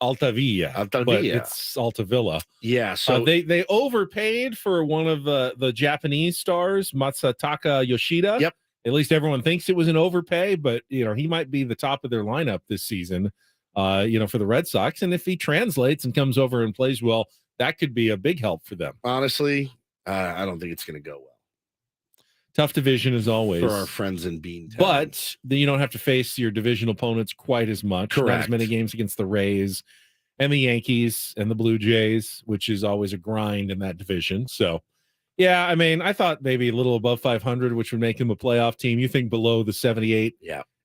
Altavilla. But it's Altavilla. Yeah. So they overpaid for one of the Japanese stars, Matsutaka Yoshida. Yep. At least everyone thinks it was an overpay, but he might be the top of their lineup this season. For the Red Sox, and if he translates and comes over and plays well, that could be a big help for them. honestly, I don't think it's going to go well. Tough division as always. for our friends in Beantown. But then you don't have to face your division opponents quite as much. Not as Correct. many games against the Rays and the Yankees and the Blue Jays, which is always a grind in that division. So, yeah, I mean, I thought maybe a little above 500, which would make them a playoff team. You think below the 78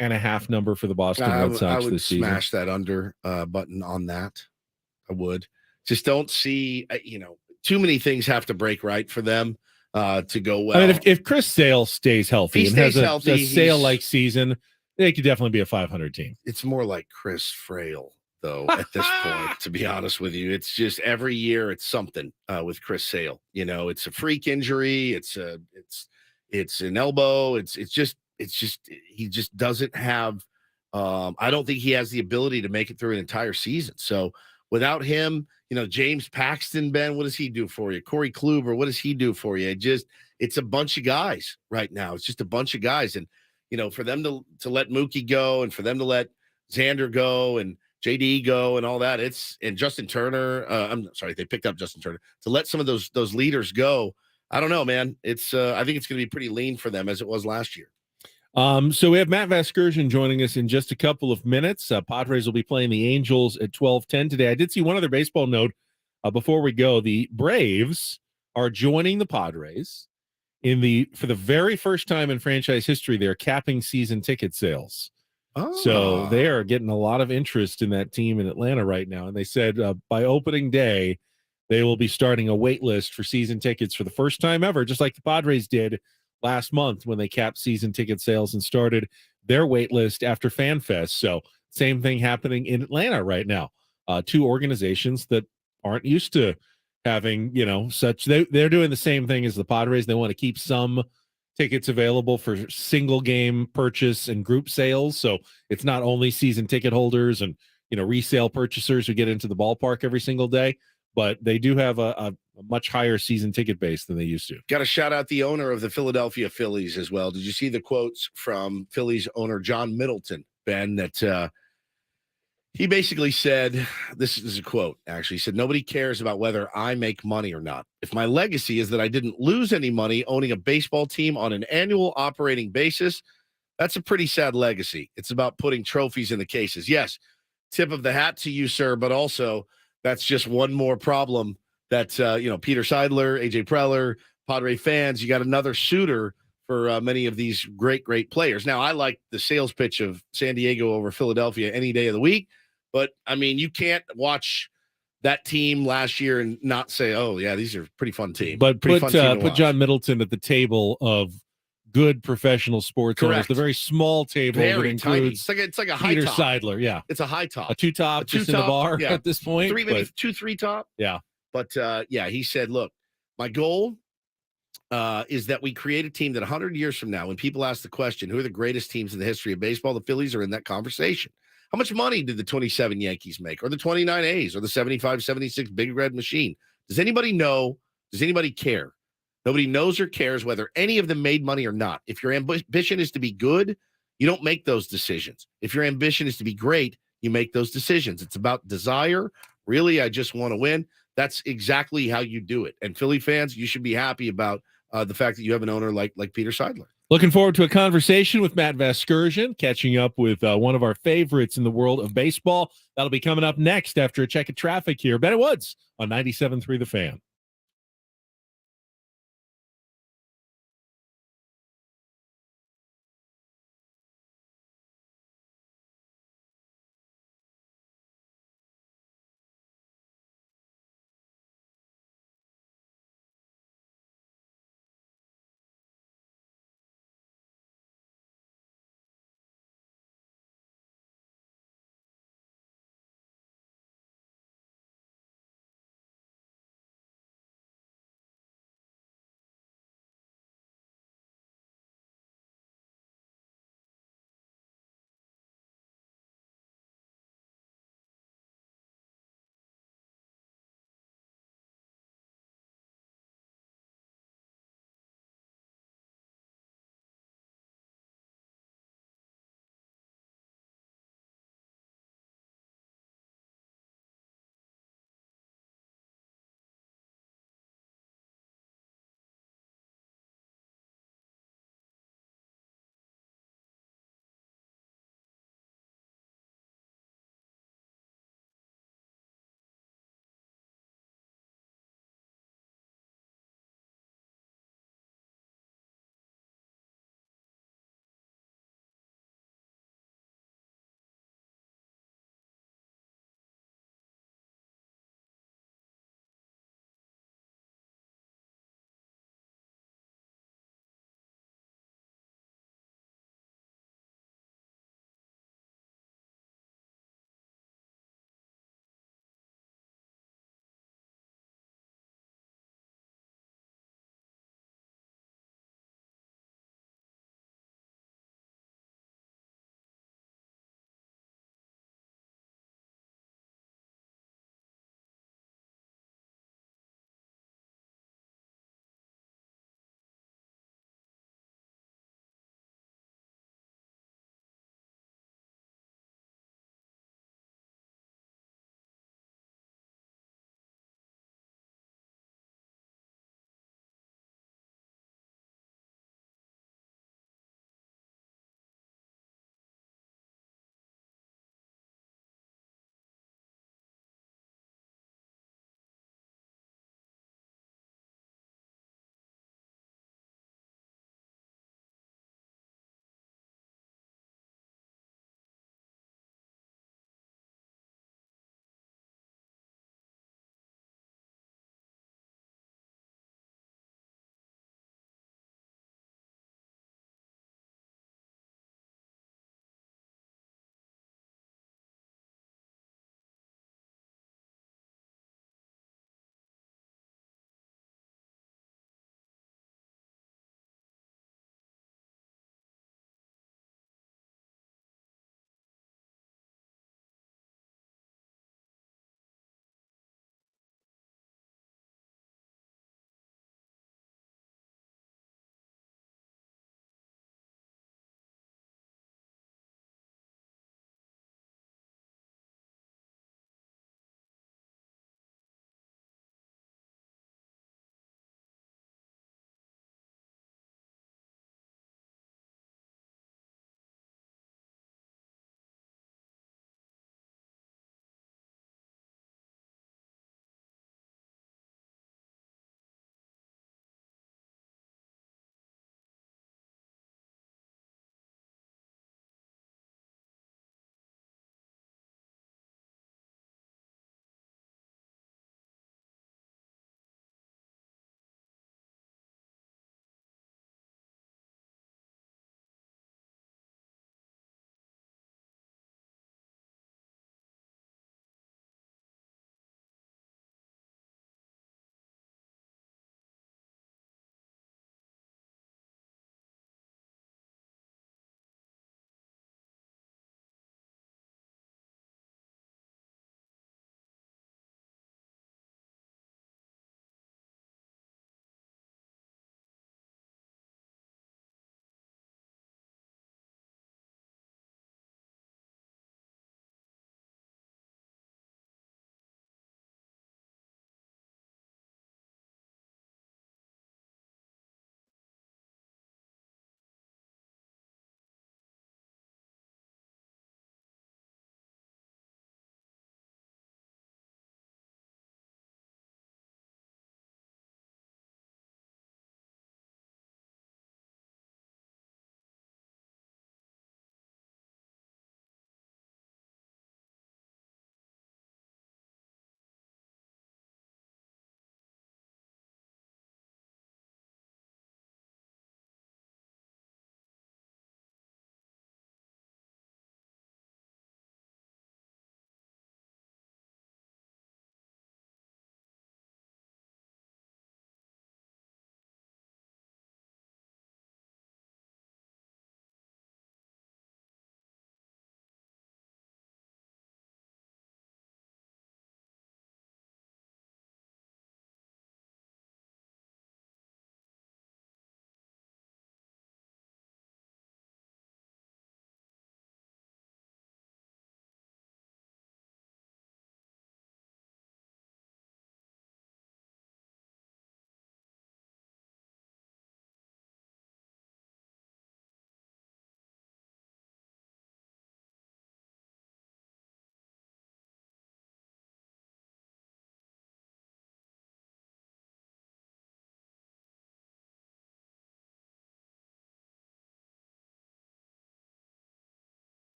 and a half number for the Boston Red Sox I would this season? smash that under button on that. I would. Just don't see, too many things have to break right for them to go well. I mean, if Chris Sale stays healthy and has a Sale-like season, they could definitely be a 500 team. It's more like Chris Frail, though, at this point, to be honest with you. It's just every year it's something with Chris Sale. It's a freak injury. It's an elbow. It's just he just doesn't have I don't think he has the ability to make it through an entire season. So without him, James Paxton, Ben, what does he do for you? Corey Kluber, what does he do for you? It's a bunch of guys right now. It's just a bunch of guys. And, for them to let Mookie go and for them to let Xander go and JD go and all that, and Justin Turner, I'm sorry, they picked up Justin Turner, to let some of those leaders go. I don't know, man. I think it's going to be pretty lean for them as it was last year. So we have Matt Vasgersian joining us in just a couple of minutes. Padres will be playing the Angels at 12:10 today. I did see one other baseball note before we go. The Braves are joining the Padres for the very first time in franchise history. They're capping season ticket sales. So they are getting a lot of interest in that team in Atlanta right now. And they said by opening day, they will be starting a wait list for season tickets for the first time ever, just like the Padres did last month when they capped season ticket sales and started their wait list after FanFest. So same thing happening in Atlanta right now. Two organizations that aren't used to having, they're doing the same thing as the Padres. They want to keep some tickets available for single game purchase and group sales. So it's not only season ticket holders and, resale purchasers who get into the ballpark every single day, but they do have a much higher season ticket base than they used to. Got to shout out the owner of the Philadelphia Phillies as well. Did you see the quotes from Phillies owner John Middleton, Ben, that he basically said, this is a quote, actually. He said, "Nobody cares about whether I make money or not. If my legacy is that I didn't lose any money owning a baseball team on an annual operating basis, that's a pretty sad legacy. It's about putting trophies in the cases. Yes, tip of the hat to you, sir, but also that's just one more problem that, Peter Seidler, AJ Preller, Padre fans, you got another suitor for many of these great, great players. Now, I like the sales pitch of San Diego over Philadelphia any day of the week, but, I mean, you can't watch that team last year and not say, oh, yeah, these are pretty fun teams. But put John Middleton at the table of good professional sports owners, the very small table that includes it's like a high Peter top. Seidler, yeah. It's a high top. A two-top just in the bar at this point. Maybe 2-3 top. Yeah. But, he said, look, my goal is that we create a team that 100 years from now, when people ask the question, who are the greatest teams in the history of baseball, the Phillies are in that conversation. How much money did the 27 Yankees make, or the 29 A's, or the 75-76 Big Red Machine? Does anybody know? Does anybody care? Nobody knows or cares whether any of them made money or not. If your ambition is to be good, you don't make those decisions. If your ambition is to be great, you make those decisions. It's about desire. Really, I just want to win. That's exactly how you do it. And Philly fans, you should be happy about the fact that you have an owner like Peter Seidler. Looking forward to a conversation with Matt Vasgersian, catching up with one of our favorites in the world of baseball. That'll be coming up next after a check of traffic here. Bennett Woods on 97.3 The Fan.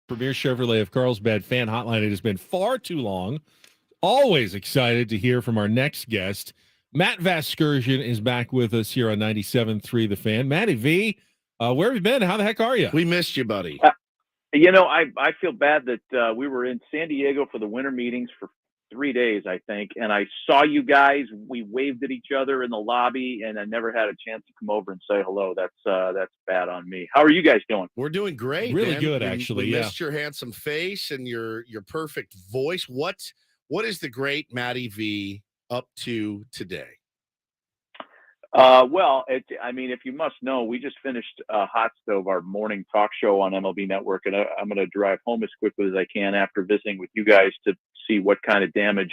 Premier Chevrolet of Carlsbad fan hotline. It has been far too long. Always excited to hear from our next guest. Matt Vasgersian is back with us here on 97.3 The Fan. Matty V, where have you been? How the heck are you? We missed you, buddy. I feel bad that we were in San Diego for the winter meetings for 3 days, I think, and I saw you guys. We waved at each other in the lobby, and I never had a chance to come over and say hello. That's bad on me. How are you guys doing? We're doing great. Really man. good, actually. We Yeah. missed your handsome face and your perfect voice. What is the great Matty V up to today? If you must know, we just finished Hot Stove, our morning talk show on MLB Network, and I'm going to drive home as quickly as I can after visiting with you guys to see what kind of damage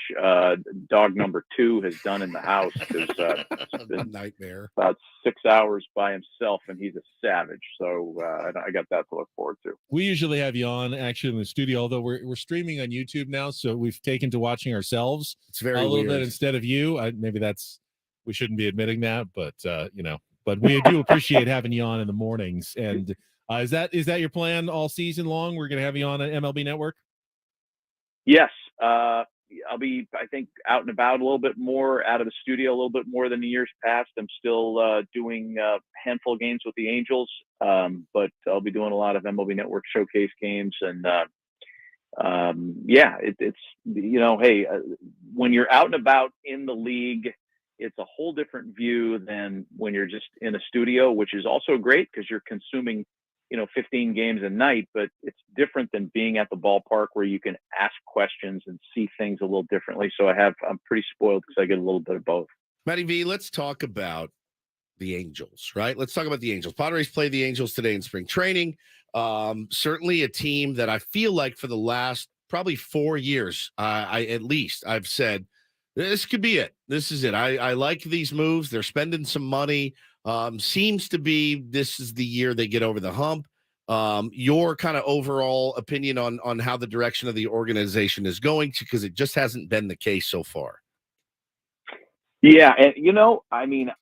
dog number 2 has done in the house. It's been nightmare. About 6 hours by himself, and he's a savage. So I got that to look forward to. We usually have you on actually in the studio, although we're streaming on YouTube now, so we've taken to watching ourselves. It's very a little weird. bit instead of you. Maybe we shouldn't be admitting that, but but we do appreciate having you on in the mornings. And is that your plan all season long? We're going to have you on at MLB Network. Yes. I'll be, I think, out and about a little bit more, out of the studio a little bit more than the years past. I'm still doing a handful of games with the Angels, but I'll be doing a lot of MLB Network showcase games. And when you're out and about in the league, it's a whole different view than when you're just in a studio, which is also great because you're consuming 15 games a night, but it's different than being at the ballpark where you can ask questions and see things a little differently. So I'm pretty spoiled because I get a little bit of both. Matty V, let's talk about the Angels, right? Let's talk about the Angels. Padres play the Angels today in spring training. Certainly a team that I feel like for the last probably 4 years, I've said, this could be it. This is it. I like these moves. They're spending some money. Seems to be this is the year they get over the hump. Your kind of overall opinion on how the direction of the organization is going, because it just hasn't been the case so far. Yeah, and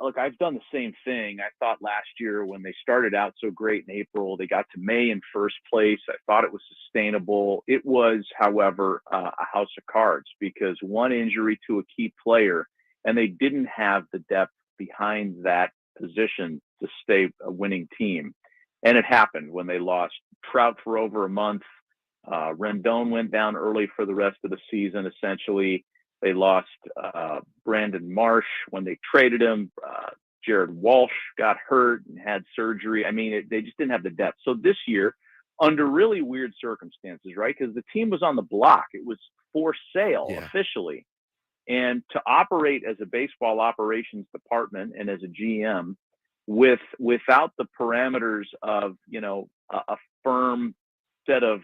look, I've done the same thing. I thought last year when they started out so great in April, they got to May in first place. I thought it was sustainable. It was, however, a house of cards because one injury to a key player, and they didn't have the depth behind that position to stay a winning team. And it happened when they lost Trout for over a month. Rendon went down early for the rest of the season, essentially. They lost Brandon Marsh when they traded him. Jared Walsh got hurt and had surgery. They just didn't have the depth. So this year, under really weird circumstances, right? Because the team was on the block. It was for sale officially. And to operate as a baseball operations department and as a GM without the parameters of, a firm set of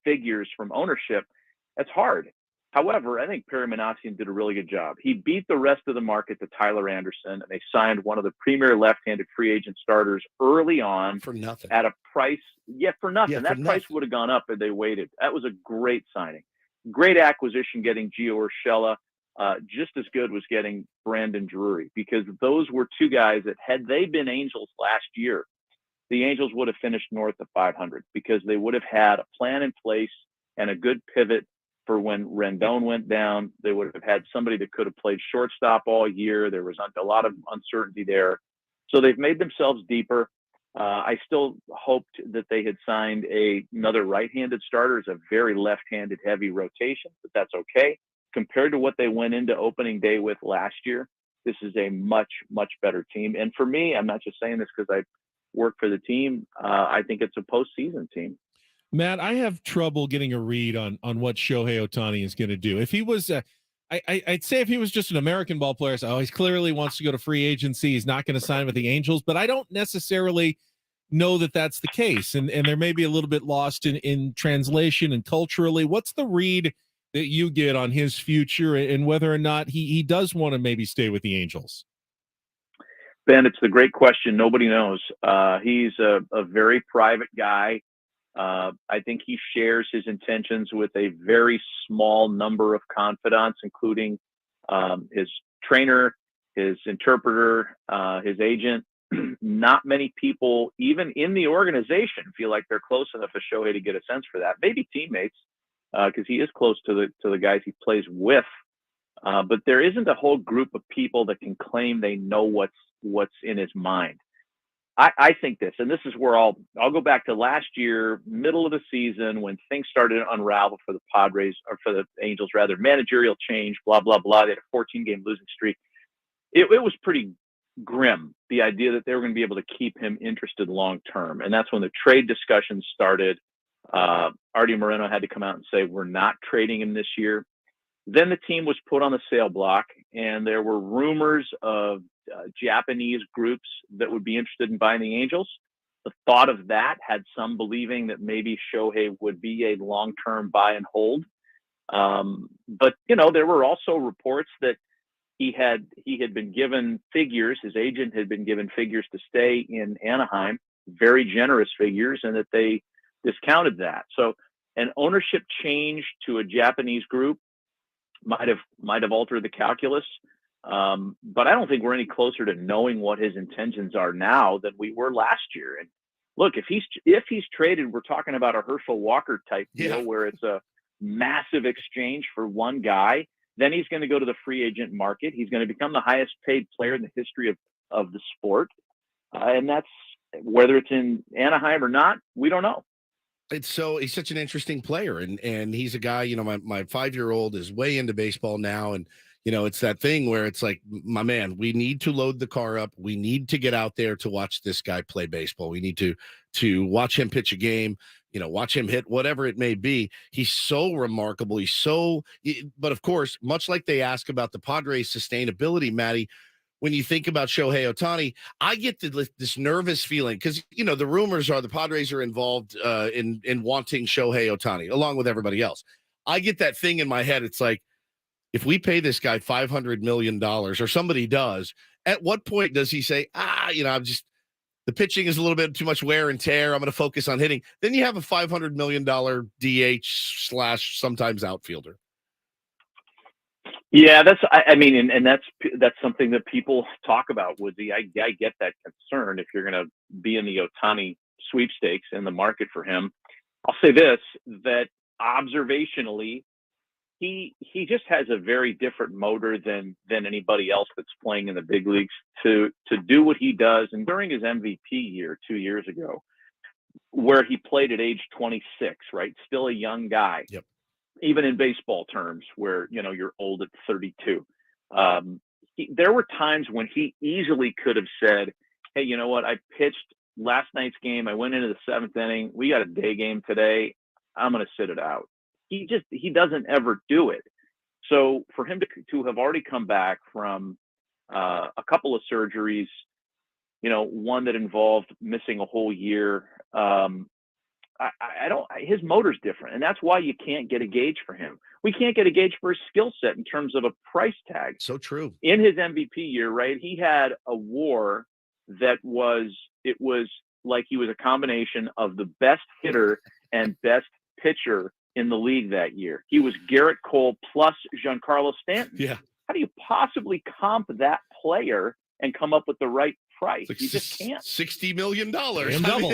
figures from ownership, that's hard. However, I think Perry Minasian did a really good job. He beat the rest of the market to Tyler Anderson, and they signed one of the premier left-handed free agent starters early on for nothing at a price. Yeah, for nothing. Yeah, that for price nothing. would have gone up if they waited. That was a great signing. Great acquisition getting Gio Urshela. Just as good was getting Brandon Drury, because those were two guys that had they been Angels last year, the Angels would have finished north of 500 because they would have had a plan in place and a good pivot for when Rendon went down. They would have had somebody that could have played shortstop all year. There was a lot of uncertainty there. So they've made themselves deeper. I still hoped that they had signed another right-handed starter. It's a very left-handed heavy rotation, but that's okay. Compared to what they went into opening day with last year, this is a much, much better team. And for me, I'm not just saying this because I work for the team. I think it's a postseason team. Matt, I have trouble getting a read on what Shohei Ohtani is going to do. If he was, I'd say if he was just an American ball player, so, he clearly wants to go to free agency. He's not going to sign with the Angels, but I don't necessarily know that that's the case. And there may be a little bit lost in translation and culturally. What's the read that you get on his future and whether or not he does want to maybe stay with the Angels? Ben, it's the great question. Nobody knows. He's a very private guy. I think he shares his intentions with a very small number of confidants, including his trainer, his interpreter, his agent. not many people, even in the organization, feel like they're close enough to Shohei to get a sense for that. Maybe teammates, because he is close to the guys he plays with. But there isn't a whole group of people that can claim they know what's in his mind. I think this, and this is where I'll go back to last year, middle of the season, when things started to unravel for the Padres, or for the Angels rather, managerial change, blah, blah, blah. They had a 14-game losing streak. It was pretty grim, the idea that they were going to be able to keep him interested long term. And that's when the trade discussions started. Artie Moreno had to come out and say, we're not trading him this year. Then the team was put on the sale block, and there were rumors of Japanese groups that would be interested in buying the Angels. The thought of that had some believing that maybe Shohei would be a long-term buy and hold. But, there were also reports that he had been given figures, his agent had been given figures to stay in Anaheim, very generous figures, and that they discounted that. So an ownership change to a Japanese group might have altered the calculus. But I don't think we're any closer to knowing what his intentions are now than we were last year. And look, if he's traded, we're talking about a Herschel Walker type deal where it's a massive exchange for one guy. Then he's going to go to the free agent market. He's going to become the highest paid player in the history of the sport. And that's, whether it's in Anaheim or not, we don't know. He's such an interesting player, and he's a guy, my 5-year-old is way into baseball now, and it's that thing where it's like, my man, we need to load the car up. We need to get out there to watch this guy play baseball. We need to watch him pitch a game, watch him hit, whatever it may be. He's so remarkable. But of course, much like they ask about the Padres' sustainability, Maddie, when you think about Shohei Ohtani, I get this nervous feeling because, the rumors are the Padres are involved in wanting Shohei Ohtani along with everybody else. I get that thing in my head. It's like, if we pay this guy $500 million or somebody does, at what point does he say, the pitching is a little bit too much wear and tear. I'm going to focus on hitting. Then you have a $500 million DH / sometimes outfielder. Yeah, that's something that people talk about, Woodsy. I get that concern if you're going to be in the Ohtani sweepstakes in the market for him. I'll say this, that observationally, he just has a very different motor than anybody else that's playing in the big leagues to do what he does. And during his MVP year 2 years ago, where he played at age 26, right? Still a young guy. Yep. Even in baseball terms, where you're old at 32, there were times when he easily could have said, "Hey, you know what? I pitched last night's game. I went into the 7th inning. We got a day game today. I'm going to sit it out." He doesn't ever do it. So for him to have already come back from a couple of surgeries, one that involved missing a whole year. His motor's different, and that's why you can't get a gauge for him. We can't get a gauge for his skill set in terms of a price tag. So true. In his MVP year, right, he had a WAR that was like he was a combination of the best hitter and best pitcher in the league that year. He was Garrett Cole plus Giancarlo Stanton. Yeah. How do you possibly comp that player and come up with the right price? Like you just can't. $60 million. Double.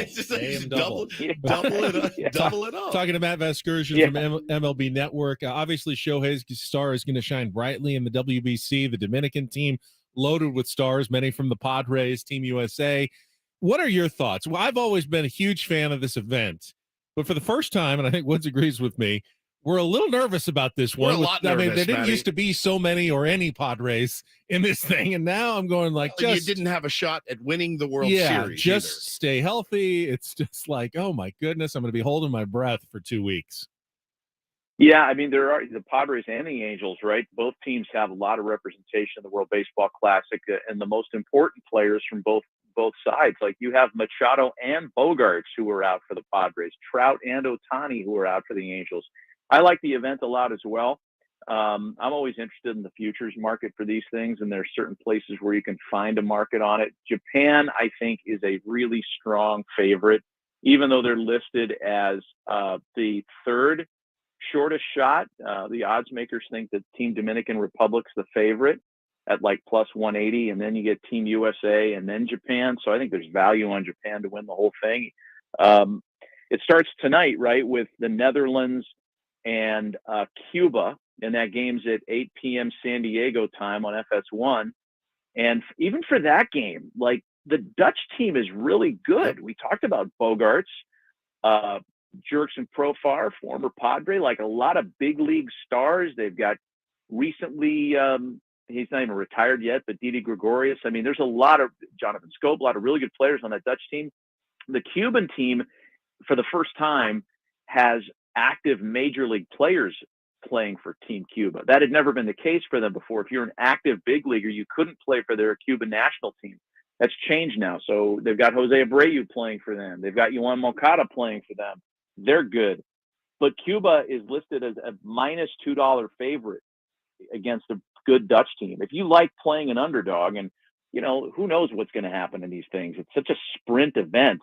Double it up. Talking to Matt Vasgersian from MLB Network. Obviously, Shohei's star is going to shine brightly in the WBC. The Dominican team loaded with stars, many from the Padres, Team USA. What are your thoughts? Well, I've always been a huge fan of this event, but for the first time, and I think Woods agrees with me, we're a little nervous about this one. We're a lot nervous, there didn't Matty. used to be so many or any Padres in this thing, and now I'm going like, you didn't have a shot at winning the World Series. Just stay healthy. It's just like, oh my goodness, I'm going to be holding my breath for 2 weeks. Yeah, I mean, there are the Padres and the Angels, right? Both teams have a lot of representation in the World Baseball Classic, and the most important players from both sides. Like you have Machado and Bogarts who are out for the Padres, Trout and Ohtani who are out for the Angels. I like the event a lot as well. I'm always interested in the futures market for these things, and there's certain places where you can find a market on it. Japan, I think, is a really strong favorite, even though they're listed as the third shortest shot. The odds makers think that Team Dominican Republic's the favorite. at like plus 180, and then you get Team USA and then Japan. So I think there's value on Japan to win the whole thing. It starts tonight, right, with the Netherlands and Cuba, and that game's at 8 p.m. San Diego time on FS1. And even for that game, like, the Dutch team is really good. We talked about Bogarts, Jurgen Profar, former Padre, like a lot of big league stars. They've got recently, he's not even retired yet, but Didi Gregorius. I mean, there's a lot of Jonathan Scope, a lot of really good players on that Dutch team. The Cuban team, for the first time, has active major league players playing for Team Cuba. That had never been the case for them before. If you're an active big leaguer, you couldn't play for their Cuban national team. That's changed now. So they've got Jose Abreu playing for them. They've got Yohan Moncada playing for them. They're good. But Cuba is listed as a minus $2 favorite against a good Dutch team. If you like playing an underdog, and, you know, who knows what's going to happen in these things. It's such a sprint event.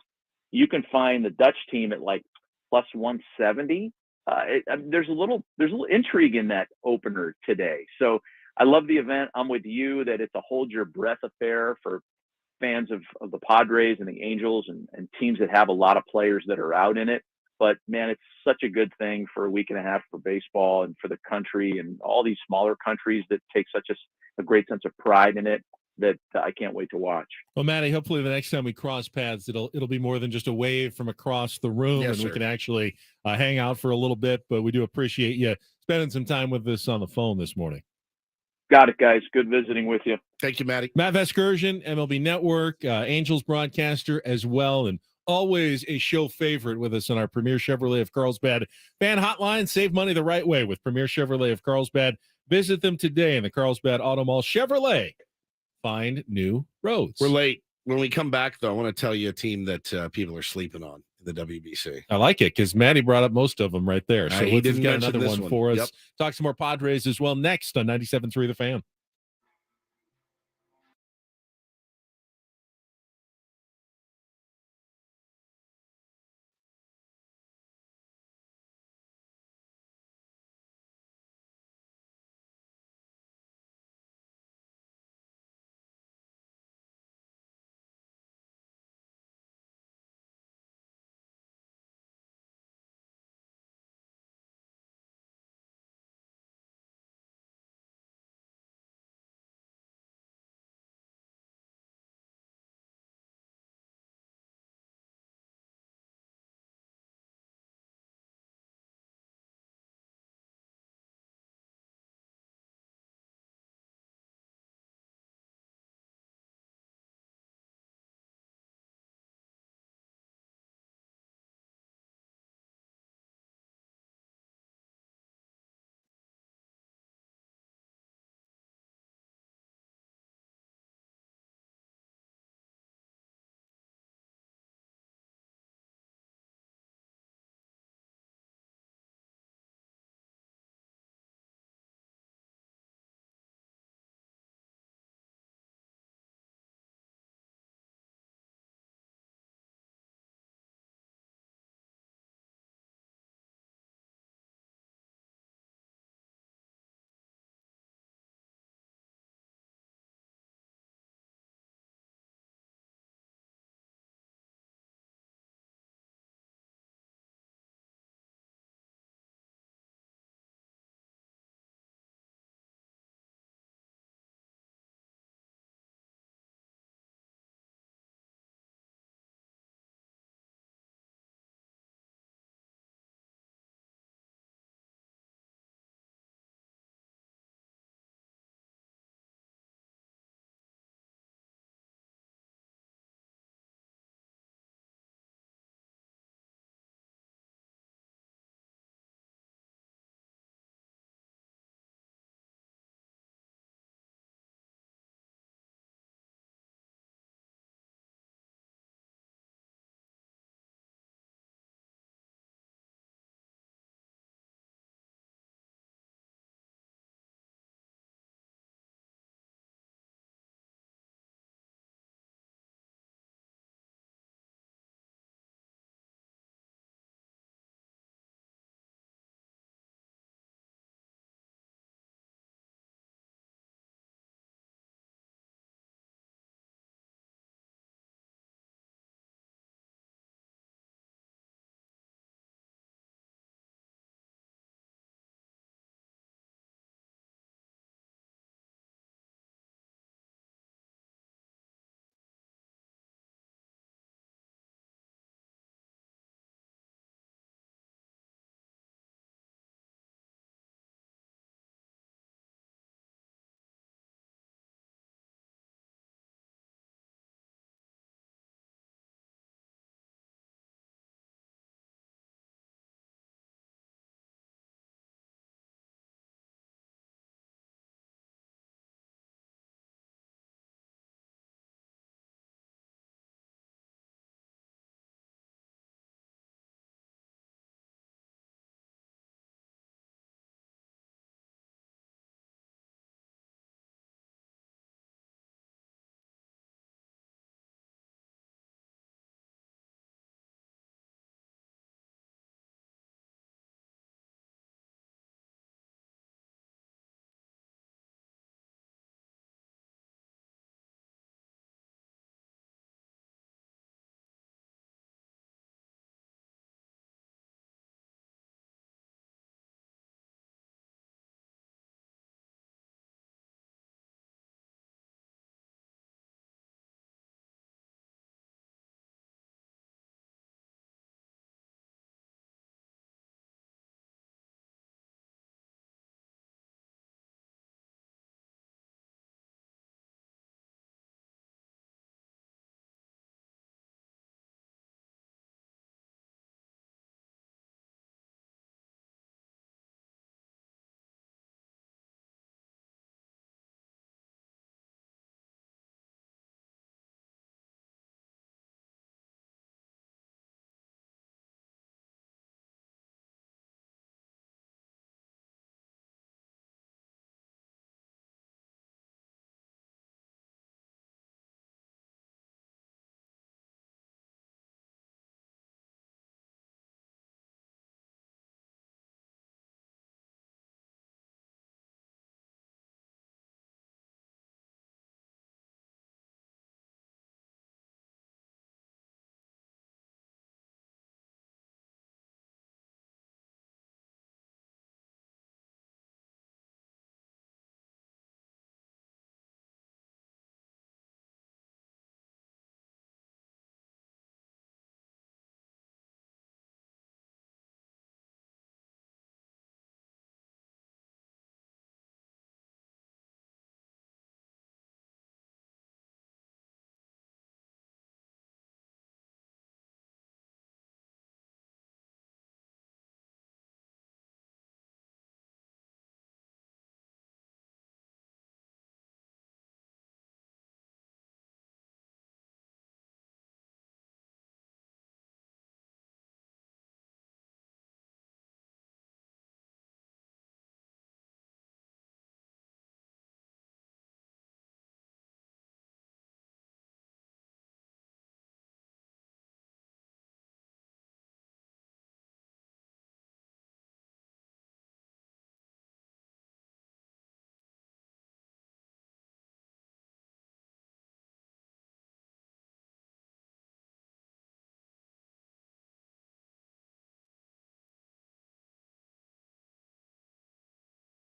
You can find the Dutch team at like plus 170. There's a little intrigue in that opener today. So I love the event. I'm with you that it's a hold your breath affair for fans of the Padres and the Angels and teams that have a lot of players that are out in it. But man, it's such a good thing for a week and a half for baseball and for the country and all these smaller countries that take such a great sense of pride in it, that I can't wait to watch. Well, Matty, hopefully the next time we cross paths, it'll be more than just a wave from across the room, Yes, and we sir. can actually hang out for a little bit. But we do appreciate you spending some time with us on the phone this morning. Got it, guys. Good visiting with you. Thank you, Matty. Matt Vasgersian, MLB Network, Angels broadcaster as well, and always a show favorite with us on our Premier Chevrolet of Carlsbad fan hotline. Save money the right way with Premier Chevrolet of Carlsbad. Visit them today in the Carlsbad Auto Mall. Chevrolet, find new roads. We're late. When we come back, though, I want to tell you a team that people are sleeping on in the WBC. I like it because Matty brought up most of them right there. So He let's didn't get mention another this one for us. Yep. Talk some more Padres as well next on 97.3 The Fan.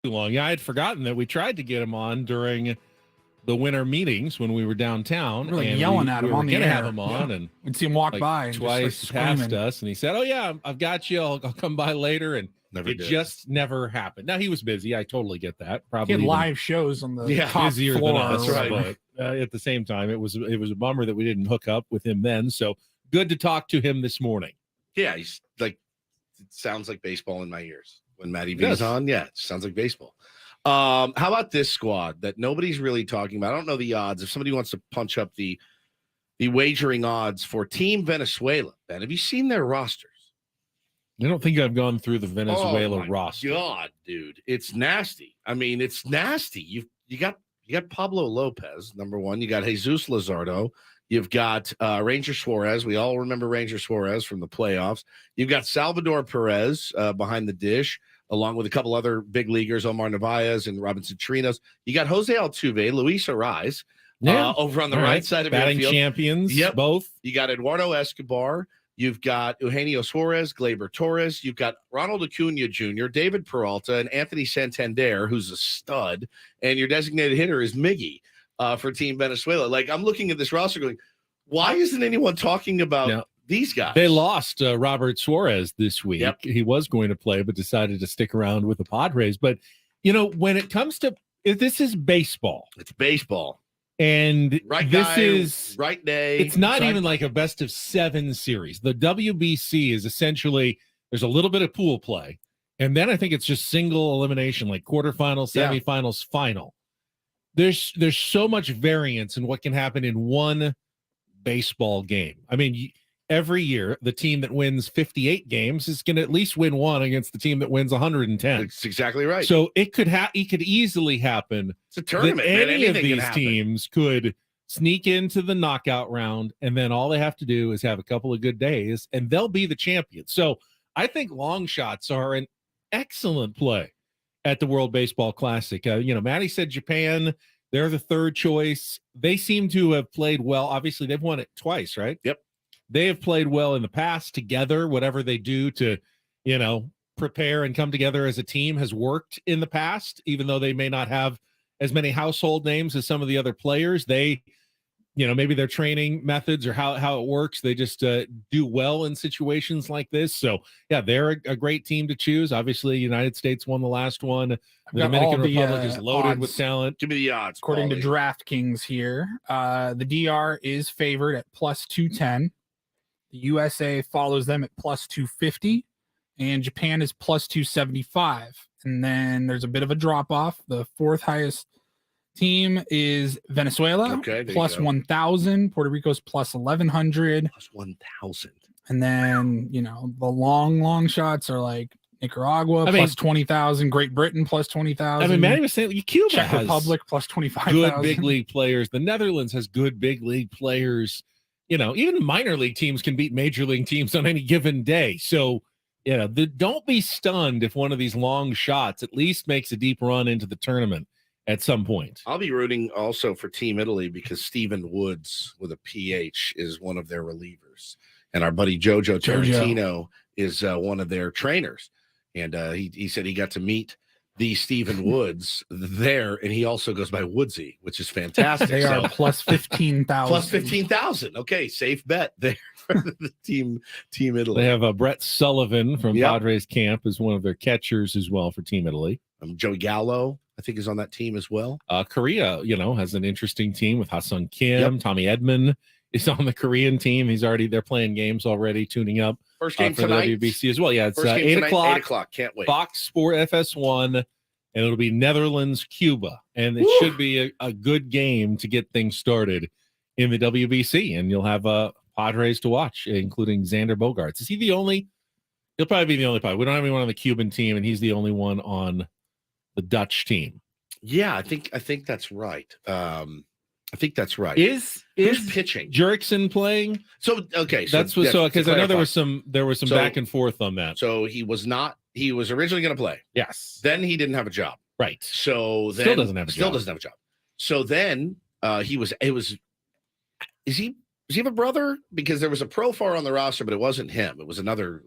too long. Yeah, I had forgotten that we tried to get him on during the winter meetings when we were downtown. We were, like, and yelling we at him were on the gonna air. have him on, Yeah. and We'd see him walk like by and just twice start past screaming. us, and he said, "Oh yeah, I've got you. I'll come by later." And Never it did. just never happened. Now he was busy. I totally get that. He Probably had even live shows on the top busier floor. than us, or whatever. but at the same time, it was a bummer that we didn't hook up with him then. So good to talk to him this morning. Yeah, he's like, it sounds like baseball in my ears when Matty V's Yes. on. Yeah, it sounds like baseball. How about this squad that nobody's really talking about? I don't know the odds. If somebody wants to punch up the wagering odds for Team Venezuela, Ben, have you seen their rosters? I don't think I've gone through the Venezuela Oh, my roster. God, dude, it's nasty. I mean, it's nasty. You got Pablo Lopez, number one. You got Jesus Luzardo. You've got Ranger Suarez. We all remember Ranger Suarez from the playoffs. You've got Salvador Perez behind the dish, along with a couple other big leaguers, Omar Narvaez and Robinson Chirinos. You got Jose Altuve, Luis Ariz over on the All right side of batting your field. champions. Yep. Both. You got Eduardo Escobar. You've got Eugenio Suarez, Gleyber Torres. You've got Ronald Acuna Jr., David Peralta, and Anthony Santander, who's a stud. And your designated hitter is Miggy for Team Venezuela. Like, I'm looking at this roster going, why isn't anyone talking about these guys? They lost Robert Suarez this week. Yep. He was going to play, but decided to stick around with the Padres. But, you know, when it comes to this is baseball. It's baseball. And Right this guy, is right day. It's not Right- even like a best of 7 series. The WBC is essentially there's a little bit of pool play, and then I think it's just single elimination, like quarterfinals, Yeah. semifinals, final. There's so much variance in what can happen in one baseball game. I mean, every year the team that wins 58 games is going to at least win one against the team that wins 110. That's exactly right. So it could easily happen. It's a tournament, that man. any of Anything can these happen. teams could sneak into the knockout round, and then all they have to do is have a couple of good days, and they'll be the champions. So I think long shots are an excellent play at the World Baseball Classic. Matty said Japan, they're the third choice. They seem to have played well. Obviously, they've won it twice, right? Yep. They have played well in the past together. Whatever they do to, prepare and come together as a team has worked in the past, even though they may not have as many household names as some of the other players. They, maybe their training methods or how it works, they just do well in situations like this. So, yeah, they're a great team to choose. Obviously, United States won the last one. The got all Dominican the, Republic is loaded odds. with talent. Give me the odds. According to Paulie. DraftKings here, the DR is favored at plus 210. The USA follows them at plus 250, and Japan is plus 275. And then there's a bit of a drop off. The fourth highest team is Venezuela, Okay, there you plus go. 1,000. Puerto Rico's plus 1,100. Plus 1,000. And then, the long shots are like Nicaragua, I mean- plus 20,000. Great Britain, plus 20,000. I mean, Manny was saying Cuba Czech has Republic, plus good 25,000. big league players. The Netherlands has good big league players. Even minor league teams can beat major league teams on any given day. So, don't be stunned if one of these long shots at least makes a deep run into the tournament at some point. I'll be rooting also for Team Italy because Stephen Woods with a PH is one of their relievers. And our buddy Jojo Tarantino is one of their trainers. And he said he got to meet the Stephen Woods there, and he also goes by Woodsy, which is fantastic. They are plus 15,000. Plus 15,000. Okay, safe bet there for the team Italy. They have Brett Sullivan from Yep. Padres camp as one of their catchers as well for Team Italy. Joey Gallo, I think, is on that team as well. Korea, has an interesting team with Ha-Sung Kim. Yep. Tommy Edman is on the Korean team. They're playing games already, tuning up First game for tonight. the WBC as well. Yeah, it's First game 8 tonight, o'clock. 8 o'clock. Can't wait. Fox Sport FS1, and it'll be Netherlands, Cuba. And it should be a good game to get things started in the WBC. And you'll have Padres to watch, including Xander Bogaerts. Is he the only? He'll probably be the only Padre. We don't have anyone on the Cuban team, and he's the only one on the Dutch team. Yeah, I think that's right. I think that's right. Is Who's pitching? Jurickson playing? So okay, That's what. So because I know there was some. some So- back and forth on that. So he was not. He was originally going to play. Yes, Then he didn't have a job. right. So then Still doesn't have a still job. doesn't have a job. So then he was. It was. Does he have a brother? Because there was a profile on the roster, but it wasn't him. It was another.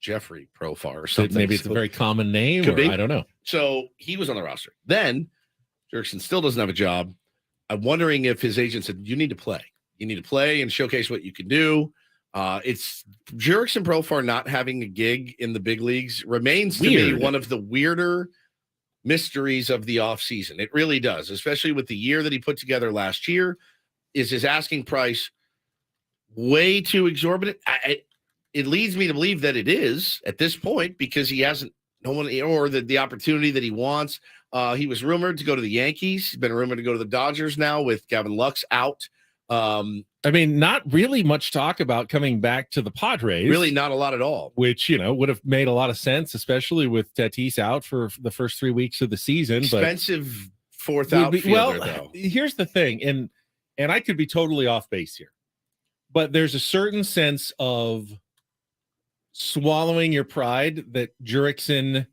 Jeffrey Profar or something. Maybe it's a very common name, Could or be. I don't know. So he was on the roster. Then Jurickson still doesn't have a job. I'm wondering if his agent said, you need to play. You need to play and showcase what you can do. It's Jurickson Profar not having a gig in the big leagues remains to me Weird. one of the weirder mysteries of the offseason. It really does, especially with the year that he put together last year. Is his asking price way too exorbitant? It leads me to believe that it is at this point because he hasn't no one or the opportunity that he wants. He was rumored to go to the Yankees. He's been rumored to go to the Dodgers now with Gavin Lux out. I mean, not really much talk about coming back to the Padres. Really not a lot at all. Which, would have made a lot of sense, especially with Tatis out for the first 3 weeks of the season. Expensive fourth Would be- outfielder, well, though. here's the thing, and I could be totally off base here, but there's a certain sense of swallowing your pride that Jurickson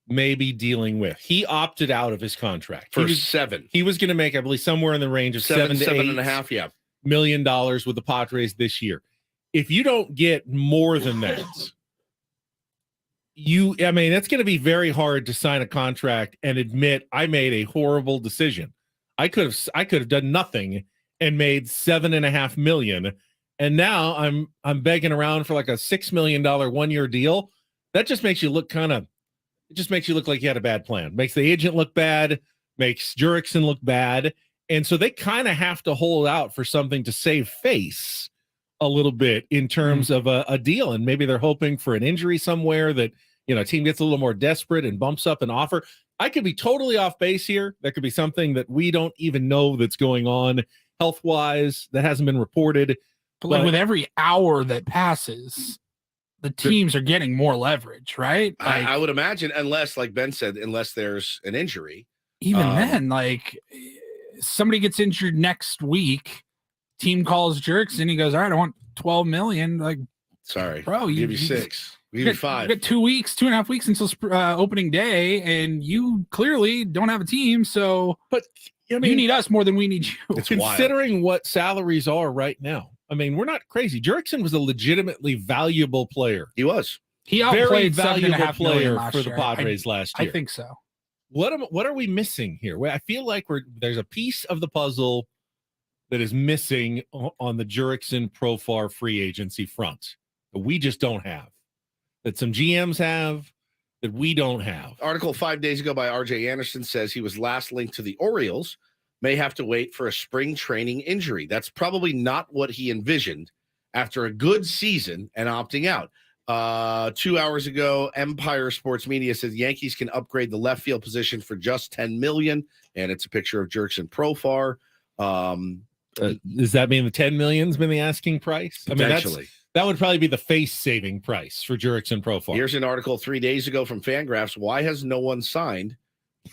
may be dealing with. He opted out of his contract For he was, seven. He was going to make, I believe, somewhere in the range of $7 to seven $8 and a half, yeah. million with the Padres this year. If you don't get more than that, that's going to be very hard to sign a contract and admit I made a horrible decision. I could have done nothing and made $7.5 million, and now I'm begging around for like a $6 million 1-year deal. That just makes you look like you had a bad plan. Makes the agent look bad, makes Jurickson look bad. And so they kind of have to hold out for something to save face a little bit in terms of a deal. And maybe they're hoping for an injury somewhere that, a team gets a little more desperate and bumps up an offer. I could be totally off base here. There could be something that we don't even know that's going on health-wise that hasn't been reported. But like with every hour that passes, the teams are getting more leverage, right? Like, I would imagine, unless, like Ben said, unless there's an injury. even then, like somebody gets injured next week, team calls Jurickson, he goes, all right, I want 12 million. Like, sorry, bro, give you 6. Give you 5. You got 2 weeks, 2.5 weeks until opening day, and you clearly don't have a team. So, but you need us more than we need you. It's considering what salaries are right now. I mean, we're not crazy. Jurickson was a legitimately valuable player. He was. He very outplayed valuable $7.5 million player last for the year. Padres last year. I think so. What are we missing here? Well, I feel like there's a piece of the puzzle that is missing on the Jurickson Profar free agency front that we just don't have, that some GMs have, that we don't have. Article 5 days ago by RJ Anderson says he was last linked to the Orioles, may have to wait for a spring training injury. That's probably not what he envisioned after a good season and opting out. 2 hours ago, Empire Sports Media says Yankees can upgrade the left field position for just $10 million, and it's a picture of Jurickson Profar. Does that mean the $10 million's been the asking price? I mean, Potentially. that would probably be the face-saving price for Jurickson Profar. Here's an article 3 days ago from Fangraphs. Why has no one signed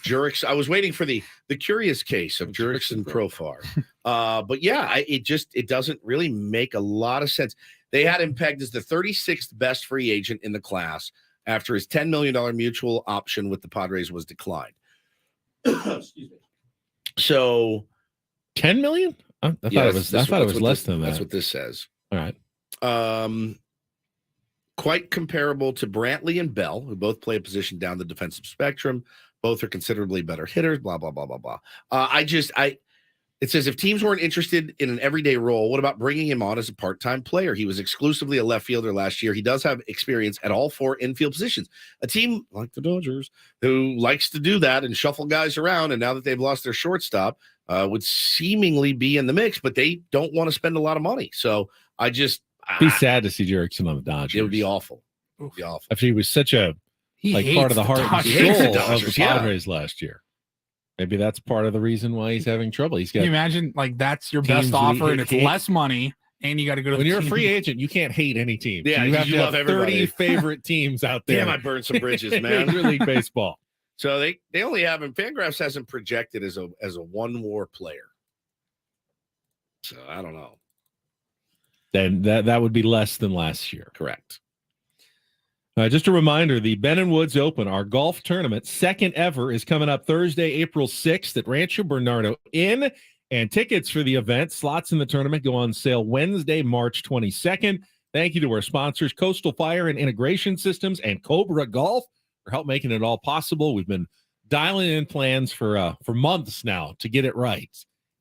Jurickson? I was waiting for the curious case of Jurickson Profar. But yeah, it doesn't really make a lot of sense. They had him pegged as the 36th best free agent in the class after his $10 million mutual option with the Padres was declined. Excuse me. So $10 million? I thought it was less than that. That's what this says. All right. Quite comparable to Brantley and Bell, who both play a position down the defensive spectrum. Both are considerably better hitters, blah, blah, blah, blah, blah. It says if teams weren't interested in an everyday role, what about bringing him on as a part-time player? He was exclusively a left fielder last year. He does have experience at all 4 infield positions. A team like the Dodgers, who likes to do that and shuffle guys around, and now that they've lost their shortstop, would seemingly be in the mix, but they don't want to spend a lot of money. So be sad to see Jurickson on the Dodgers. It would be awful. It would be awful. After he was such a part of the heart and soul of the Padres last year. Maybe that's part of the reason why he's having trouble. Can you imagine, like, that's your best offer and it's less money, and you got to go to when the you're team. a free agent, you can't hate any team. Yeah, you have to have love 30 everybody. favorite teams out there. Damn, I burned some bridges, man. Major League Baseball. So they only have him. Fangraphs hasn't projected as a one WAR player. So I don't know. Then that would be less than last year. Correct. Just a reminder, the Ben & Woods Open, our golf tournament, second ever, is coming up Thursday, April 6th at Rancho Bernardo Inn. And tickets for the event, slots in the tournament, go on sale Wednesday, March 22nd. Thank you to our sponsors, Coastal Fire and Integration Systems and Cobra Golf, for help making it all possible. We've been dialing in plans for months now to get it right,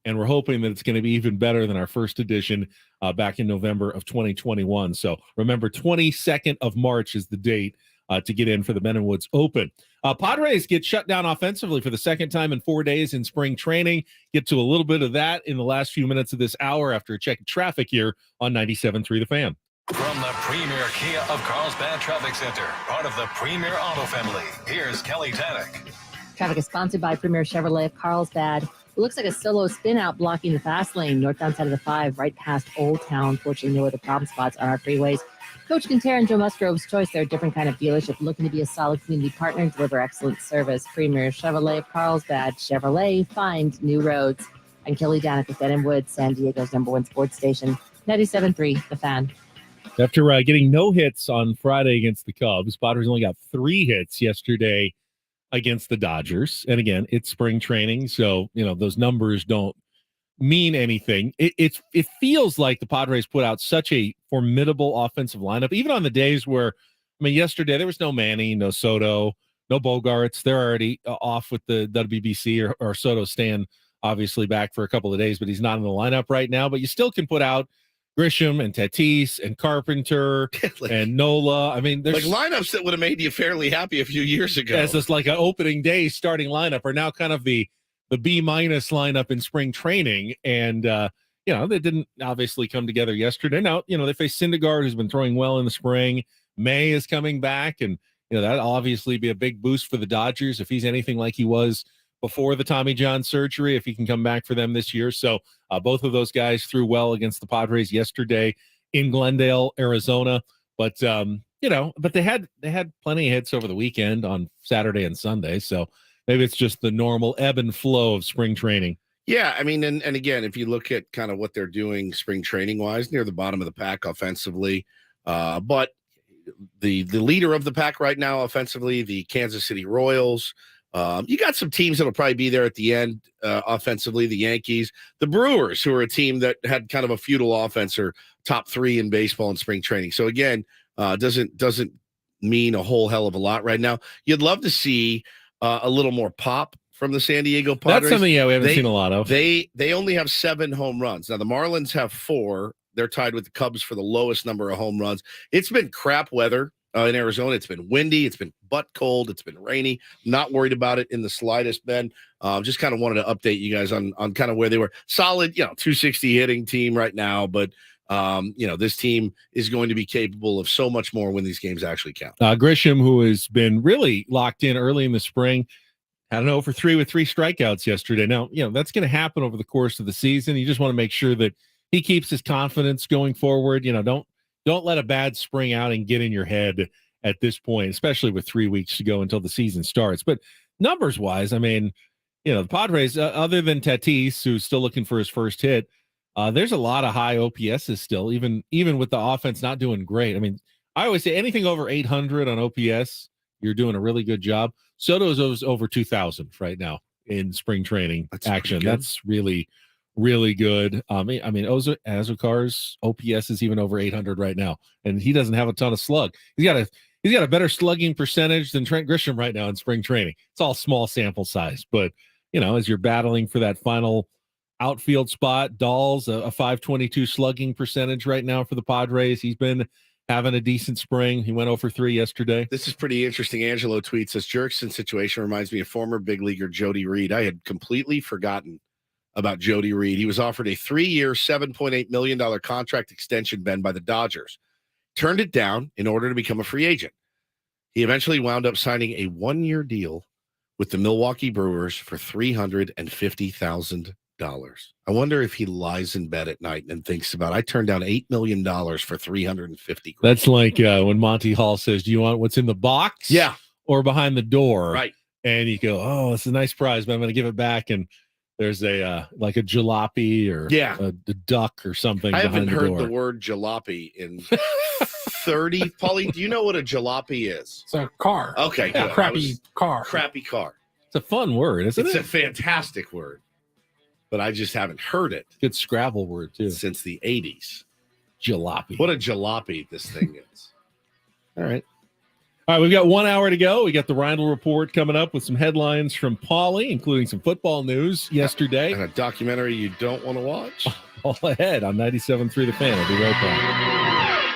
and we're hoping that it's going to be even better than our first edition back in November of 2021. So remember, 22nd of March is the date to get in for the Ben & Woods Open. Padres get shut down offensively for the second time in 4 days in spring training. Get to a little bit of that in the last few minutes of this hour after a check of traffic here on 97.3 The Fan. From the Premier Kia of Carlsbad Traffic Center, part of the Premier Auto Family, here's Kelly Tannick. Traffic is sponsored by Premier Chevrolet of Carlsbad. It looks like a solo spin out blocking the fast lane, northbound side of the 5, right past Old Town. Fortunately, no other problem spots on our freeways. Coach Quintero and Joe Musgrove's choice. They're a different kind of dealership looking to be a solid community partner and deliver excellent service. Premier Chevrolet of Carlsbad. Chevrolet, find new roads. I'm Kelly Danik with Ben & Woods, San Diego's #1 sports station. 97.3 The Fan. After getting no hits on Friday against the Cubs, Padres only got 3 hits yesterday against the Dodgers. And again, it's spring training, so those numbers don't mean anything. It feels like the Padres put out such a formidable offensive lineup, even on the days where, yesterday there was no Manny, no Soto, no Bogarts. They're already off with the WBC, or Soto staying obviously back for a couple of days, but he's not in the lineup right now. But you still can put out Grisham and Tatis and Carpenter and Nola. There's lineups that would have made you fairly happy a few years ago. As this like an opening day starting lineup are now kind of the B- lineup in spring training. And, they didn't obviously come together yesterday. Now, they faced Syndergaard, who's been throwing well in the spring. May is coming back, and, that'll obviously be a big boost for the Dodgers if he's anything like he was before the Tommy John surgery, if he can come back for them this year. So both of those guys threw well against the Padres yesterday in Glendale, Arizona. But, but they had plenty of hits over the weekend on Saturday and Sunday. So maybe it's just the normal ebb and flow of spring training. Yeah, and again, if you look at kind of what they're doing spring training wise, near the bottom of the pack offensively, but the leader of the pack right now offensively, the Kansas City Royals. You got some teams that'll probably be there at the end offensively, the Yankees, the Brewers, who are a team that had kind of a feudal offense, or top 3 in baseball in spring training. So again, doesn't mean a whole hell of a lot right now. You'd love to see a little more pop from the San Diego Padres. That's something we haven't seen a lot of. They only have 7 home runs. Now the Marlins have 4. They're tied with the Cubs for the lowest number of home runs. It's been crap weather in Arizona. It's been windy. It's been butt cold. It's been rainy. Not worried about it in the slightest, Ben. Just kind of wanted to update you guys on kind of where they were. Solid, 260 hitting team right now, but this team is going to be capable of so much more when these games actually count. Grisham, who has been really locked in early in the spring, had an 0-for-3 with 3 strikeouts yesterday. Now, that's going to happen over the course of the season. You just want to make sure that he keeps his confidence going forward. Don't let a bad spring outing get in your head at this point, especially with 3 weeks to go until the season starts. But numbers wise, the Padres, other than Tatis, who's still looking for his first hit, there's a lot of high OPSs still, even with the offense not doing great. I always say anything over 800 on OPS, you're doing a really good job. Soto's over 2,000 right now in spring training action. That's really, really good. Azocar's OPS is even over 800 right now, and he doesn't have a ton of slug. He's got a better slugging percentage than Trent Grisham right now in spring training. It's all small sample size, but as you're battling for that final outfield spot, Dahl's a 522 slugging percentage right now for the Padres. He's been having a decent spring. He went 0-for-3 yesterday. This is pretty interesting. Angelo tweets, "This Jurickson situation reminds me of former big leaguer Jody Reed. I had completely forgotten about Jody Reed. He was offered a 3-year, $7.8 million contract extension, Ben, by the Dodgers. Turned it down in order to become a free agent. He eventually wound up signing a 1-year deal with the Milwaukee Brewers for $350,000. I wonder if he lies in bed at night and thinks about, I turned down $8 million for $350,000. That's like when Monty Hall says, do you want what's in the box? Yeah. Or behind the door? Right. And you go, oh, it's a nice prize, but I'm going to give it back. And there's a like a jalopy or a duck or something. I haven't heard door. the word jalopy in 30. Paulie, do you know what a jalopy is? It's a car. Okay. Yeah, crappy car. Crappy car. It's a fun word, isn't it? It's a fantastic word, but I just haven't heard it. Good Scrabble word, too. Since the 80s. Jalopy. What a jalopy this thing is. All right. All right, we've got 1 hour to go. We got the Rindle Report coming up with some headlines from Paulie, including some football news yesterday. And a documentary you don't want to watch. All ahead on 97.3 The Fan. I'll be right back.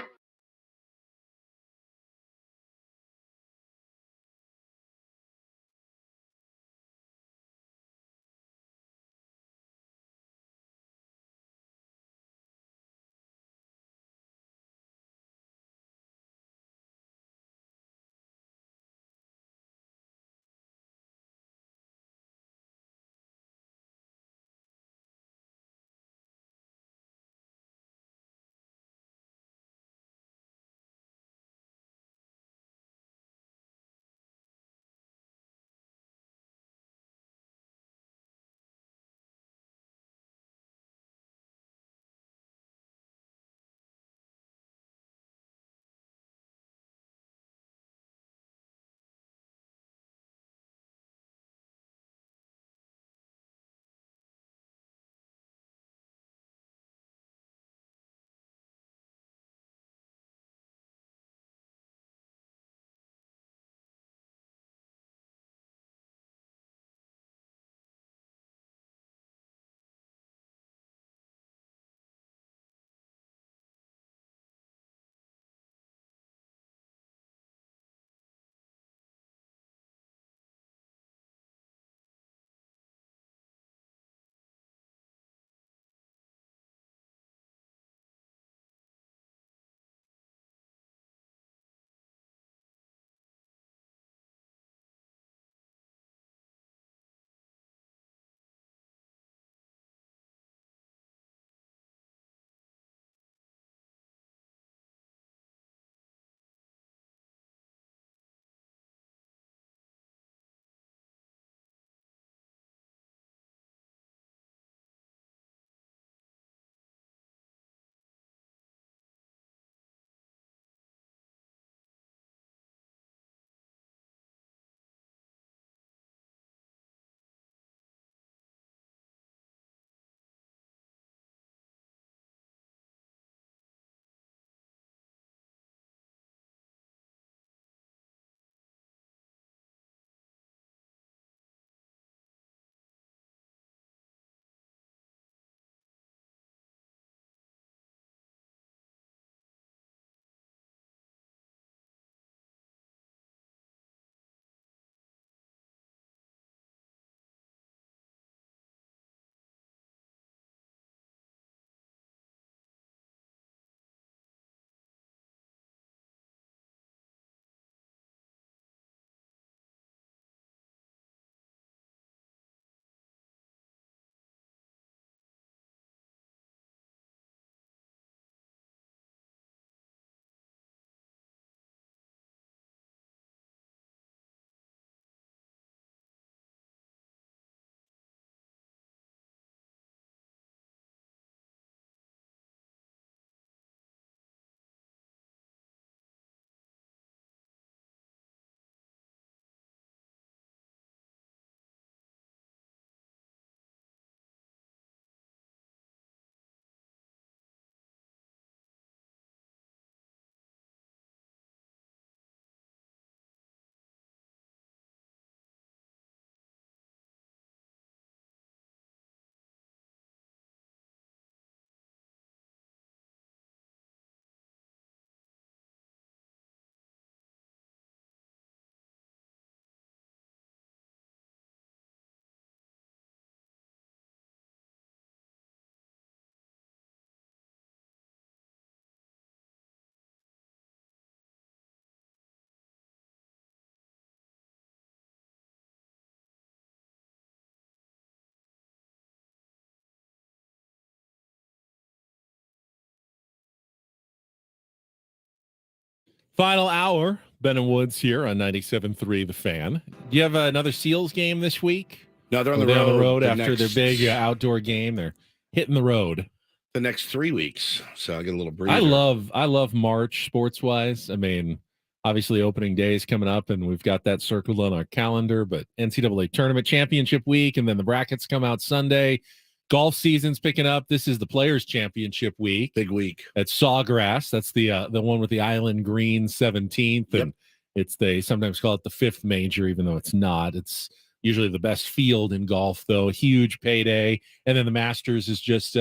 Final hour, Ben and Woods here on 97.3 The Fan. Do you have another Seals game this week? No, they're on Or the they're road. after their big outdoor game. They're hitting the road. The next 3 weeks. So I get a little breather. I love March sports wise. I mean, obviously opening day is coming up and we've got that circled on our calendar, but NCAA tournament championship week, and then the brackets come out Sunday. Golf season's picking up. This is the Players Championship week. Big week. At Sawgrass. That's the one with the Island Green 17th. And they sometimes call it the 5th major, even though it's not. It's usually the best field in golf, though. A huge payday. And then the Masters is just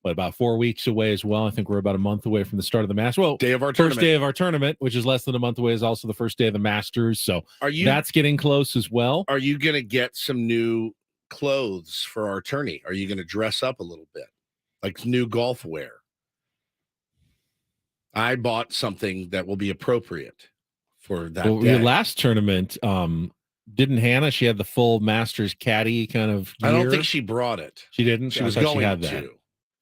about 4 weeks away as well. I think we're about a month away from the start of the Masters. Well, first day of our tournament, which is less than a month away, is also the first day of the Masters. So that's getting close as well. Are you going to get some new clothes for our tourney? Are you going to dress up a little bit, like new golf wear? I bought something that will be appropriate for that day. Your last tournament, didn't Hannah? She had the full Masters caddy kind of gear. I don't think she brought it. She didn't. She was going to.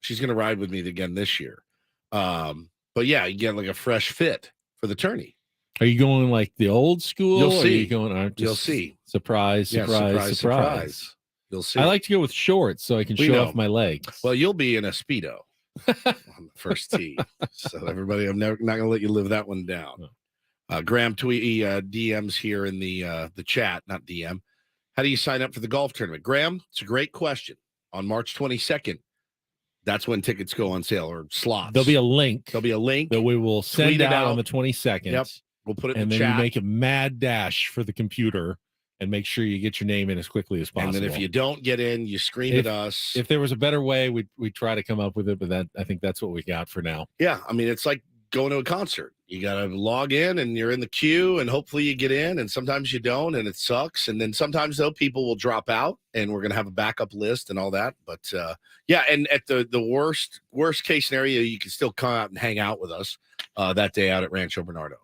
She's going to ride with me again this year. But yeah, you get like a fresh fit for the tourney. Are you going like the old school? You'll see. Are you going, You'll see. Surprise. You'll see. I like to go with shorts so I can show off my legs. Well, you'll be in a Speedo on the first tee. So everybody, I'm not going to let you live that one down. Graham DMs here in the chat, not DM. How do you sign up for the golf tournament? Graham, it's a great question. On March 22nd, that's when tickets go on sale, or slots. There'll be a link. That we will send out on the 22nd. Yep. We'll put it in and the then chat. You make a mad dash for the computer and make sure you get your name in as quickly as possible. And then if you don't get in, you scream at us. If there was a better way, we'd try to come up with it, but I think that's what we got for now. Yeah, I mean, it's like going to a concert. You got to log in and you're in the queue and hopefully you get in, and sometimes you don't and it sucks. And then sometimes, though, people will drop out and we're going to have a backup list and all that. But yeah, and at the worst case scenario, you can still come out and hang out with us that day out at Rancho Bernardo.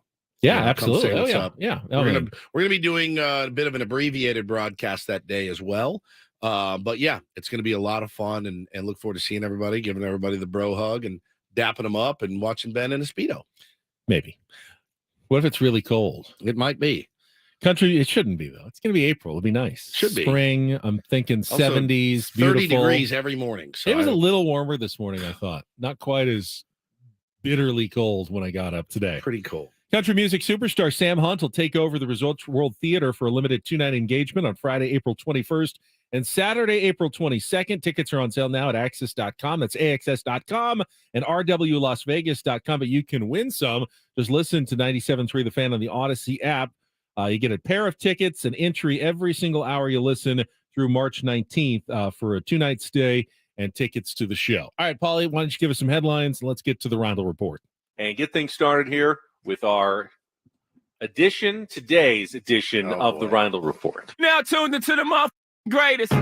Yeah, absolutely. Come say what's up. Yeah. We're gonna be doing a bit of an abbreviated broadcast that day as well. But yeah, it's gonna be a lot of fun, and look forward to seeing everybody, giving everybody the bro hug and dapping them up and watching Ben in a Speedo. Maybe. What if it's really cold? It might be. Country, it shouldn't be, though. It's going to be April. It'll be nice. Should be. Spring, I'm thinking also 70s, 30 degrees every morning. So it was a little warmer this morning, I thought. Not quite as bitterly cold when I got up today. Pretty cold. Country music superstar Sam Hunt will take over the Results World Theater for a limited 2-night engagement on Friday, April 21st and Saturday, April 22nd. Tickets are on sale now at axs.com. That's AXS.com and rwlasvegas.com. But you can win some. Just listen to 97.3 The Fan on the Odyssey app. You get a pair of tickets, an entry every single hour you listen through March 19th for a 2-night stay and tickets to the show. All right, Paulie, why don't you give us some headlines? Let's get to the Rindle Report. And get things started here with our today's edition of the Rindle Report. Now tuned into the greatest.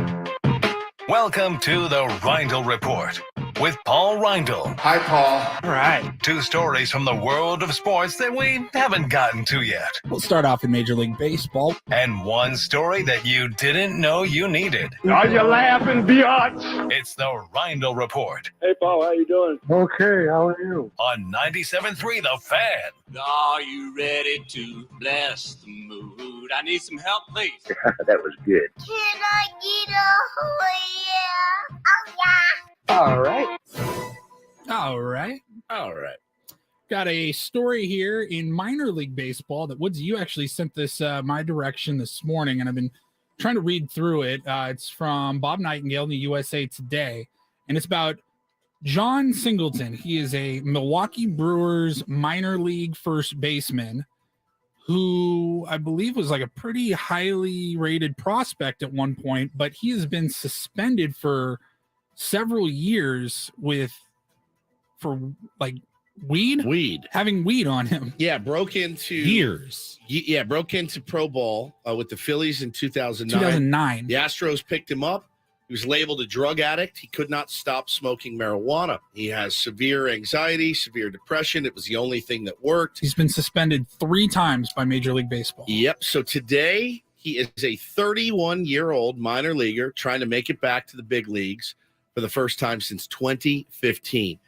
Welcome to the Rindle Report with Paul Rindle. Hi, Paul. All right. 2 stories from the world of sports that we haven't gotten to yet. We'll start off in Major League Baseball. And 1 story that you didn't know you needed. Are you laughing, biatch? It's the Rindle Report Hey, Paul, how you doing? Okay, how are you? on 97.3 The Fan. Are you ready to bless the mood? I need some help, please. That was good. Can I get a yeah? Oh, yeah. All right. All right. Got a story here in minor league baseball that Woods, you actually sent this my direction this morning, and I've been trying to read through it. It's from Bob Nightingale in the USA Today, and it's about John Singleton. He is a Milwaukee Brewers minor league first baseman who I believe was like a pretty highly rated prospect at one point, but he has been suspended for several years for like having weed on him. Yeah, broke into pro ball with the Phillies in 2009. The Astros picked him up. He was labeled a drug addict. He could not stop smoking marijuana. He has severe anxiety, severe depression. It was the only thing that worked. He's been suspended 3 times by Major League Baseball. Yep. So today he is a 31-year-old minor leaguer trying to make it back to the big leagues for the first time since 2015.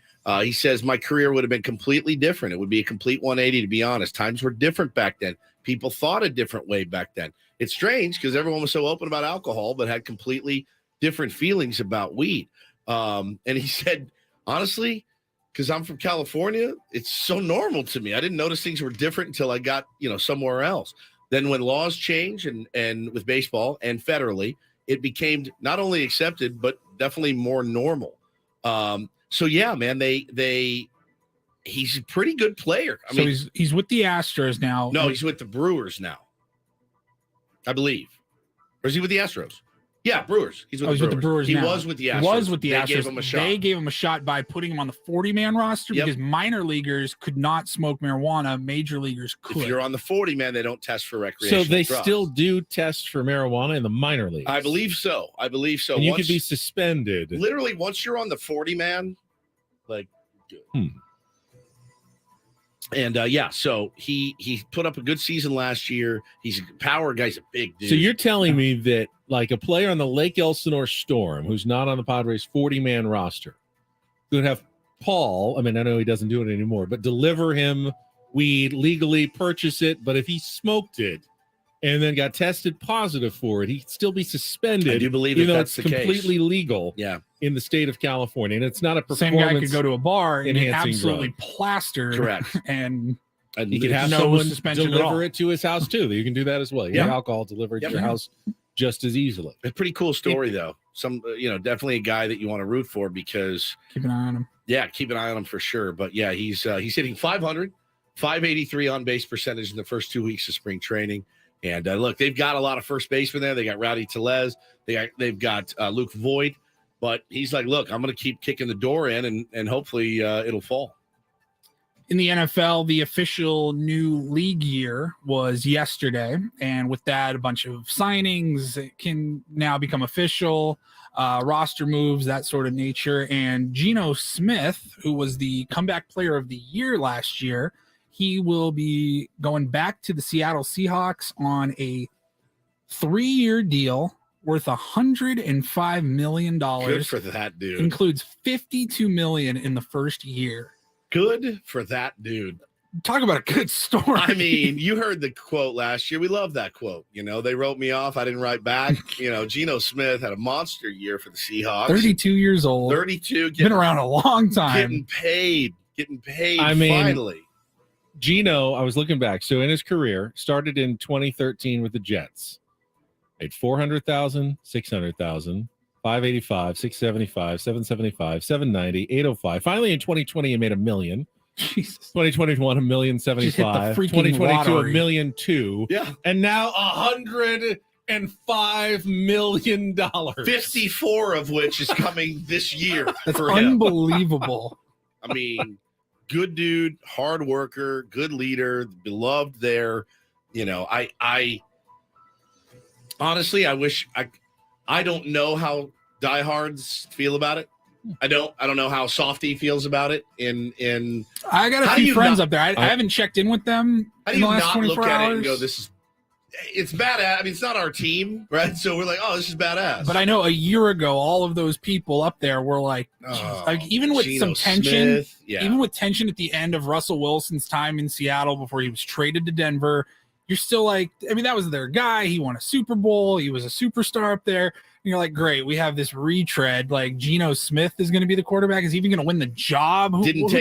He says, my career would have been completely different. It would be a complete 180, to be honest. Times were different back then. People thought a different way back then. It's strange because everyone was so open about alcohol, but had completely different feelings about weed. And he said, honestly, because I'm from California, it's so normal to me. I didn't notice things were different until I got, somewhere else. Then when laws change and with baseball and federally, it became not only accepted but definitely more normal. So yeah, man, he's a pretty good player. I mean, he's with the Astros now. no, he's with the Brewers now, I believe. Or is he with the Astros? Yeah, Brewers. He's with the Brewers. He now. was with the Astros. He was with the They Astros. gave him a shot. They gave him a shot by putting him on the 40-man roster because minor leaguers could not smoke marijuana. Major leaguers could. If you're on the 40 man, they don't test for recreational So they drugs. still do test for marijuana in the minor leagues. I believe so. And you could be suspended. Literally, once you're on the 40 man, like, good. And yeah, so he put up a good season last year. He's a power guy. He's a big dude. So you're telling me that like a player on the Lake Elsinore Storm who's not on the Padres 40-man roster could have Paul, I mean, I know he doesn't do it anymore, but deliver him weed, legally purchase it, but if he smoked it and then got tested positive for it, he'd still be suspended. I do believe even though that's it's the case. completely legal in the state of California. And it's not a Same performance guy could go to a bar and get enhancing absolutely drug. plastered. Correct. And You could have no someone suspension at all. deliver it to his house too. You can do that as well. You have alcohol delivered to your house just as easily. A pretty cool story, though. Some, definitely a guy that you want to root for because keep an eye on him. Yeah, keep an eye on him for sure. But yeah, he's hitting 500, 583 on base percentage in the first 2 weeks of spring training. And look, they've got a lot of first basemen there. They got Rowdy Tellez. They've got Luke Voigt. But he's like, look, I'm going to keep kicking the door in, and hopefully it'll fall. In the NFL, the official new league year was yesterday. And with that, a bunch of signings it can now become official, roster moves, that sort of nature. And Geno Smith, who was the comeback player of the year last year, he will be going back to the Seattle Seahawks on a 3-year deal worth $105 million. Good for that dude. Includes $52 million in the first year. Good for that dude. Talk about a good story. I mean, you heard the quote last year. We love that quote. They wrote me off. I didn't write back. Geno Smith had a monster year for the Seahawks. 32 years old. 32. Been around a long time. Getting paid I mean, finally. Geno, I was looking back. So in his career, started in 2013 with the Jets. Made 400,000, 600,000, 585, 675, 775, 790, 805. Finally in 2020, he made $1 million. Jesus. 2021, $1,075,000. 2022, $1,002,000. Yeah. And now $105 million. 54 of which is coming this year. That's for him. unbelievable. I mean, good dude, hard worker, good leader, beloved there. I honestly, I wish I don't know how diehards feel about it. I don't know how Softy feels about it. I got a few friends up there. I haven't checked in with them How do in you the last not 24 look hours. at it and go, it's badass? I mean, it's not our team, right? So we're like, oh, this is badass. But I know a year ago, all of those people up there were like, even with Geno some tension, Smith, yeah. even with tension at the end of Russell Wilson's time in Seattle before he was traded to Denver, you're still like, I mean, that was their guy. He won a Super Bowl. He was a superstar up there. And you're like, great, we have this retread. Like Geno Smith is going to be the quarterback. Is he even going to win the job? Who Didn't the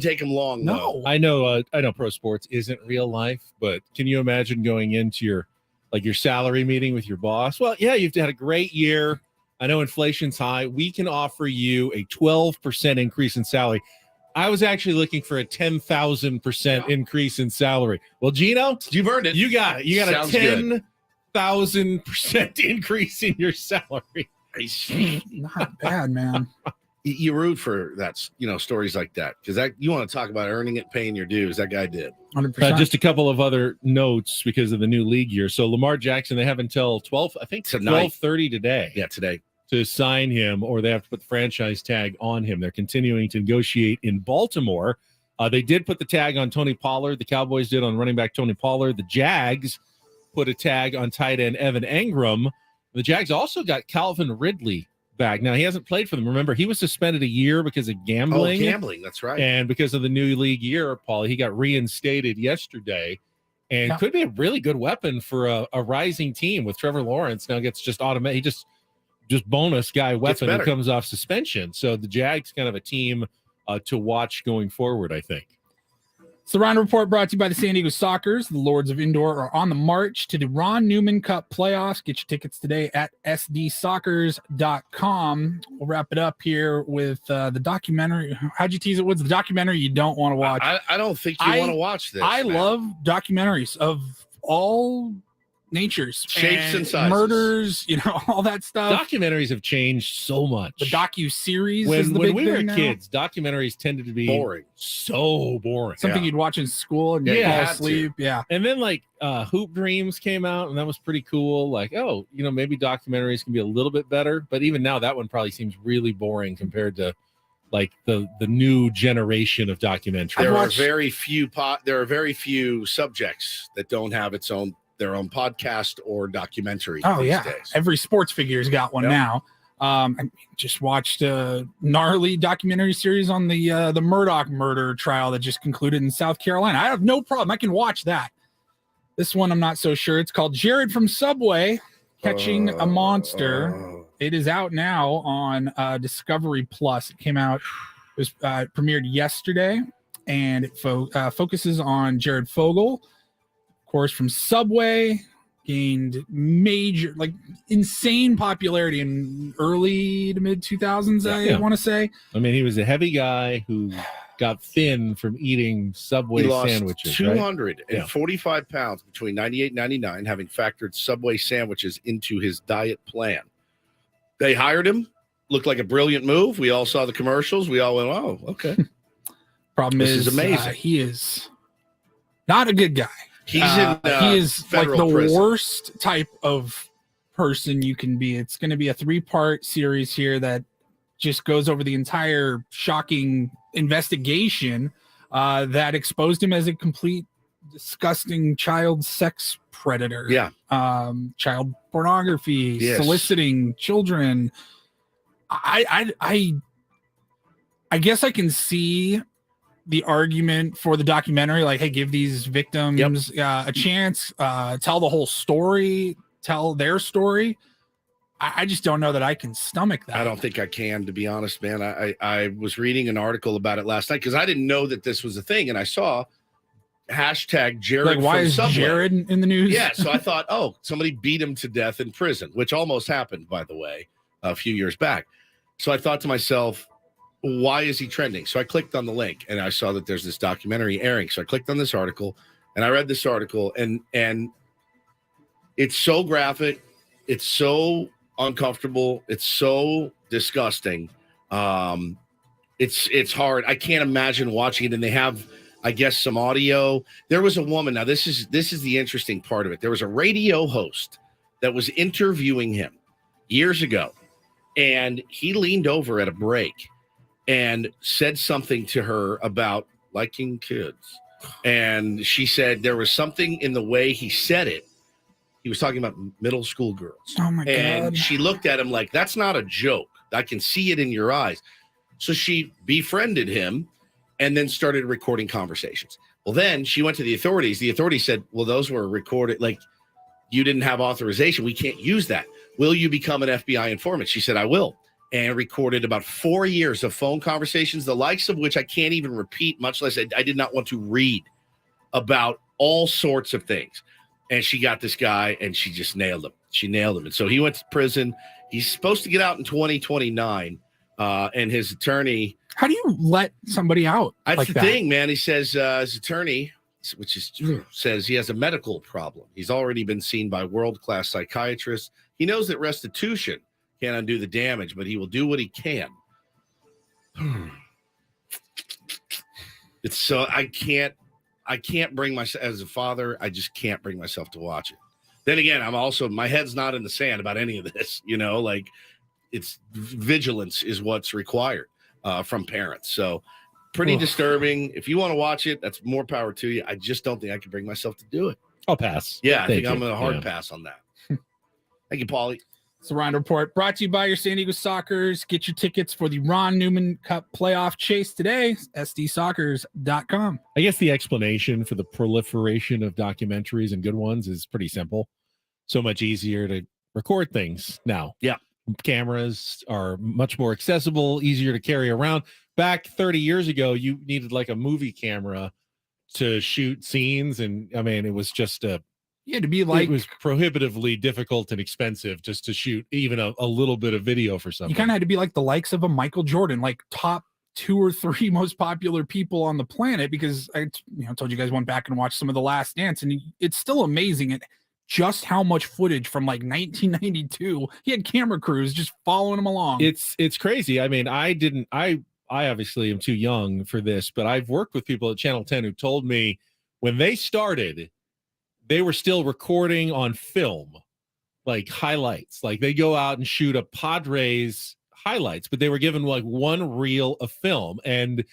take him long. No. though. I know pro sports isn't real life, but can you imagine going into your salary meeting with your boss? Well, yeah, you've had a great year. I know inflation's high. We can offer you a 12% increase in salary. I was actually looking for a 10,000% increase in salary. Well, Geno, you've earned it. You got it. You got Sounds a good. 10,000% increase in your salary. Not bad, man. You root for that, stories like that, because you want to talk about earning it, paying your dues. That guy did. 100%. Just a couple of other notes because of the new league year. So Lamar Jackson, they have until 12:30 today. Yeah, today. To sign him, or they have to put the franchise tag on him. They're continuing to negotiate in Baltimore. They did put the tag on Tony Pollard. The Cowboys did on running back Tony Pollard. The Jags put a tag on tight end Evan Engram. The Jags also got Calvin Ridley back. Now, he hasn't played for them. Remember, he was suspended a year because of gambling. Oh, gambling. That's right. And because of the new league year, Paul, he got reinstated yesterday and could be a really good weapon for a rising team with Trevor Lawrence. Now gets just automatic. He just bonus guy weapon who comes off suspension. So the Jags kind of a team to watch going forward, I think. It's the Ron Report brought to you by the San Diego Sockers. The Lords of Indoor are on the march to the Ron Newman Cup playoffs. Get your tickets today at sdsockers.com. We'll wrap it up here with the documentary. How'd you tease it? What's the documentary you don't want to watch? I don't think you want to watch this. I man. love documentaries of all natures, Shapes and sizes. murders, all that stuff. Documentaries have changed so much. The docu-series When when we were kids, documentaries tended to be boring. So boring. Something you'd watch in school and Yeah, you'd you fall had asleep. Yeah. And then Hoop Dreams came out, and that was pretty cool. Maybe documentaries can be a little bit better, but even now that one probably seems really boring compared to the new generation of documentaries. There are very few subjects that don't have their own podcast or documentary. Oh these yeah, days. every sports figure's got one now. I just watched a gnarly documentary series on the Murdoch murder trial that just concluded in South Carolina. I have no problem. I can watch that. This one I'm not so sure. It's called Jared from Subway Catching a Monster. It is out now on Discovery Plus. It came out. It was premiered yesterday, and it focuses on Jared Fogle. Of course, from Subway, gained major, insane popularity in early to mid 2000s. I want to say. I mean, he was a heavy guy who got thin from eating Subway He lost sandwiches. 245 pounds between 98 and 99, having factored Subway sandwiches into his diet plan. They hired him. Looked like a brilliant move. We all saw the commercials. We all went, "Oh, okay." Problem This is amazing. He is not a good guy. He's he is like the prison. worst type of person you can be. It's going to be a 3-part series here that just goes over the entire shocking investigation that exposed him as a complete disgusting child sex predator. Yeah. Child pornography, Yes. soliciting children. I guess I can see the argument for the documentary, hey, give these victims a chance, tell the whole story, tell their story. I just don't know that I can stomach that. I don't think I can, to be honest, man. I was reading an article about it last night because I didn't know that this was a thing, and I saw hashtag Jared. Why from is Subway. Jared in the news? Yeah, so I thought, somebody beat him to death in prison, which almost happened, by the way, a few years back. So I thought to myself, why is he trending? So I clicked on the link and I saw that there's this documentary airing. So I clicked on this article and I read this article and it's so graphic. It's so uncomfortable. It's so disgusting. It's hard. I can't imagine watching it. And they have, I guess, some audio. There was a woman. Now this is the interesting part of it. There was a radio host that was interviewing him years ago. And he leaned over at a break and said something to her about liking kids. And she said there was something in the way he said it. He was talking about middle school girls. Oh my And God. she looked at him like, that's not a joke. I can see it in your eyes. So she befriended him and then started recording conversations. Well, then she went to the authorities. The authorities said, well, those were recorded. You didn't have authorization. We can't use that. Will you become an FBI informant? She said, I will. And recorded about 4 years of phone conversations, the likes of which I can't even repeat, much less I did not want to read about all sorts of things. And she got this guy and she just nailed him. She nailed him. And so he went to prison. He's supposed to get out in 2029. And his attorney. How do you let somebody out? That's like the that? thing, man. He says his attorney, says he has a medical problem. He's already been seen by world-class psychiatrists. He knows that restitution can't undo the damage, but he will do what he can. It's so I can't bring myself as a father. I just can't bring myself to watch it. Then again, my head's not in the sand about any of this. It's vigilance is what's required from parents. So pretty disturbing. If you want to watch it, that's more power to you. I just don't think I can bring myself to do it. I'll pass. Yeah, I Thank think I'm you. a hard pass on that. Thank you, Paulie. It's the Ron Report brought to you by your San Diego Sockers. Get your tickets for the Ron Newman Cup playoff chase today. sdsockers.com. I guess the explanation for the proliferation of documentaries and good ones is pretty simple. So much easier to record things now. Yeah. Cameras are much more accessible, easier to carry around. Back 30 years ago, you needed a movie camera to shoot scenes, and I mean, it was just You had to be like it was prohibitively difficult and expensive just to shoot even a little bit of video for something. you kind of had to be like the likes of a Michael Jordan, like top 2 or 3 most popular people on the planet, because I told you guys went back and watched some of The Last Dance, and it's still amazing at just how much footage from like 1992 he had camera crews just following him along. It's crazy. I mean, I obviously am too young for this, but I've worked with people at Channel 10 who told me when they started, they were still recording on film, like highlights. Like they go out and shoot a Padres highlights, but they were given like one reel of film, and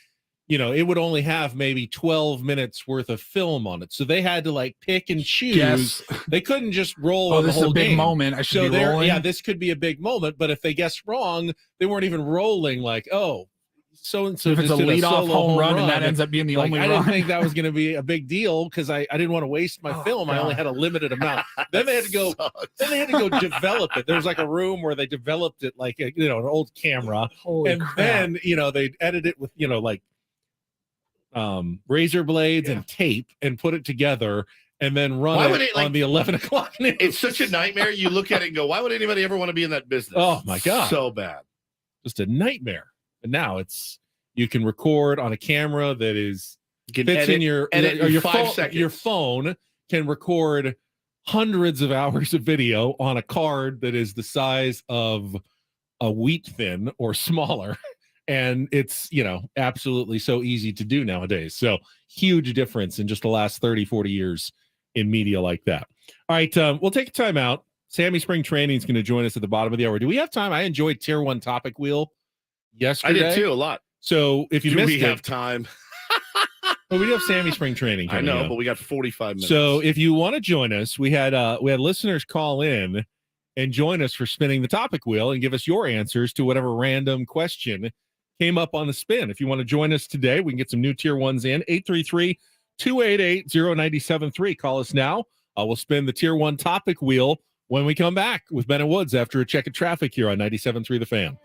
it would only have maybe 12 minutes worth of film on it. So they had to like pick and choose. Guess. They couldn't just roll Oh, on the this is a whole big game. moment. I should be rolling. Yeah, this could be a big moment, but if they guessed wrong, they weren't even rolling. Like, oh, so and so. If it's a leadoff home run and that ends up being the only I run. didn't think that was going to be a big deal because I didn't want to waste my film. I only had a limited amount. Then they had to go. Then they had to go develop it. There was like a room where they developed it, like an old camera, Holy crap. then they'd edit it with like razor blades and tape and put it together and then run it on the 11 o'clock news. It's such a nightmare. You look at it and go, why would anybody ever want to be in that business? Oh my God. So bad. Just a nightmare. And now you can record on a camera that fits in your 5 phone. seconds. Your phone can record hundreds of hours of video on a card that is the size of a wheat thin or smaller. And it's, absolutely so easy to do nowadays. So huge difference in just the last 30, 40 years in media like that. All right. We'll take a time out. Sammy Spring Training is going to join us at the bottom of the hour. Do we have time? I enjoyed Tier 1 Topic Wheel yesterday. I did too, a lot. So if you Do missed we it, have time? well, we do have Sammy Spring Training. I know, up. but we got 45 minutes. So if you want to join us, we had listeners call in and join us for spinning the topic wheel and give us your answers to whatever random question came up on the spin. If you want to join us today, we can get some new Tier 1s in. 833-288-0973. Call us now. We'll spin the Tier 1 topic wheel when we come back with Ben and Woods after a check of traffic here on 97.3 The Fan.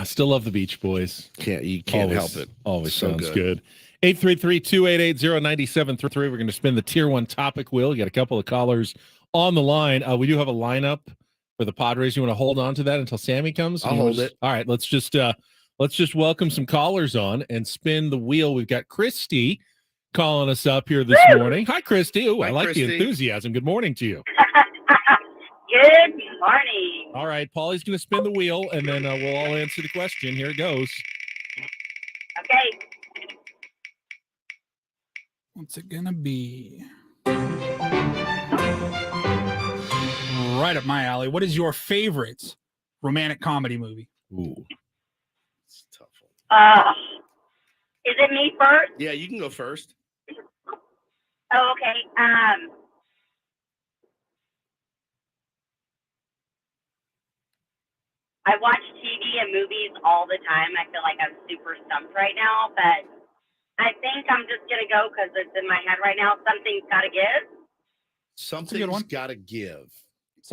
Still love the Beach Boys. You can't Always- help it. Always So sounds good. good. 833-288-0973. We're going to spin the tier 1 topic wheel. You got a couple of callers on the line. We do have a lineup for the Padres. You want to hold on to that until Sammy comes? I'll hold it. All right, let's just welcome some callers on and spin the wheel. We've got Christy calling us up here this morning. Hi, Christy. Oh, I Hi, like the Christy. enthusiasm. Good morning to you. Good morning. All right, Paulie's going to spin the wheel, and then we'll all answer the question. Here it goes. Okay. What's it gonna be? Right up my alley. What is your favorite romantic comedy movie? Ooh. It's a tough one. Is it me first? Yeah, you can go first. Oh, okay. I watch TV and movies all the time. I feel like I'm super stumped right now, but I think I'm just gonna go because it's in my head right now. Something's gotta give. Something's one. got to give. It's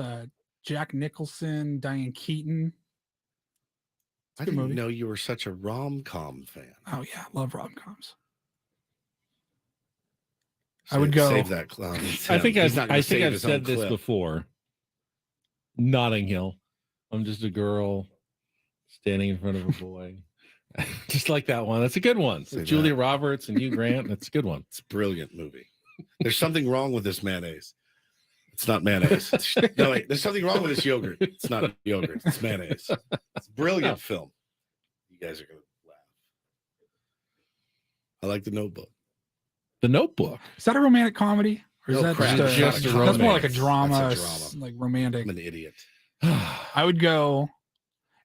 Jack Nicholson, Diane Keaton. I good didn't movie. know you were such a rom-com fan. Oh yeah, love rom-coms. I would go. Save that clown. I think I've said this before. Notting Hill. I'm just a girl standing in front of a boy. Just like that one. That's a good one. Say With Julia that. Roberts and Hugh Grant. That's a good one. It's a brilliant movie. There's something wrong with this mayonnaise. It's not mayonnaise. No, wait. There's something wrong with this yogurt. It's not yogurt. It's mayonnaise. It's a brilliant film. You guys are going to laugh. I like The Notebook. The Notebook. Is that a romantic comedy? Or is No that crap. just a It's not a that's more like a romance. drama, That's a drama. like romantic. I'm an idiot. I would go.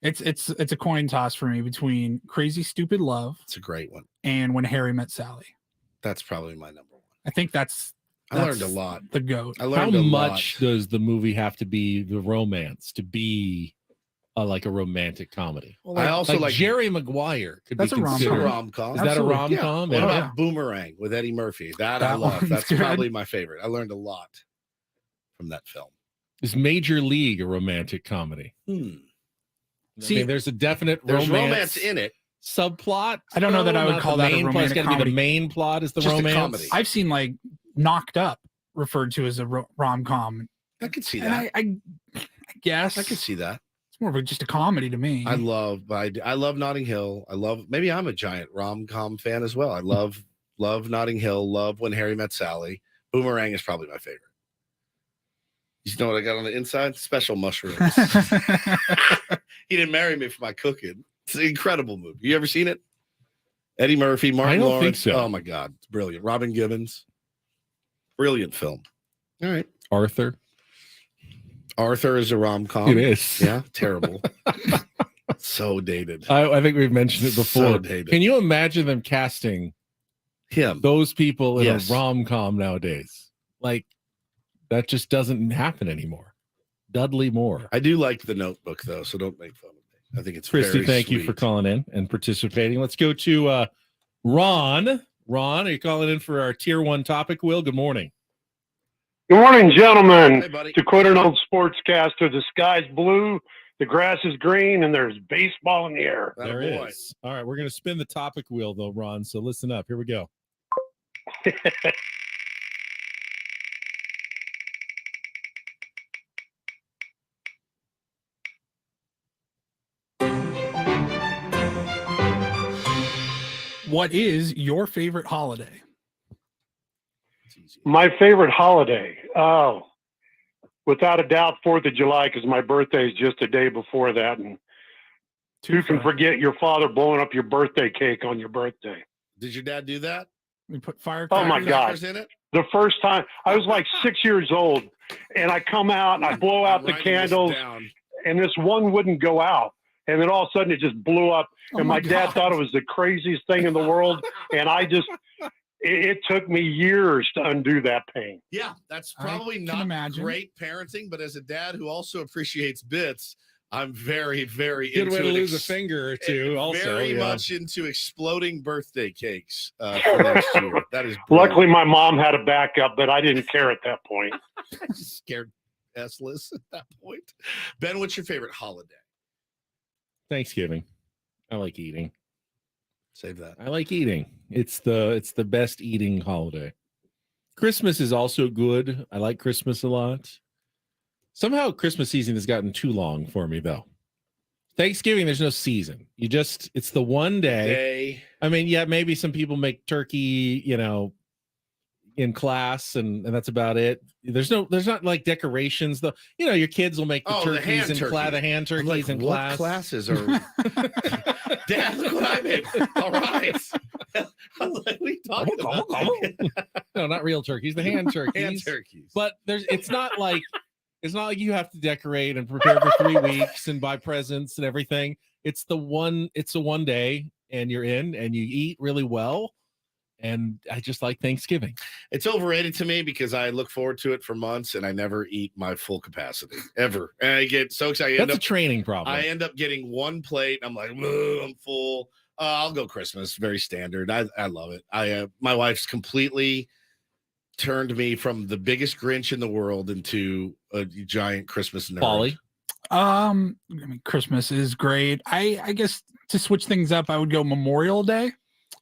It's a coin toss for me between Crazy Stupid Love It's a great one. and When Harry Met Sally. That's probably my number one. I think that's I learned a lot. The GOAT. I How learned a much lot. does the movie have to be the romance to be like a romantic comedy? Well, I also like Jerry Maguire. Could That's be a rom-com. considered. rom-com. Is that a Absolutely. rom-com? What Yeah. about Boomerang with Eddie Murphy? That I That love. one's That's good. probably my favorite. I learned a lot from that film. Is Major League a romantic comedy? See, I mean, there's a definite There's romance in it. subplot. I don't know that I would Not call the that a main plot. It's romantic gotta be comedy. the main plot is the Just a romance. comedy. I've seen like Knocked Up referred to as a rom-com. I could see And that. I guess I could see that. it's more of just a comedy to me. I love Notting Hill. Maybe I'm a giant rom-com fan as well. I love Notting Hill, love When Harry Met Sally. Boomerang is probably my favorite. You know what I got on the inside? Special mushrooms. He didn't marry me for my cooking. It's an incredible movie. You ever seen it? Eddie Murphy, Martin don't think Lawrence. so. Oh my God, it's brilliant. Robin Gibbons. Brilliant film. All right. Arthur. Arthur is a rom-com. It is. Yeah, terrible. So dated. I think we've mentioned it before. So dated. Can you imagine them casting Him. those people in Yes. a rom-com nowadays? Like, that just doesn't happen anymore. Dudley Moore. I do like The Notebook though, so don't make fun of me. I think it's Christy, very thank you sweet. for calling in and participating. Let's go to Ron. Ron, are you calling in for our tier 1 topic, Will? Good morning. Good morning, gentlemen. Hey, buddy. To quote an old sportscaster, the sky's blue, the grass is green, and there's baseball in the air. There Attaboy. is. All right, we're going to spin the topic wheel, though, Ron. So listen up. Here we go. What is your favorite holiday? My favorite holiday. Oh, without a doubt, 4th of July, because my birthday is just a day before that. And who can forget your father blowing up your birthday cake on your birthday? Did your dad do that? We put fire. Oh, my God. Crackers in it? The first time, I was like 6 years old, and I come out and I blow out the Writing this candles, down. and this one wouldn't go out. And then all of a sudden it just blew up. Oh, And my my dad God. thought it was the craziest thing in the world. And it took me years to undo that pain. Yeah, that's I probably can not imagine. great parenting, but as a dad who also appreciates bits, I'm very, very Good into way to it. lose a finger or two. Also, very yeah. much into exploding birthday cakes for next year. That is brilliant. Luckily, my mom had a backup, but I didn't care at that point. Scared S-less at that point. Ben, what's your favorite holiday? Thanksgiving. I like eating. Save that. I like eating. It's the best eating holiday. Christmas is also good. I like Christmas a lot. Somehow Christmas season has gotten too long for me though. Thanksgiving, there's no season. It's the one day. I mean, yeah, maybe some people make turkey, in class, and that's about it. There's not like decorations though. Your kids will make the turkeys in class, the hand turkeys in class. What classes are? Dad, look what I made. All right. I'm like, what are you talking about? No, not real turkeys, the hand turkeys. Hand turkeys. But it's not like you have to decorate and prepare for 3 weeks and buy presents and everything. It's a one day, and you're in and you eat really well. And I just like Thanksgiving. It's overrated to me because I look forward to it for months and I never eat my full capacity ever. And I get so excited. That's a training problem. I end up getting one plate. I'm like, I'm full. I'll go Christmas. Very standard. I love it. My wife's completely turned me from the biggest Grinch in the world into a giant Christmas nerd. Polly? I mean, Christmas is great. I guess to switch things up, I would go Memorial Day.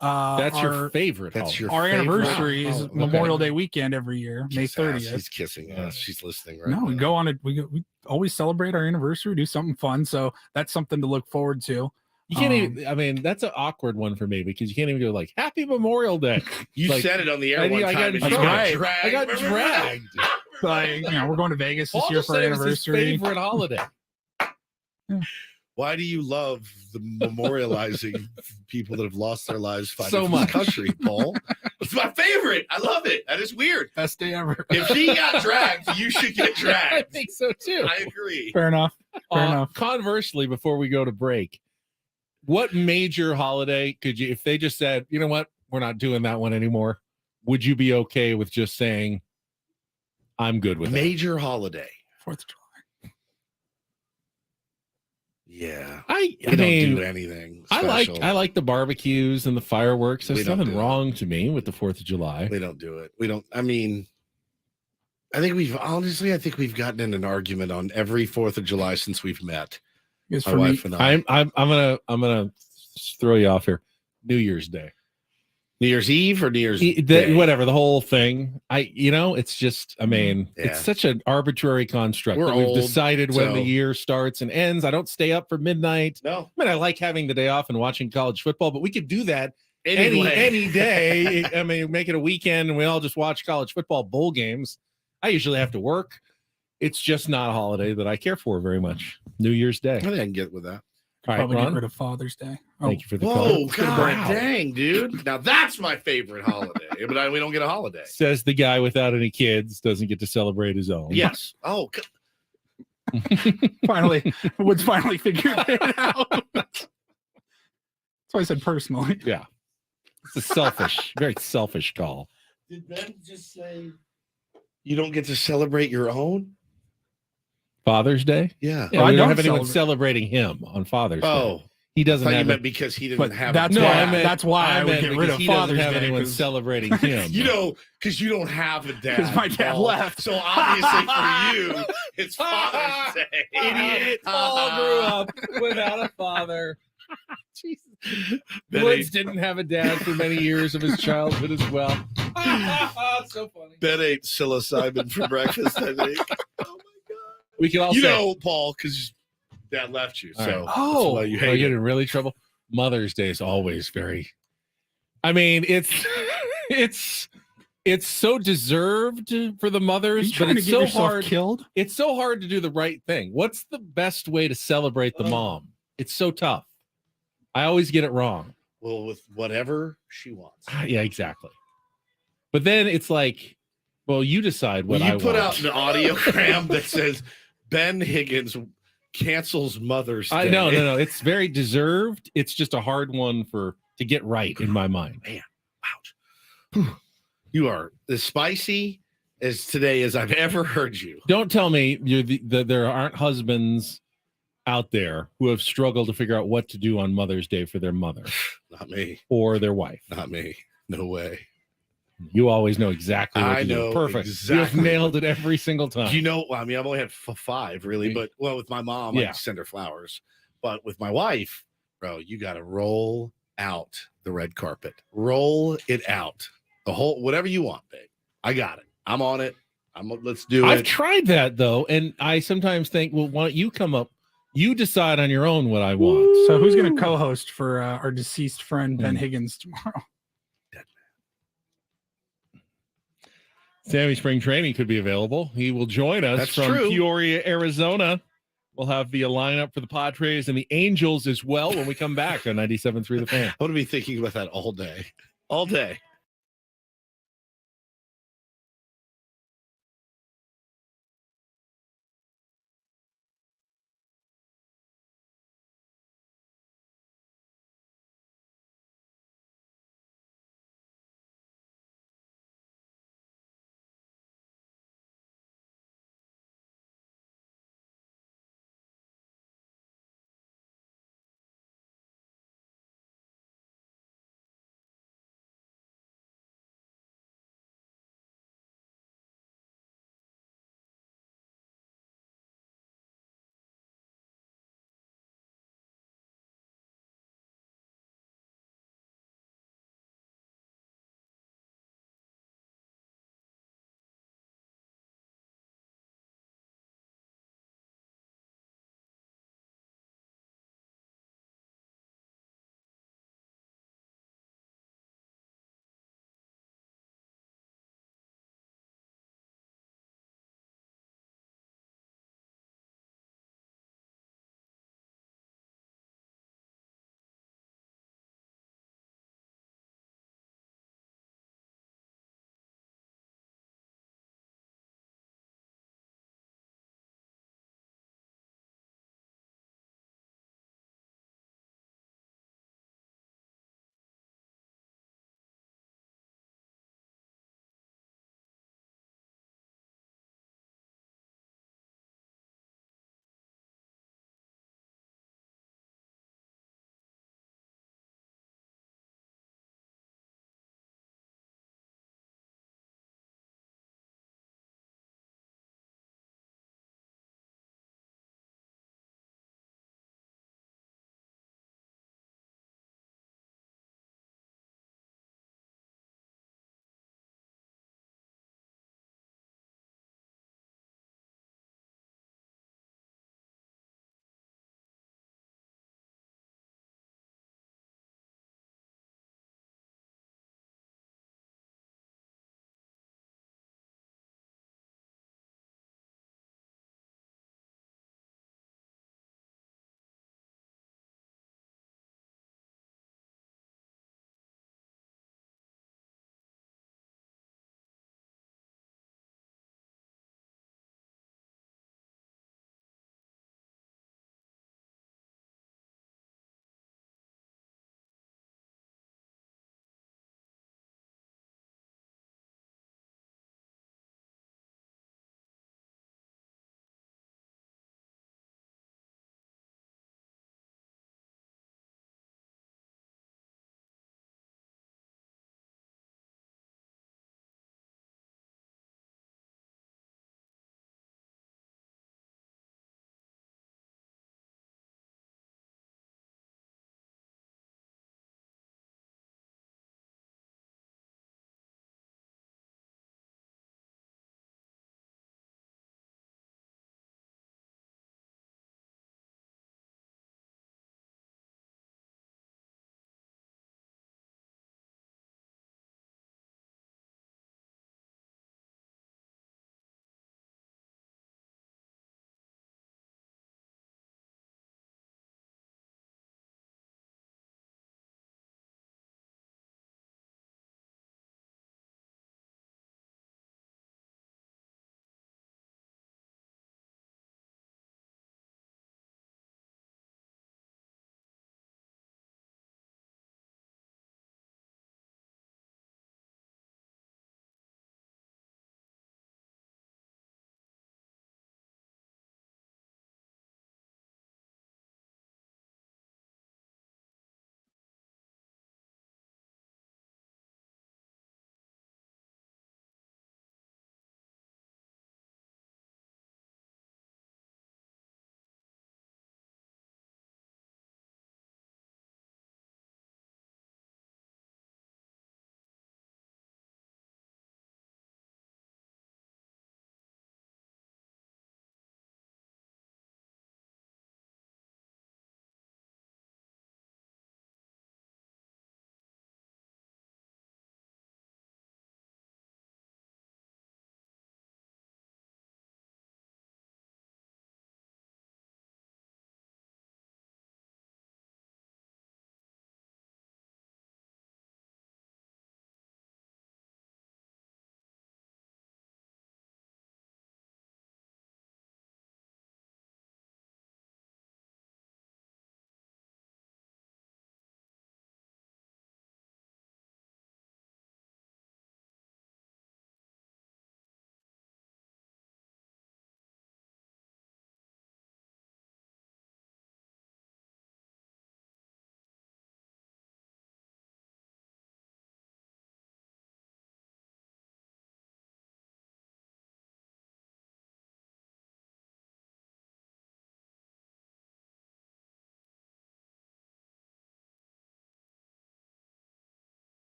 That's your favorite. Our anniversary is Memorial Day weekend every year, May 30th. She's kissing us. She's listening right No, now. we go on it. We always celebrate our anniversary, do something fun. So that's something to look forward to. You can't even. I mean, that's an awkward one for me because you can't even go like Happy Memorial Day. You said it on the air one time. I got dragged. Like, we're going to Vegas this Paul year just for our said it was his anniversary. favorite holiday. Why do you love the memorializing people that have lost their lives fighting So for much. this country, Paul? It's my favorite. I love it. That is weird. Best day ever. If he got dragged, you should get dragged. I think so too. I agree. Fair enough. Fair enough. Conversely, before we go to break, what major holiday could you, if they just said, you know what, we're not doing that one anymore, would you be okay with just saying, I'm good with Major holiday. 4th of July. Yeah. I don't mean, do anything. I Special. like the barbecues and the fireworks. We There's don't nothing do it. wrong to me with the 4th of July. We don't do it. We don't. I mean, I think we've gotten in an argument on every 4th of July since we've met. Yes, My for me, wife and I. I'm gonna throw you off here. New Year's Day. New Year's Eve or New Year's Day? Whatever, the whole thing. It's just, I mean, Yeah. it's such an arbitrary construct. We're that we've old, decided when the so- year starts and ends. I don't stay up for midnight. No. I mean, I like having the day off and watching college football, but we could do that Anyway. any day. I mean, make it a weekend and we all just watch college football bowl games. I usually have to work. It's just not a holiday that I care for very much. New Year's Day. I think I can get with that. All right, probably Ron? get rid of Father's Day. Thank you for the Whoa, call. God dang, dude. Now that's my favorite holiday. But we don't get a holiday. Says the guy without any kids doesn't get to celebrate his own. Yes. Oh, Finally, Woods finally figured it out. That's why I said personally. Yeah. It's a selfish, very selfish call. did Ben just say you don't get to celebrate your own? Father's Day? Yeah. Yeah, Well, I we don't don't have anyone celebrate- celebrating him on Father's Day. Oh, He I doesn't thought you have meant because he didn't But have. that's a why- dad. that's why I would meant get rid because of he doesn't Father's have Day, anyone 'cause- celebrating him. Because you don't have a dad. 'Cause my dad Paul. left. So obviously for you, it's Father's Day. Idiot. Paul grew up without a father. Jesus. Ben Woods ate, didn't have a dad for many years of his childhood as well. It's so funny. Ben ate psilocybin for breakfast, I think. We can all You say, know, Paul, because dad left you. All So right. that's oh, why you are hate you it. in really trouble? Mother's Day is always very. I mean, it's so deserved for the Are you mothers, but trying to it's get so yourself hard. killed? It's so hard to do the right thing. What's the best way to celebrate the mom? It's so tough. I always get it wrong. Well, with whatever she wants. Yeah, exactly. But then it's like, well, you decide what Well, you I put want. out an audiogram that says Ben Higgins cancels Mother's Day. I know, no. It's very deserved. It's just a hard one to get right in my mind. Man, ouch. You are as spicy as today as I've ever heard you. Don't tell me there aren't husbands out there who have struggled to figure out what to do on Mother's Day for their mother Not me. or their wife. Not me. No way. You always know exactly what I to do. know Perfect. You have exactly. nailed it every single time. You know, I mean, I've only had five really, but with my mom, Yeah. I send her flowers. But with my wife, bro, you got to roll out the red carpet. Roll it out. The whole, whatever you want, babe. I got it. I'm on it. Let's do I've it. tried that though, and I sometimes think, well, why don't you come up? You decide on your own what I want. So who's going to co-host for our deceased friend Ben Hmm. Higgins tomorrow? Sammy Spring Training could be available. He will join us That's from true. Peoria, Arizona. We'll have the lineup for the Padres and the Angels as well when we come back on 97.3 The Fan. I'm going to be thinking about that all day. All day.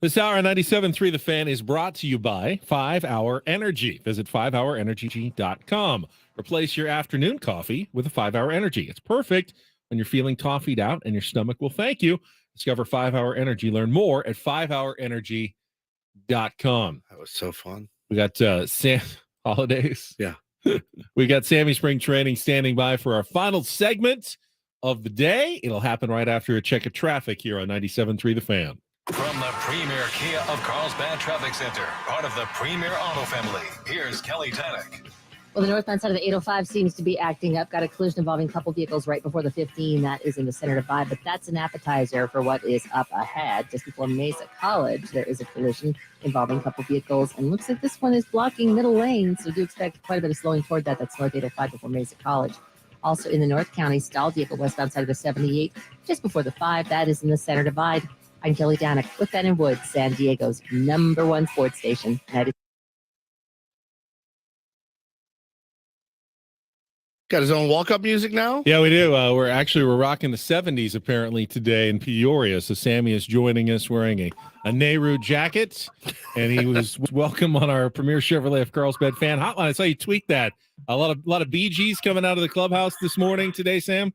This hour on 97.3 The Fan is brought to you by 5-Hour Energy. Visit 5hourenergy.com. Replace your afternoon coffee with a 5-Hour Energy. It's perfect when you're feeling toffeed out and your stomach will thank you. Discover 5-Hour Energy. Learn more at 5hourenergy.com. That was so fun. We got Sam holidays. Yeah. We got Sammy Spring Training standing by for our final segment of the day. It'll happen right after a check of traffic here on 97.3 The Fan. From the Premier Kia of Carlsbad Traffic Center, part of the Premier Auto Family, here's Kelly Tannick. Well, the northbound side of the 805 seems to be acting up. Got a collision involving a couple vehicles right before the 15. That is in the center divide, but that's an appetizer for what is up ahead. Just before Mesa College, there is a collision involving a couple vehicles, and looks like this one is blocking middle lane, so do expect quite a bit of slowing toward that. That's north 805 before Mesa College. Also in the North County, stalled vehicle westbound side of the 78, just before the 5. That is in the center divide. I'm Kelly Danik with Ben and Woods, San Diego's #1 sports station. Got his own walk-up music now? Yeah, we do. We're rocking the 70s apparently today in Peoria. So Sammy is joining us wearing a Nehru jacket, and he was welcome on our Premier Chevrolet of Carlsbad Fan Hotline. I saw you tweet that. A lot of Bee Gees coming out of the clubhouse this morning today, Sam.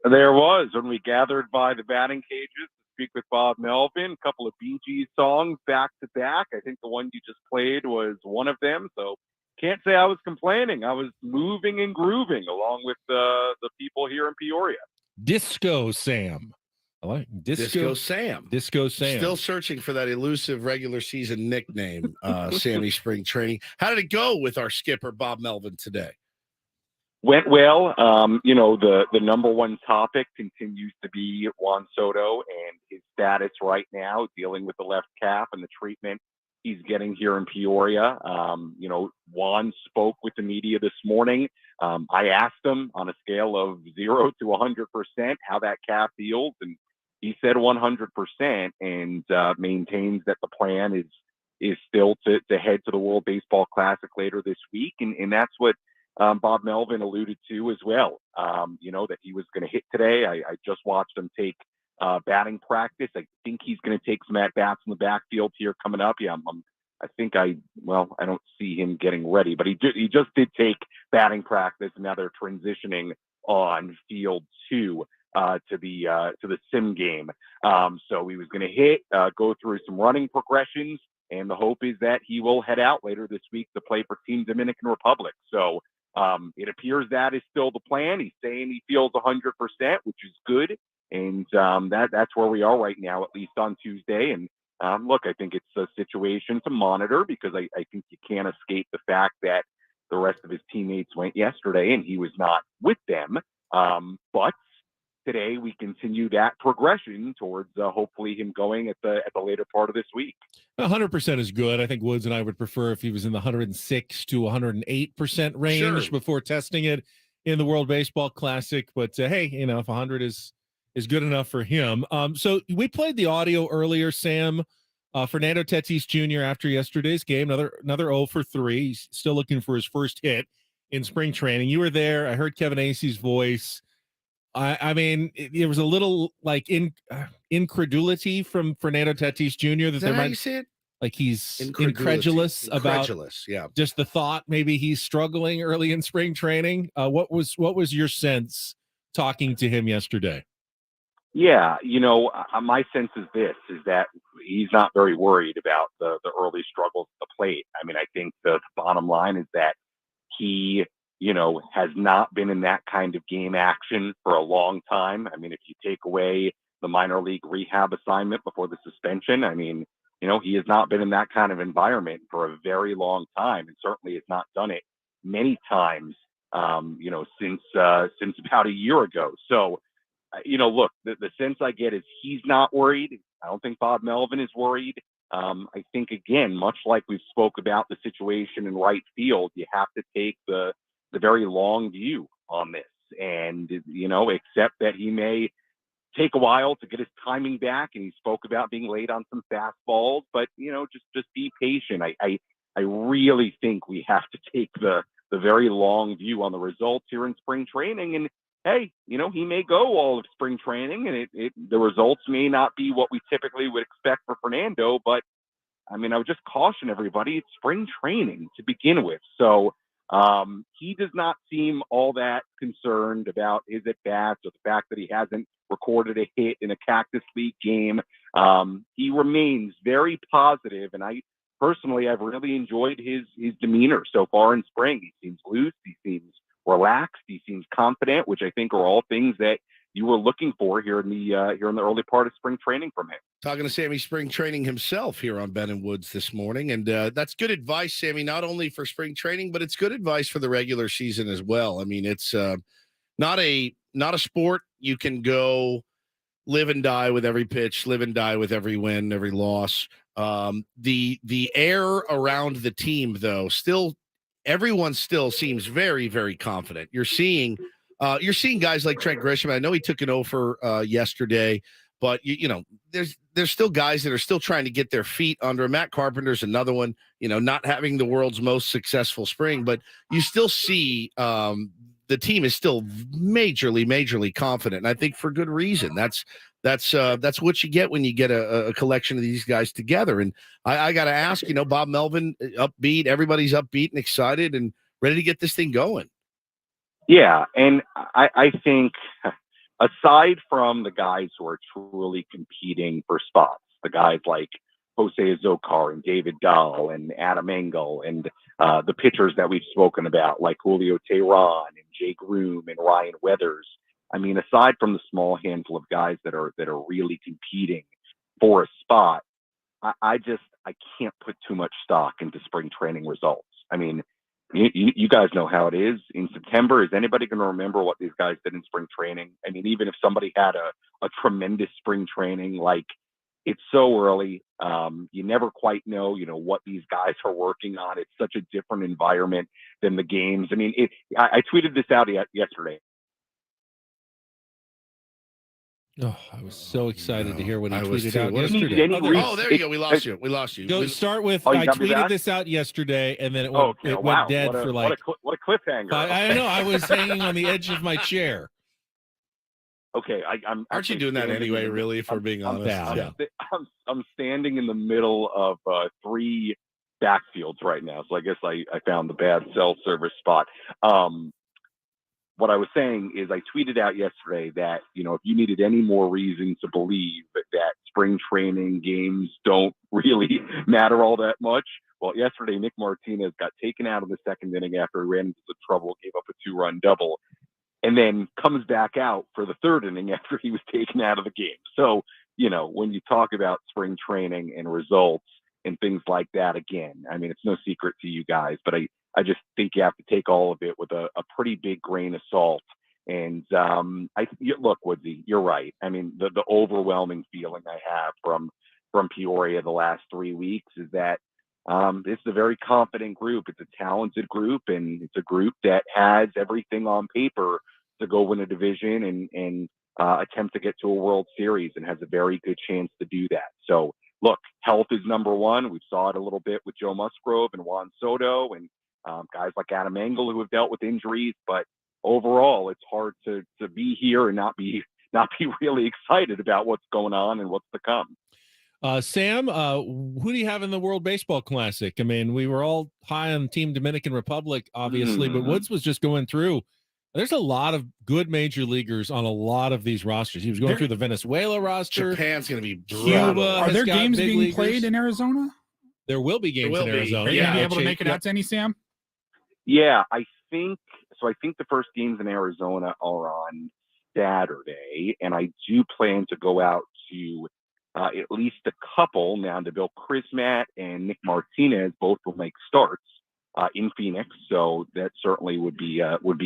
There was when we gathered by the batting cages to speak with Bob Melvin. A couple of Bee Gees songs back to back. I think the one you just played was one of them. So can't say I was complaining. I was moving and grooving along with the people here in Peoria. Disco Sam. I like Disco Sam. Disco Sam. Still searching for that elusive regular season nickname, Sammy Spring Training. How did it go with our skipper, Bob Melvin, today? Went well. The number one topic continues to be Juan Soto and his status right now, dealing with the left calf and the treatment he's getting here in Peoria. Juan spoke with the media this morning. I asked him on a scale of 0 to 100% how that calf heals, and he said 100%, and maintains that the plan is still to head to the World Baseball Classic later this week, and that's what Bob Melvin alluded to as well. That he was going to hit today. I just watched him take batting practice. I think he's going to take some at bats in the backfield here coming up. Yeah, I don't see him getting ready, but he just did take batting practice, and now they're transitioning on field 2 to the sim game. So he was going to hit, go through some running progressions, and the hope is that he will head out later this week to play for Team Dominican Republic. So it appears that is still the plan. He's saying he feels 100%, which is good. And that's where we are right now, at least on Tuesday. And look, I think it's a situation to monitor, because I think you can't escape the fact that the rest of his teammates went yesterday and he was not with them. But today we continue that progression towards hopefully him going at the later part of this week. 100% is good. I think Woods and I would prefer if he was in the 106 to 108% range before testing it in the World Baseball Classic. But hey, if 100 is good enough for him. So we played the audio earlier, Sam. Fernando Tatis Jr. after yesterday's game, another 0 for 3. He's still looking for his first hit in spring training. You were there. I heard Kevin Acey's voice. I mean, it was a little like incredulity from Fernando Tatis Jr. that there might say it? Like he's incredulous about just the thought maybe he's struggling early in spring training. What was your sense talking to him yesterday? Yeah, my sense is that he's not very worried about the early struggles at the plate. I mean, I think the bottom line is that he, has not been in that kind of game action for a long time. I mean, if you take away the minor league rehab assignment before the suspension, I mean, he has not been in that kind of environment for a very long time, and certainly has not done it many times, since about a year ago. So, look, the sense I get is he's not worried. I don't think Bob Melvin is worried. I think, again, much like we've spoke about the situation in right field, you have to take the very long view on this, and, accept that he may take a while to get his timing back. And he spoke about being late on some fastballs, but, just be patient. I really think we have to take the very long view on the results here in spring training. hey, he may go all of spring training, and the results may not be what we typically would expect for Fernando. But I mean, I would just caution everybody, it's spring training to begin with. So he does not seem all that concerned about his at-bats or the fact that he hasn't recorded a hit in a Cactus League game. He remains very positive, and I've really enjoyed his demeanor so far in spring. He seems loose, he seems relaxed, he seems confident, which I think are all things that you were looking for here in the early part of spring training from him. Talking to Sammy Spring Training himself here on Ben and Woods this morning, and that's good advice, Sammy. Not only for spring training, but it's good advice for the regular season as well. I mean, it's not a sport you can go live and die with every pitch, live and die with every win, every loss. The air around the team, though, everyone still seems very, very confident. You're seeing guys like Trent Grisham. I know he took an offer yesterday, but there's still guys that are still trying to get their feet under. Matt Carpenter's another one, not having the world's most successful spring, but you still see the team is still majorly confident. And I think for good reason. That's what you get when you get a collection of these guys together. And I got to ask, Bob Melvin, upbeat, everybody's upbeat and excited and ready to get this thing going. Yeah, and I think aside from the guys who are truly competing for spots, the guys like Jose Azocar and David Dahl and Adam Engel and the pitchers that we've spoken about like Julio Teheran and Jay Groom and Ryan Weathers. I mean, aside from the small handful of guys that are really competing for a spot, I can't put too much stock into spring training results. I mean, you guys know how it is in September. Is anybody going to remember what these guys did in spring training? I mean, even if somebody had a tremendous spring training, like it's so early, you never quite know, what these guys are working on. It's such a different environment than the games. I mean, I tweeted this out yesterday. Oh, I was so excited to hear what he tweeted out What yesterday. Oh, there you go. We lost you. Go start with. Oh, you I got me tweeted back? this out yesterday, and then it Oh, went, okay. Wow. dead for like. What a cliffhanger. I know. I was hanging on the edge of my chair. Okay, I'm. Aren't you doing that anyway? Really, if we're being honest. I'm standing in the middle of 3 backfields right now, so I guess I found the bad cell service spot. What I was saying is I tweeted out yesterday that, if you needed any more reason to believe that spring training games don't really matter all that much, well, yesterday Nick Martinez got taken out of the second inning after he ran into some trouble, gave up a 2-run double, and then comes back out for the third inning after he was taken out of the game. So, when you talk about spring training and results and things like that, again, I mean, it's no secret to you guys, but I just think you have to take all of it with a pretty big grain of salt. And look, Woodsy, you're right. I mean, the overwhelming feeling I have from Peoria the last 3 weeks is that it's a very confident group. It's a talented group, and it's a group that has everything on paper to go win a division and attempt to get to a World Series, and has a very good chance to do that. So, look, health is number one. We saw it a little bit with Joe Musgrove and Juan Soto and guys like Adam Engel who have dealt with injuries, but overall, it's hard to be here and not be really excited about what's going on and what's to come. Sam, who do you have in the World Baseball Classic? I mean, we were all high on Team Dominican Republic, obviously, but Woods was just going through. There's a lot of good major leaguers on a lot of these rosters. He was going through the Venezuela roster. Japan's going to be Cuba. Are there games being played in Arizona? There will be games in Arizona. Are you going to be able to make it out to any, Sam? Yeah, I think so. I think the first games in Arizona are on Saturday, and I do plan to go out to at least a couple. Now, to Bill Chrismat and Nick Martinez both will make starts in Phoenix, so that certainly would be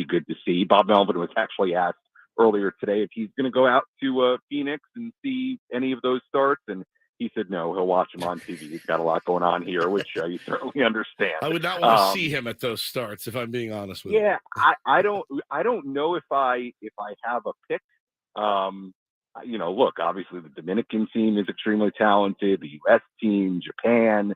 good to see. Bob Melvin was actually asked earlier today if he's going to go out to Phoenix and see any of those starts, and he said no, he'll watch him on TV. He's got a lot going on here, which you certainly understand. I would not want to see him at those starts, if I'm being honest with you. Yeah, I don't know if I have a pick. Look, obviously the Dominican team is extremely talented. The U.S. team, Japan,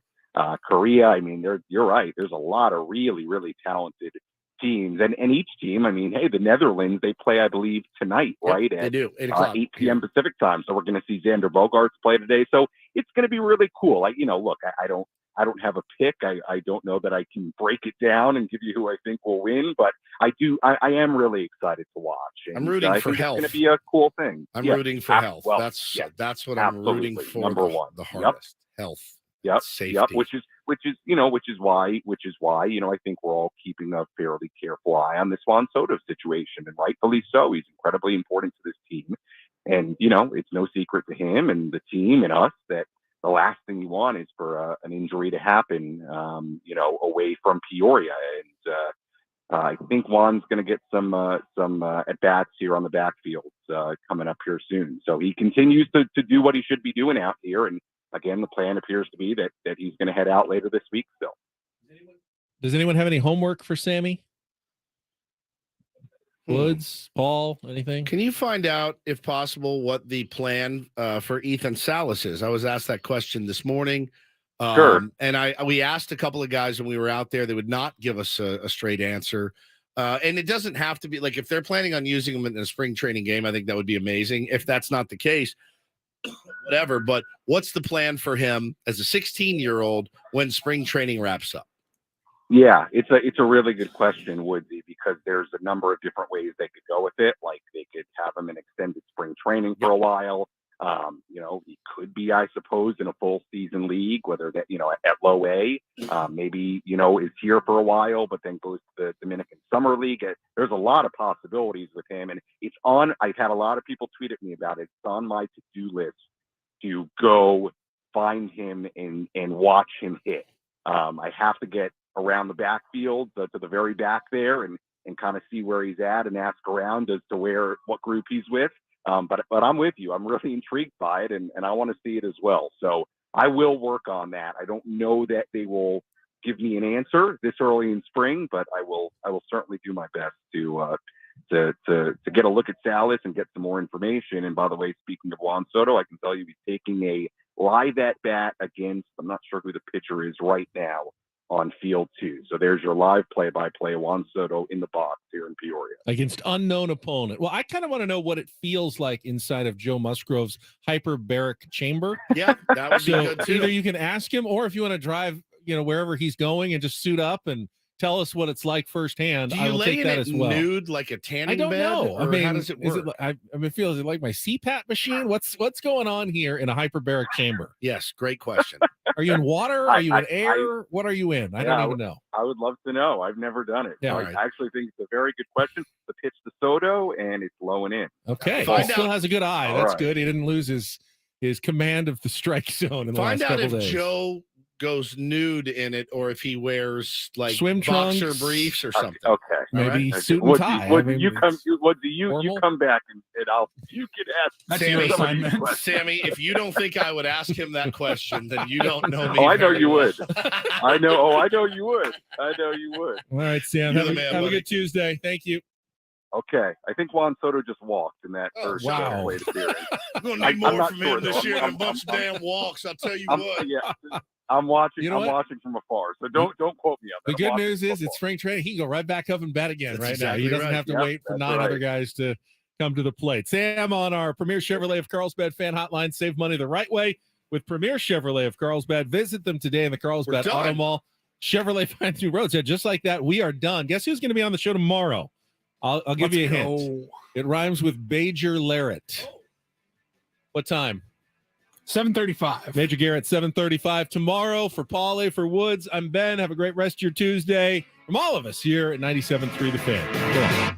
Korea. I mean, you're right. There's a lot of really, really talented teams, and each team, I mean, hey, the Netherlands, they play, I believe, tonight, right? They At do. 8 o'clock. 8 p.m. Pacific time. So we're going to see Xander Bogaerts play today. So it's going to be really cool. Look, I don't have a pick. I don't know that I can break it down and give you who I think will win, but I am really excited to watch. And I'm rooting I for think health. It's going to be a cool thing. I'm rooting for health. Well, that's what I'm rooting for. Number one. The hardest. Health. Yep. Safety. Yep. Which is why I think we're all keeping a fairly careful eye on this Juan Soto situation, and rightfully so. He's incredibly important to this team, and it's no secret to him and the team and us that the last thing you want is for an injury to happen, away from Peoria. And I think Juan's going to get some at bats here on the backfield coming up here soon. So he continues to do what he should be doing out here. And again, the plan appears to be that he's going to head out later this week still. Does anyone have any homework for Sammy? Woods, Paul, anything? Can you find out, if possible, what the plan for Ethan Salas is? I was asked that question this morning. Sure. And we asked a couple of guys when we were out there. They would not give us a straight answer. And it doesn't have to be like, if they're planning on using him in a spring training game, I think that would be amazing. If that's not the case, whatever. But what's the plan for him as a 16-year-old when spring training wraps up? Yeah, it's a really good question, Woodsy, because there's a number of different ways they could go with it. Like they could have him in extended spring training for a while. He could be, I suppose, in a full season league, whether that, at low A, maybe, is here for a while, but then goes to the Dominican Summer League. There's a lot of possibilities with him. And I've had a lot of people tweet at me about it. It's on my to-do list to go find him and watch him hit. I have to get around the backfield to the very back there and kind of see where he's at and ask around as to what group he's with. But I'm with you. I'm really intrigued by it, and I want to see it as well. So I will work on that. I don't know that they will give me an answer this early in spring, but I will certainly do my best to get a look at Salas and get some more information. And by the way, speaking of Juan Soto, I can tell you he's taking a live at bat against, I'm not sure who the pitcher is right now, on field 2. So there's your live play-by-play, Juan Soto in the box here in Peoria. Against unknown opponent. Well, I kind of want to know what it feels like inside of Joe Musgrove's hyperbaric chamber. Yeah, that would be good too. Either you can ask him, or if you want to drive, wherever he's going and just suit up and tell us what it's like firsthand. Do I you will lay take in that it as well. nude like a tanning I don't bed? know. Or how does it work? Is it like my CPAP machine? What's going on here in a hyperbaric chamber? Yes, great question. Are you in water? Are you in air? What are you in? I don't even know. I would love to know. I've never done it. Yeah, So right. I actually think it's a very good question. The pitch to Soto, and it's low and in. Okay. Find He still out. has a good eye. All That's right. good. He didn't lose his command of the strike zone in the Find last out couple if days. Joe goes nude in it, or if he wears like Swim boxer trunks. briefs or something. Okay. Maybe Okay. suit and What tie. do I mean, you come? What do you formal. come back and you can ask That's Sammy, your assignment. Sammy, if you don't think I would ask him that question, then you don't know me. Oh, I know very you well. would. I know. Oh, I know you would. I know you would. All right, Sam. You're Have, the a, man, have a buddy. good Tuesday. Thank you. Okay. I think Juan Soto just walked in that Oh, first wow. plate appearance. We're gonna I'm need more not from sure, him this though. year I'm- than a bunch of I'm- damn walks. I'll tell you I'm, what. yeah. I'm watching. You know I'm what? watching from afar. So don't quote me on The that. good I'm news watching is from it's spring training. He can go right back up and bat again That's right exactly now. He doesn't right. have to Yep, wait for that's 9 other right. guys to come to the plate. Sam on our Premier Chevrolet of Carlsbad fan hotline. Save money the right way with Premier Chevrolet of Carlsbad. Visit them today in the Carlsbad We're Auto done. Mall. Chevrolet finds new roads. Yeah, just like that, we are done. Guess who's going to be on the show tomorrow? I'll give you a hint. It rhymes with Bajer Larrett. What time? 7:35. Major Garrett, 7:35 tomorrow. For Paulie, for Woods, I'm Ben. Have a great rest of your Tuesday. From all of us here at 97.3 The Fan. Go on.